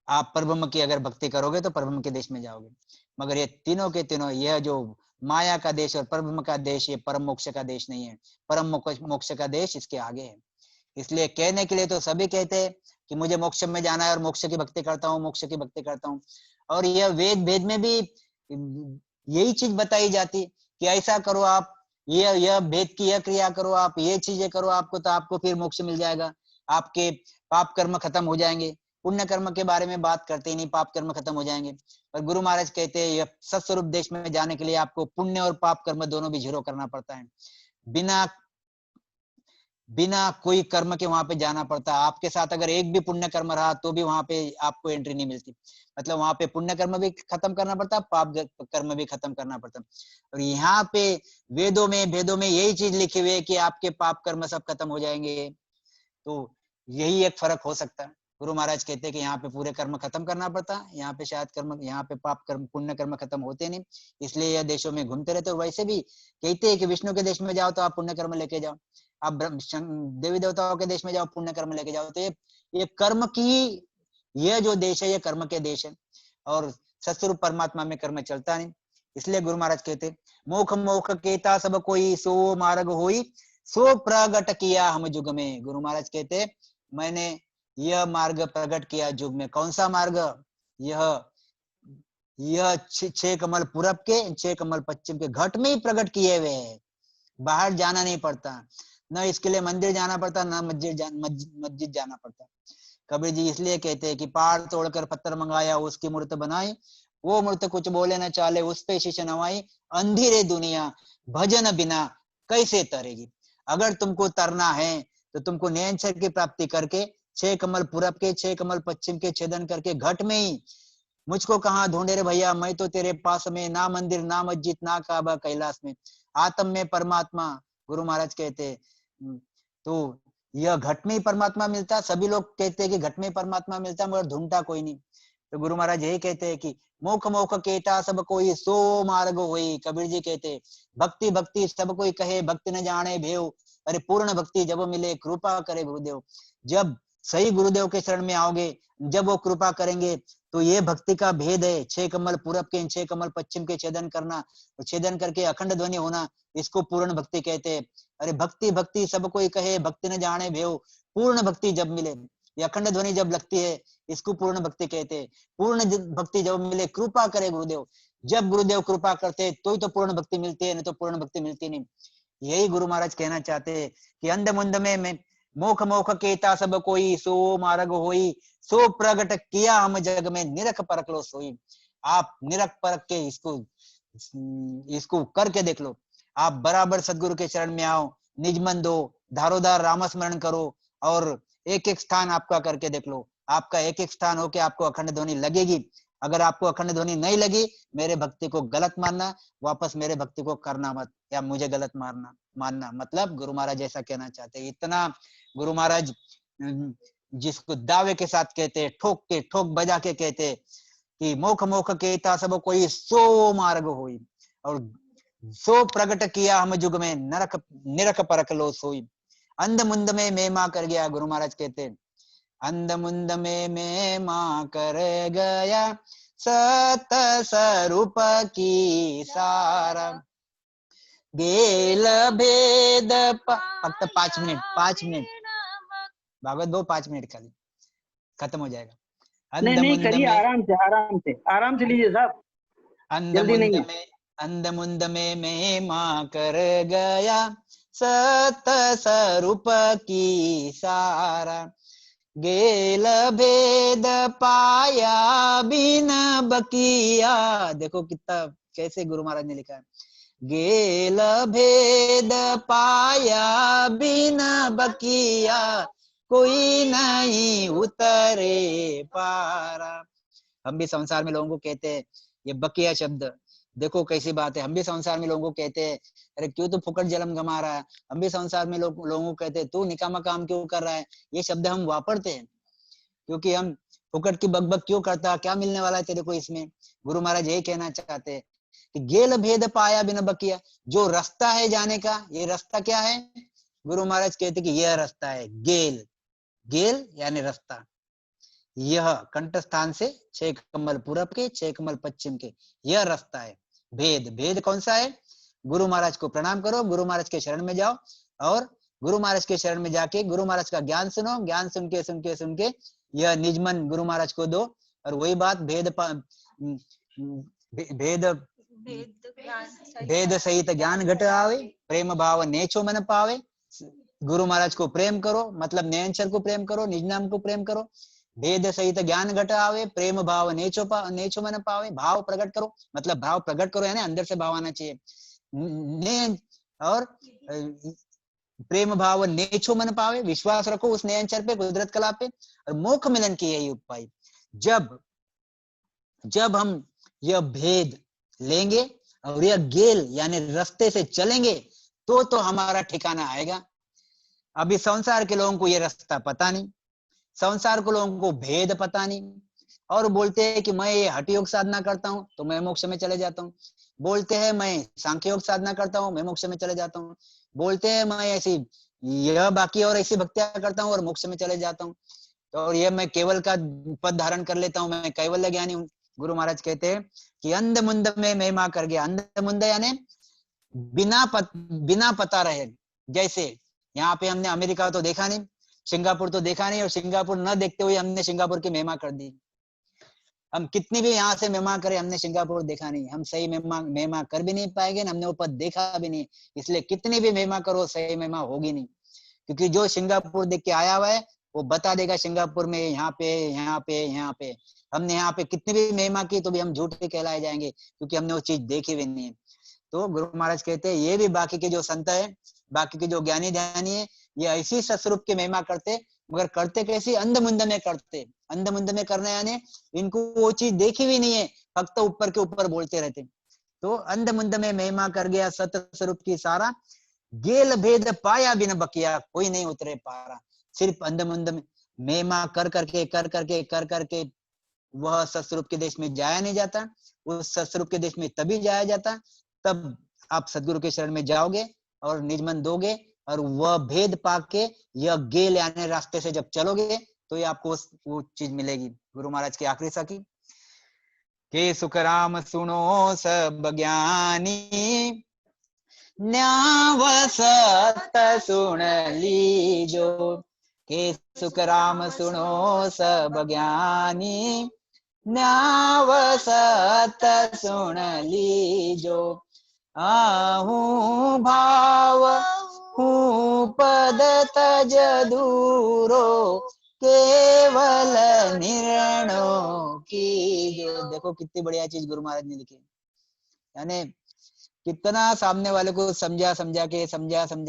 आप परब्रह्म की अगर भक्ति करोगे तो परब्रह्म के देश में जाओगे। मगर ये तीनों के तीनों, यह जो माया का देश और परब्रह्म का देश, ये परम मोक्ष का देश नहीं है। परम मोक्ष का देश इसके आगे है। इसलिए कहने के लिए तो सभी कहते हैं कि मुझे मोक्ष में जाना है और मोक्ष की भक्ति करता हूँ, मोक्ष की भक्ति करता हूँ। और यह वेद भेद में भी यही चीज बताई जाती कि ऐसा करो आप, यह भेद की यह क्रिया करो आप, ये चीजें करो आपको, तो आपको फिर मोक्ष मिल जाएगा, आपके पाप कर्म खत्म हो जाएंगे। पुण्य कर्म के बारे में बात करते ही नहीं, पाप कर्म खत्म हो जाएंगे। पर गुरु महाराज कहते हैं यह सत्स्वरूप देश में जाने के लिए आपको पुण्य और पाप कर्म दोनों भी जीरो करना पड़ता है। बिना बिना कोई कर्म के वहां पे जाना पड़ता है। आपके साथ अगर एक भी पुण्य कर्म रहा तो भी वहां पे आपको एंट्री नहीं मिलती। मतलब वहां पे पुण्य कर्म भी खत्म करना पड़ता है, पाप कर्म भी खत्म करना पड़ता है। और यहाँ पे वेदों में भेदों में यही चीज लिखी हुई है कि आपके पाप कर्म सब खत्म हो जाएंगे। तो यही एक फर्क हो सकता है। गुरु महाराज कहते हैं कि यहाँ पे पूरे कर्म खत्म करना पड़ता है, यहाँ पे शायद कर्म, यहाँ पे पाप कर्म पुण्य कर्म खत्म होते नहीं, इसलिए यह देशों में घूमते रहते। और वैसे भी कहते हैं कि विष्णु के देश में जाओ तो आप पुण्य कर्म लेके जाओ, आप देवी देवताओं के देश में जाओ पुण्य कर्म लेके जाओ। तो ये कर्म की, यह जो देश है ये कर्म के देश है, और सत्स्वरूप परमात्मा में कर्म चलता नहीं। इसलिए गुरु महाराज कहते मोख मोख केता सब कोई, सो मार्ग होई, सो प्रगट किया हम जुग में। गुरु महाराज कहते मैंने यह मार्ग प्रकट किया जुग में। कौन सा मार्ग? यह 6 कमल पूरब के, 6 कमल पश्चिम के घट में ही प्रकट किए हुए हैं। बाहर जाना नहीं पड़ता, न इसके लिए मंदिर जाना पड़ता, न मस्जिद जाना पड़ता। कबीर जी इसलिए कहते हैं कि पहाड़ तोड़कर पत्थर मंगाया, उसकी मूर्त बनाई, वो मूर्त कुछ बोले न चाले, उस पे शीश नवाई, अंधेरे दुनिया भजन बिना कैसे तरेगी। अगर तुमको तरना है तो तुमको नैन की प्राप्ति करके 6 कमल पूरब के 6 कमल पश्चिम के छेदन करके घट में ही मुझको कहाँ ढूंढे रे भैया, मैं तो तेरे पास में, ना मंदिर ना मस्जिद ना काबा कैलाश में, आत्म में परमात्मा। गुरु महाराज कहते तो यह घट में ही परमात्मा मिलता। सभी लोग कहते हैं कि घट में परमात्मा मिलता, मगर ढूंढता कोई नहीं। तो गुरु महाराज यही कहते हैं कि मोख मोख केटा सब कोई सो मार्ग होई। कबीर जी कहते भक्ति भक्ति सब कोई कहे, भक्ति न जाने भेव। अरे पूर्ण भक्ति जब मिले कृपा करे गुरुदेव। जब सही गुरुदेव के शरण में आओगे, जब वो कृपा करेंगे, तो ये भक्ति का भेद है। 6 कमल पूरब के 6 कमल पश्चिम के छेदन करना, छेदन करके अखंड ध्वनि होना, इसको पूर्ण भक्ति कहते हैं। अरे भक्ति भक्ति सब कोई कहे, भक्ति न जाने भेव। पूर्ण भक्ति जब मिले, ये अखंड ध्वनि जब लगती है, इसको पूर्ण भक्ति कहते हैं। पूर्ण भक्ति जब मिले कृपा करे गुरुदेव। जब गुरुदेव कृपा करते तो ही तो पूर्ण भक्ति मिलती है, नहीं तो पूर्ण भक्ति मिलती नहीं। यही गुरु महाराज कहना चाहते हैं कि अंध मुंद में मोख मोख केता सब कोई, सो मार्ग होई। सो प्रगट किया हम जग में, निरख परख लो सोई। आप निरख परख के इसको करके देख लो। आप बराबर सदगुरु के चरण में आओ, निज मन दो, धारोदार राम स्मरण करो, और एक एक स्थान आपका करके देख लो। आपका एक एक स्थान होके आपको अखंड ध्वनि लगेगी। अगर आपको अखंड ध्वनि नहीं लगी, मेरे भक्ति को गलत मानना, वापस मेरे भक्ति को करना मत, या मुझे गलत मानना। मतलब गुरु महाराज ऐसा कहना चाहते हैं। इतना गुरु महाराज जिसको दावे के साथ कहते, ठोक के ठोक बजा के कहते कि मोख मोख केता सब कोई, सो मार्ग होई। और सो प्रगट किया हम जुग में, नरक निरख परख लो सोई। अंध मुंद में मेमा कर गया। गुरु महाराज कहते अंध मुंद में मेमा कर गया, सत स्वरूप की सारा। गेल भेद फक्त 5 मिनट भागवत बहु 5 मिनट खाली खत्म हो जाएगा। नहीं करिए, आराम से लीजिए साहब, जल्दी नहीं है। अंध मुंद में मेमा कर गया, सत स्वरूप की सारा। गेल भेद पाया बिन बकिया। देखो कितना कैसे गुरु महाराज ने लिखा है, गेल भेद पाया बिन बकिया, कोई नहीं उतरे पारा। हम भी संसार में लोगों को कहते हैं ये बकिया शब्द, देखो कैसी बात है। हम भी संसार में लोगों को कहते हैं अरे क्यों तू फुकट जलम गमा रहा है। हम भी संसार में लोगों को कहते हैं तू निकामा काम क्यों कर रहा है। ये शब्द हम वापरते हैं क्योंकि हम फुकट की बकबक क्यों करता, क्या मिलने वाला है तेरे को इसमें। गुरु महाराज यही कहना चाहते हैं कि गेल भेद पाया बिन बकिया, जो रास्ता है जाने का, ये रास्ता क्या है। गुरु महाराज कहते कि यह रास्ता है गेल। गेल यानी रास्ता, यह कंठ स्थान से 6 कमल पूरब के 6 कमल पश्चिम के, यह रास्ता है। भेद कौन सा है। गुरु महाराज को प्रणाम करो, गुरु महाराज के शरण में जाओ, और गुरु महाराज के शरण में जाके गुरु महाराज का ज्ञान सुनो। ज्ञान सुन के यह निजमन गुरु महाराज को दो, और वही बात भेद सहित ज्ञान घट आवे, प्रेम भाव नेछो मन पावे। गुरु महाराज को प्रेम करो, मतलब नयनचर को प्रेम करो, निज नाम को प्रेम करो। भेद सहित ज्ञान घट आवे, प्रेम भाव नेछो मन पावे। भाव प्रकट करो, मतलब भाव प्रकट करो यानी अंदर से भाव आना चाहिए। और प्रेम भाव नेछो मन पावे, विश्वास रखो उस नयनचर पे, कुदरत कला पे। और मोक्ष मिलन की यही उपाय। जब हम यह भेद लेंगे और यह गेल यानी रास्ते से चलेंगे, तो हमारा ठिकाना आएगा। अभी संसार के लोगों को यह रास्ता पता नहीं, संसार के लोगों को भेद पता नहीं, और बोलते हैं कि मैं ये हठ योग साधना करता हूँ तो मैं मोक्ष में चले जाता हूँ। बोलते हैं मैं सांख्य योग साधना करता हूँ, मैं मोक्ष में चले जाता हूँ। बोलते हैं मैं ऐसी यह बाकी और ऐसी भक्तियां करता हूँ और मोक्ष में चले जाता हूँ। तो और ये मैं केवल का पद धारण कर लेता हूँ, मैं कैवल्य ज्ञानी हूँ। गुरु महाराज कहते हैं कि अंध मुंद में महिमा कर गया। अंध मुंद यानी बिना पता रहे। जैसे यहाँ पे हमने अमेरिका तो देखा नहीं, सिंगापुर तो देखा नहीं, और सिंगापुर न देखते हुए हमने सिंगापुर की महिमा कर दी। हम कितनी भी यहाँ से महिमा करें, हमने सिंगापुर देखा नहीं, हम सही महिमा कर भी नहीं पाएंगे, हमने वो पद देखा भी नहीं। इसलिए कितनी भी महिमा करो सही महिमा होगी नहीं, क्योंकि जो सिंगापुर देख के आया हुआ है वो बता देगा सिंगापुर में यहाँ पे। हमने यहाँ पे कितनी भी महिमा की तो भी हम झूठे कहलाए जाएंगे, क्योंकि हमने वो चीज देखी भी नहीं है। तो गुरु महाराज कहते हैं ये भी बाकी के जो संत है, बाकी के जो ज्ञानी ध्यानी है, ये ऐसी सस्वरूप की महिमा करते मगर करते कैसे, अंधमुंध में करते। अंधमुंध में करने यानी इनको वो चीज देखी भी नहीं है, फक्त ऊपर के ऊपर बोलते रहते। तो अंधमुंध में महिमा कर गया सत स्वरूप की सारा, गेल भेद पाया बिन बकिया, कोई नहीं उतरे पारा। सिर्फ अंधमुंध में महिमा कर करके वह सतस्वरूप के देश में जाया नहीं जाता। उस सतस्वरूप के देश में तभी जाया जाता तब आप सदगुरु के शरण में जाओगे और निज मन दोगे, और वह भेद पाके यह गेल यानी रास्ते से जब चलोगे तो ये आपको वो चीज मिलेगी। गुरु महाराज की आखिरी साखी, के सुख राम सुनो सब ज्ञानी, न्याव सत सुन लीजो। के सुख राम सुनो सब ज्ञानी, न्याव सत सुन लीजो। आहूँ भाव हूँ पद तज दूरो, केवल निर्णय की जो। देखो कितनी बढ़िया चीज गुरु महाराज ने लिखी, यानी कितना सामने वाले को समझा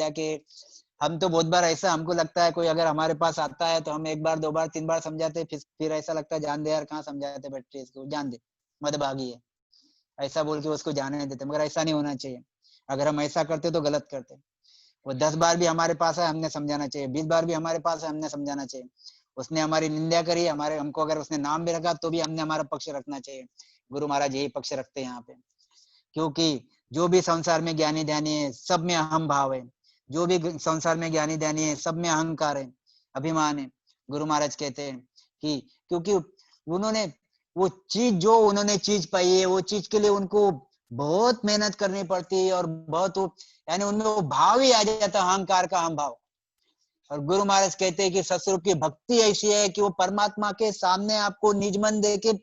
के। हम तो बहुत बार ऐसा हमको लगता है, कोई अगर हमारे पास आता है तो हम एक बार 2 बार 3 बार समझाते, फिर ऐसा लगता है जान दे यार, कहाँ समझाते बैठे इसको, जान दे मदभागी है, ऐसा बोल के उसको जाने देते। मगर ऐसा नहीं होना चाहिए। अगर हम ऐसा करते तो गलत करते। वो 10 बार भी हमारे पास है हमने समझाना चाहिए, 20 बार भी हमारे पास है हमने समझाना चाहिए। उसने हमारी निंदा करी, हमको अगर उसने नाम भी रखा तो भी हमने हमारा पक्ष रखना चाहिए। गुरु महाराज यही पक्ष रखते हैं यहाँ पे, क्योंकि जो भी संसार में ज्ञानी ध्यानी है सब में अहम भाव है। जो भी संसार में ज्ञानी ध्यानी है सब में अहंकार है, अभिमान है। गुरु महाराज कहते हैं कि क्योंकि उन्होंने वो चीज जो उन्होंने चीज पाई है, वो चीज के लिए उनको बहुत मेहनत करनी पड़ती है, और बहुत यानी उनमें वो भाव ही आ जाता है, अहंकार का अहम भाव। और गुरु महाराज कहते हैं कि सतस्वरूप की भक्ति ऐसी है कि वो परमात्मा के सामने आपको निज मन दे के,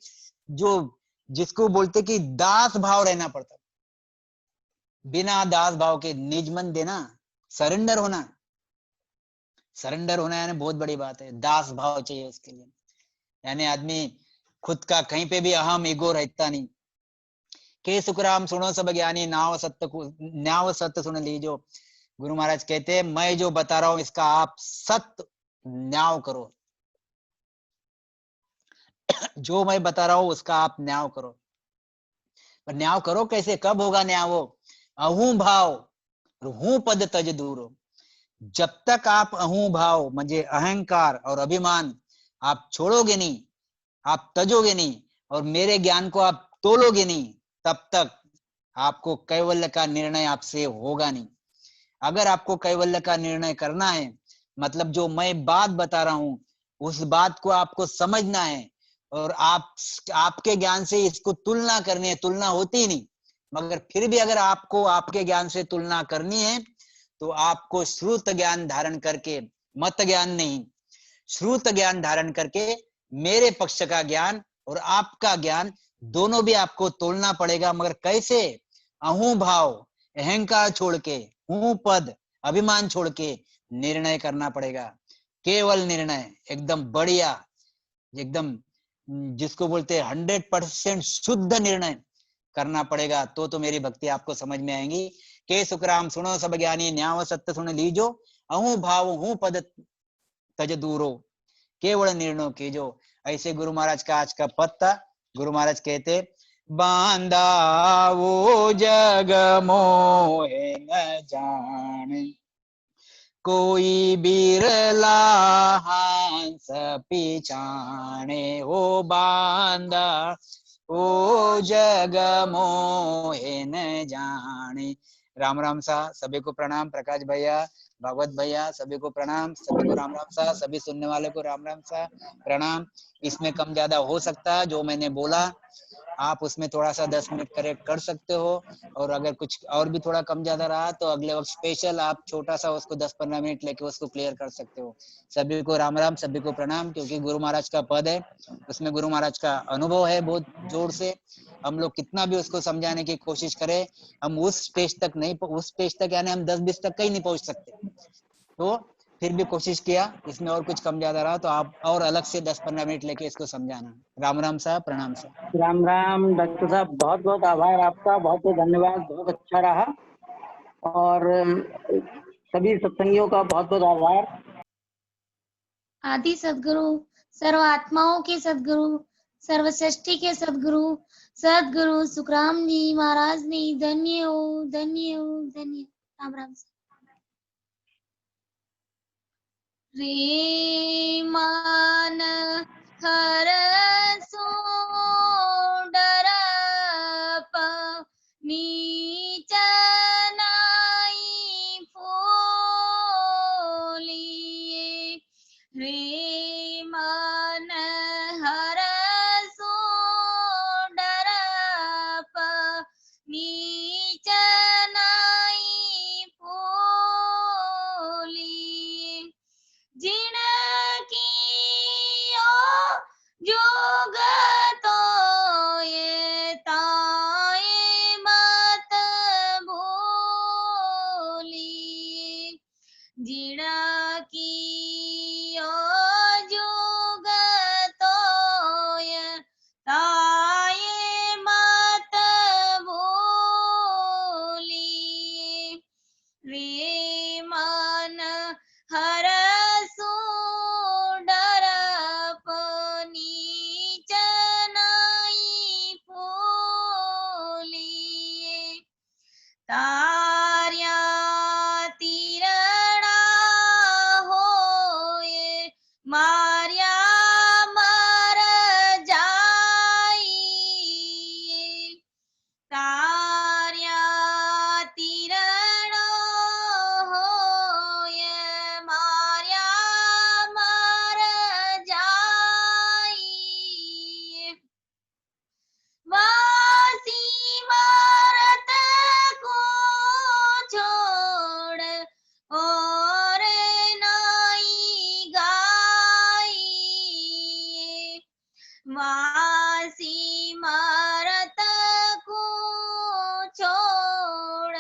जो जिसको बोलते कि दास भाव रहना पड़ता, बिना दास भाव के निज मन देना, सरेंडर होना। सरेंडर होना यानी बहुत बड़ी बात है, दास भाव चाहिए उसके लिए। यानी आदमी खुद का कहीं पे भी अहम ईगो रहता नहीं। के सुखराम सुनो सब ज्ञानी, न्याव सत्य सुन लीजो। गुरु महाराज कहते हैं मैं जो बता रहा हूं इसका आप सत्य न्याव करो। जो मैं बता रहा हूं उसका आप न्याव करो। पर न्याव करो कैसे, कब होगा न्याव? अहू भाव हूं पद तज दूरो। जब तक आप अहू भाव म्हणजे अहंकार और अभिमान आप छोड़ोगे नहीं, आप तजोगे नहीं, और मेरे ज्ञान को आप तोलोगे नहीं, तब तक आपको कैवल्य का निर्णय आपसे होगा नहीं। अगर आपको कैवल्य का निर्णय करना है, मतलब जो मैं बात बता रहा हूं उस बात को आपको समझना है, और आपके ज्ञान से इसको तुलना करनी है। तुलना होती नहीं, मगर फिर भी अगर आपको आपके ज्ञान से तुलना करनी है तो आपको श्रुत ज्ञान धारण करके, मत ज्ञान नहीं, श्रुत ज्ञान धारण करके मेरे पक्ष का ज्ञान और आपका ज्ञान दोनों भी आपको तोलना पड़ेगा। मगर कैसे? अहू भाव, अहंकार छोड़ के, हूं पद, अभिमान छोड़ के निर्णय करना पड़ेगा। केवल निर्णय, एकदम बढ़िया, एकदम जिसको बोलते हैं 100% शुद्ध निर्णय करना पड़ेगा, तो मेरी भक्ति आपको समझ में आएगी। के सुखराम सुनो सब ज्ञानी, न्याव सत्य सुन लीजो। अहू भाव हूं पद तज दूरो, केवल निर्णय कीजो। ऐसे गुरु महाराज का आज का पद था। गुरु महाराज कहते बांधा वो जग मोहे न जाने, कोई बिरला हंस पिछाने। हो बांधा ओ जग मोहे न जाने। राम राम सा, सभी को प्रणाम। प्रकाश भैया, भागवत भैया, सभी को प्रणाम। सभी को राम राम सा, सभी सुनने वाले को राम राम सा, प्रणाम। इसमें कम ज्यादा हो सकता है, जो मैंने बोला आप उसमें थोड़ा सा 10 मिनट करेक्ट कर सकते हो, और अगर कुछ और भी थोड़ा कम ज्यादा रहा तो अगले वक्त स्पेशल आप छोटा सा उसको 10-15 मिनट लेके उसको क्लियर कर सकते हो। सभी को राम राम, सभी को प्रणाम। क्योंकि गुरु महाराज का पद है, उसमें गुरु महाराज का अनुभव है बहुत जोर से। हम लोग कितना भी उसको समझाने की कोशिश करें, हम उस स्टेज तक नहीं, उस स्टेज तक यानी हम 10-20 तक कहीं नहीं पहुंच सकते। तो फिर भी कोशिश किया, इसमें और कुछ कम ज्यादा रहा तो आप और अलग से 10-15 मिनट लेके इसको समझाना। राम राम साहब, प्रणाम साहब। राम राम डॉक्टर साहब, बहुत बहुत आभार आपका, बहुत बहुत धन्यवाद, बहुत अच्छा रहा। और सभी सत्संगियों का बहुत बहुत आभार। आदि सदगुरु, सर्व आत्माओं के सदगुरु, सर्वसृष्टि के सदगुरु, सदगुरु सुखराम जी महाराज ने धन्य हो, धन्य हो, धन्य। राम राम। रे मान हर सो डरप नीच नाई फोलिए। रे मान हर सो डरप नीच नाई फोलिए। जिन कियो जोग तो ये ताए मत भूलिए। जिन कियो जोग तो ये ताए मत भूलिए। रे मान हर सो डरप नीच नाई फोलिए। तार्या तीरणा होए मार्या मर जाइए। तार्या तीरण होय मार्या मर जाइए। वासी मारत को छोड़ और नाई गाइए। वासी मारत को छोड़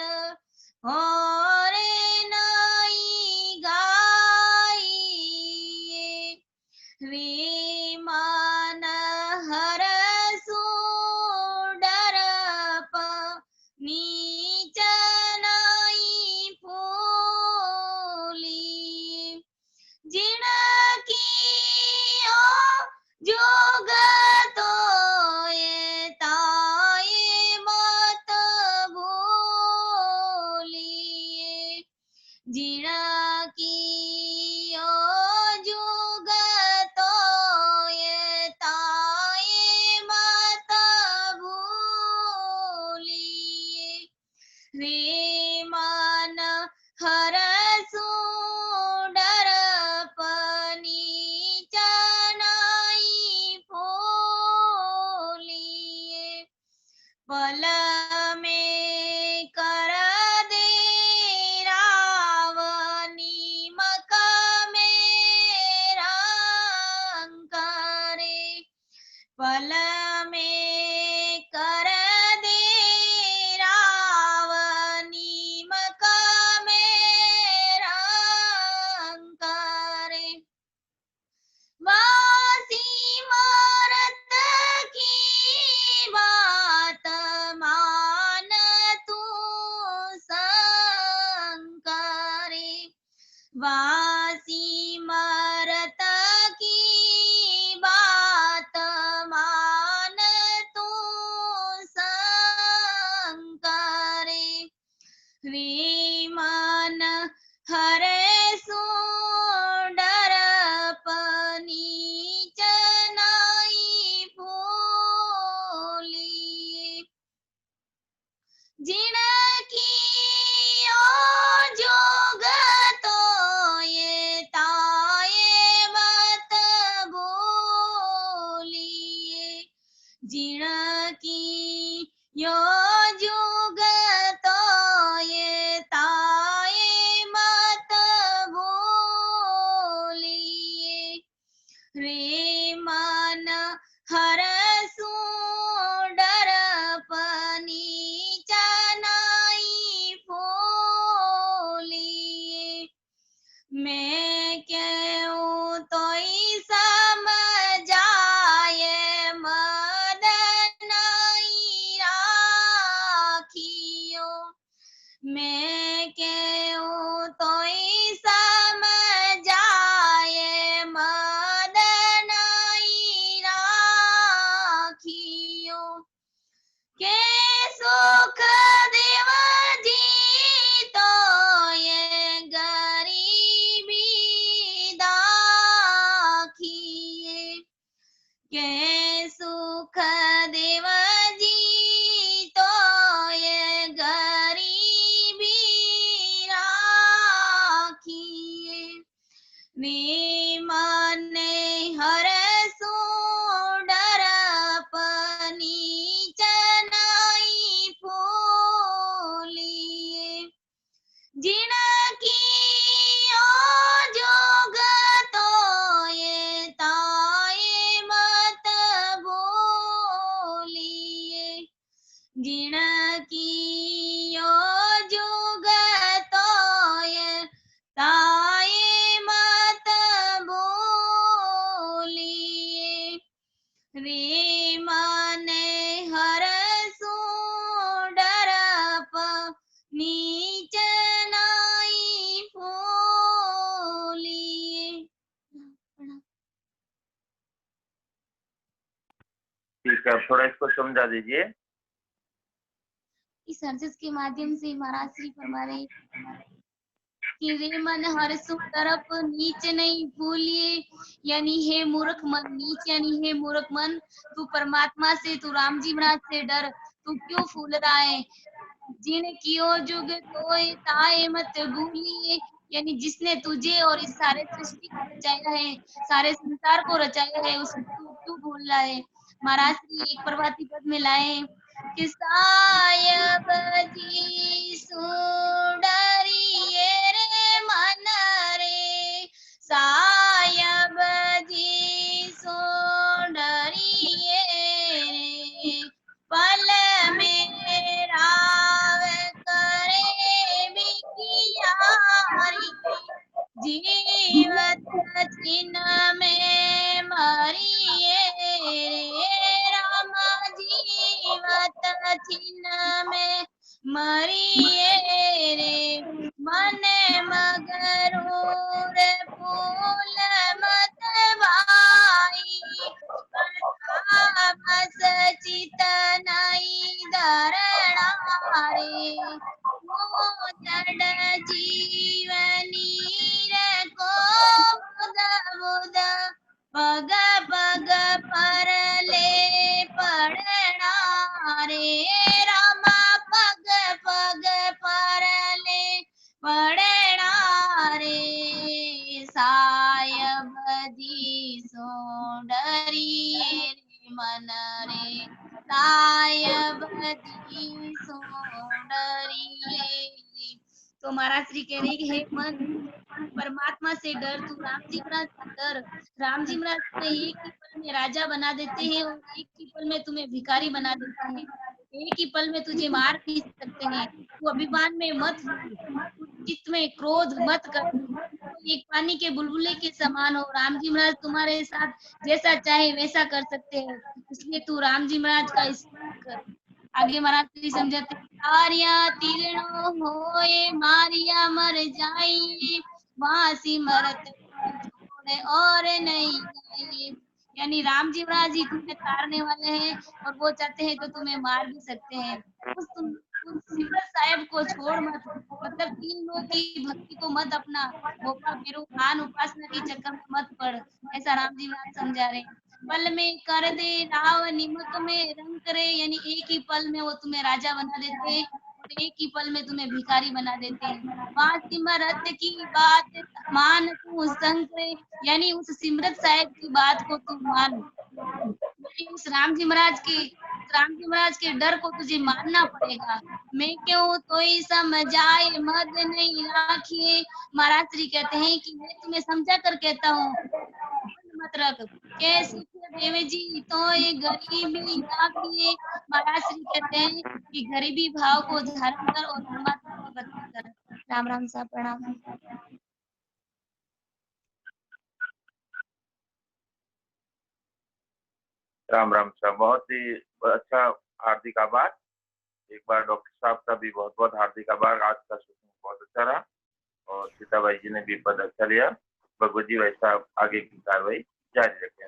और नाई गाइए। रे मान हर सो डरप नीच नाई फोलिए। जिन कियो जोग तो ये ताए मत भूलिए। जिन कियो जोग तो ये ताए मत भूलिए। रे मान हर सो डरप नीच नाई फोलिए। पल में कर दे रावनी मक मेरा करे। पल में कर दे रावनी मक मेरा करे। वासी मारत की बात मान तू शंकरे। वासी मारत की बात मान तू शंकरे। रे मान हर सो डरप नीच नाई फोलिए। जिन कियो जोग तो ये ताए मत भूलिए। जिन कियो जोग तो ये ताए मत रे माने हरसो डरपनी चनाई फूलिए जिनकी ओ जोग तो ये ताए मत भूलिए जिनकी ओ जोग तो ये ताए मत भूलिए रे माने हरसो डरप नीच नाई फूलिए। ठीक है, थोड़ा इसको समझा दीजिए। इस हर्षित के माध्यम से महाराज श्री फरमा रहे कि रे मन हरसो तरफ नीच नहीं भूलिए, यानी हे मूर्ख मन, नीच यानी हे मूर्ख मन, तू परमात्मा से, तू राम जी महाराज से डर, तू क्यों फूल रहा है। जिन कियो जुग तोय ताए मत भूलिए, यानी जिसने तुझे और इस सारे सृष्टि को रचाया है, सारे संसार को रचाया है, उसको तू क्यों भूल रहा है। महाराज श्री एक प्रभाती पद में लाए कि सायब जी सुडरिए रे मन रे, सायब जी सुडरिए रे, पल में राव करे बिकियारी, जीवत छिन्न में मरिए रे राम, जीवत छिन्न में मरिए रे, मन मगरूर फूल मत भाई, बस चित नहीं धरणा रे, वो जड़ जीवनी रे को बुध बुध पग पग पर ले पड़ना रे रामा, पग पग पर ले पड़ना रे, सायब जी सो डरिए रे मन रे, सायब जी सो डरिए। तो महाराज श्री कह रहे कि हे मन, परमात्मा से डर, तू राम जी महाराज से डर। राम जी महाराज तुम्हें एक ही पल में राजा बना देते हैं और एक ही पल में तुम्हें भिखारी बना देते हैं, एक ही पल में तुझे मार भी सकते हैं। तू अभिमान में मत हो, चित्त में क्रोध मत कर, एक पानी के बुलबुले के समान हो। राम जी महाराज तुम्हारे साथ जैसा चाहे वैसा कर सकते हैं, इसलिए तू राम जी महाराज का स्मरण कर। आगे महाराज जी समझाते, आर्या तीर्णो होए मारिया मर जाई, वासी मरत छोड़े और नहीं गए, यानी राम जी महाराज जी तुम्हें तारने वाले हैं और वो चाहते हैं तो तुम्हें मार भी सकते हैं। उस सिमरत साहेब को छोड़ मत, मतलब 3 लोग की भक्ति को मत अपना, भोपा बिरु खान उपासना के चक्कर में मत पड़, ऐसा राम जी महाराज समझा रहे हैं। पल में कर दे राव निमक में रंग करे, यानी एक ही पल में वो तुम्हें राजा बना देते हैं और एक ही पल में तुम्हें भिखारी बना देते हैं। वहाँ सिमरत की बात मान तू संकरे, यानी उस सिमरत साहेब की बात को तू मान, उस राम जी महाराज के डर को तुझे मानना पड़ेगा। मैं क्यों तो ही समझाए मद नहीं राखिए, महाराज श्री कहते हैं कि मैं तुम्हें समझा कर कहता हूँ, मत रख कैसे देव जी तो ये गरीबी राखिए। महाराज श्री कहते हैं कि गरीबी भाव को धारण कर और परमात्मा की भक्ति कर। राम राम साहब, प्रणाम। राम राम साहब, बहुत ही अच्छा, हार्दिक आभार। एक बार डॉक्टर साहब का भी बहुत बहुत हार्दिक आभार। आज का सेशन बहुत अच्छा रहा और सीताबाई जी ने भी पद अच्छा लिया। भगवत जी वैसा आगे की कार्रवाई जारी रखें।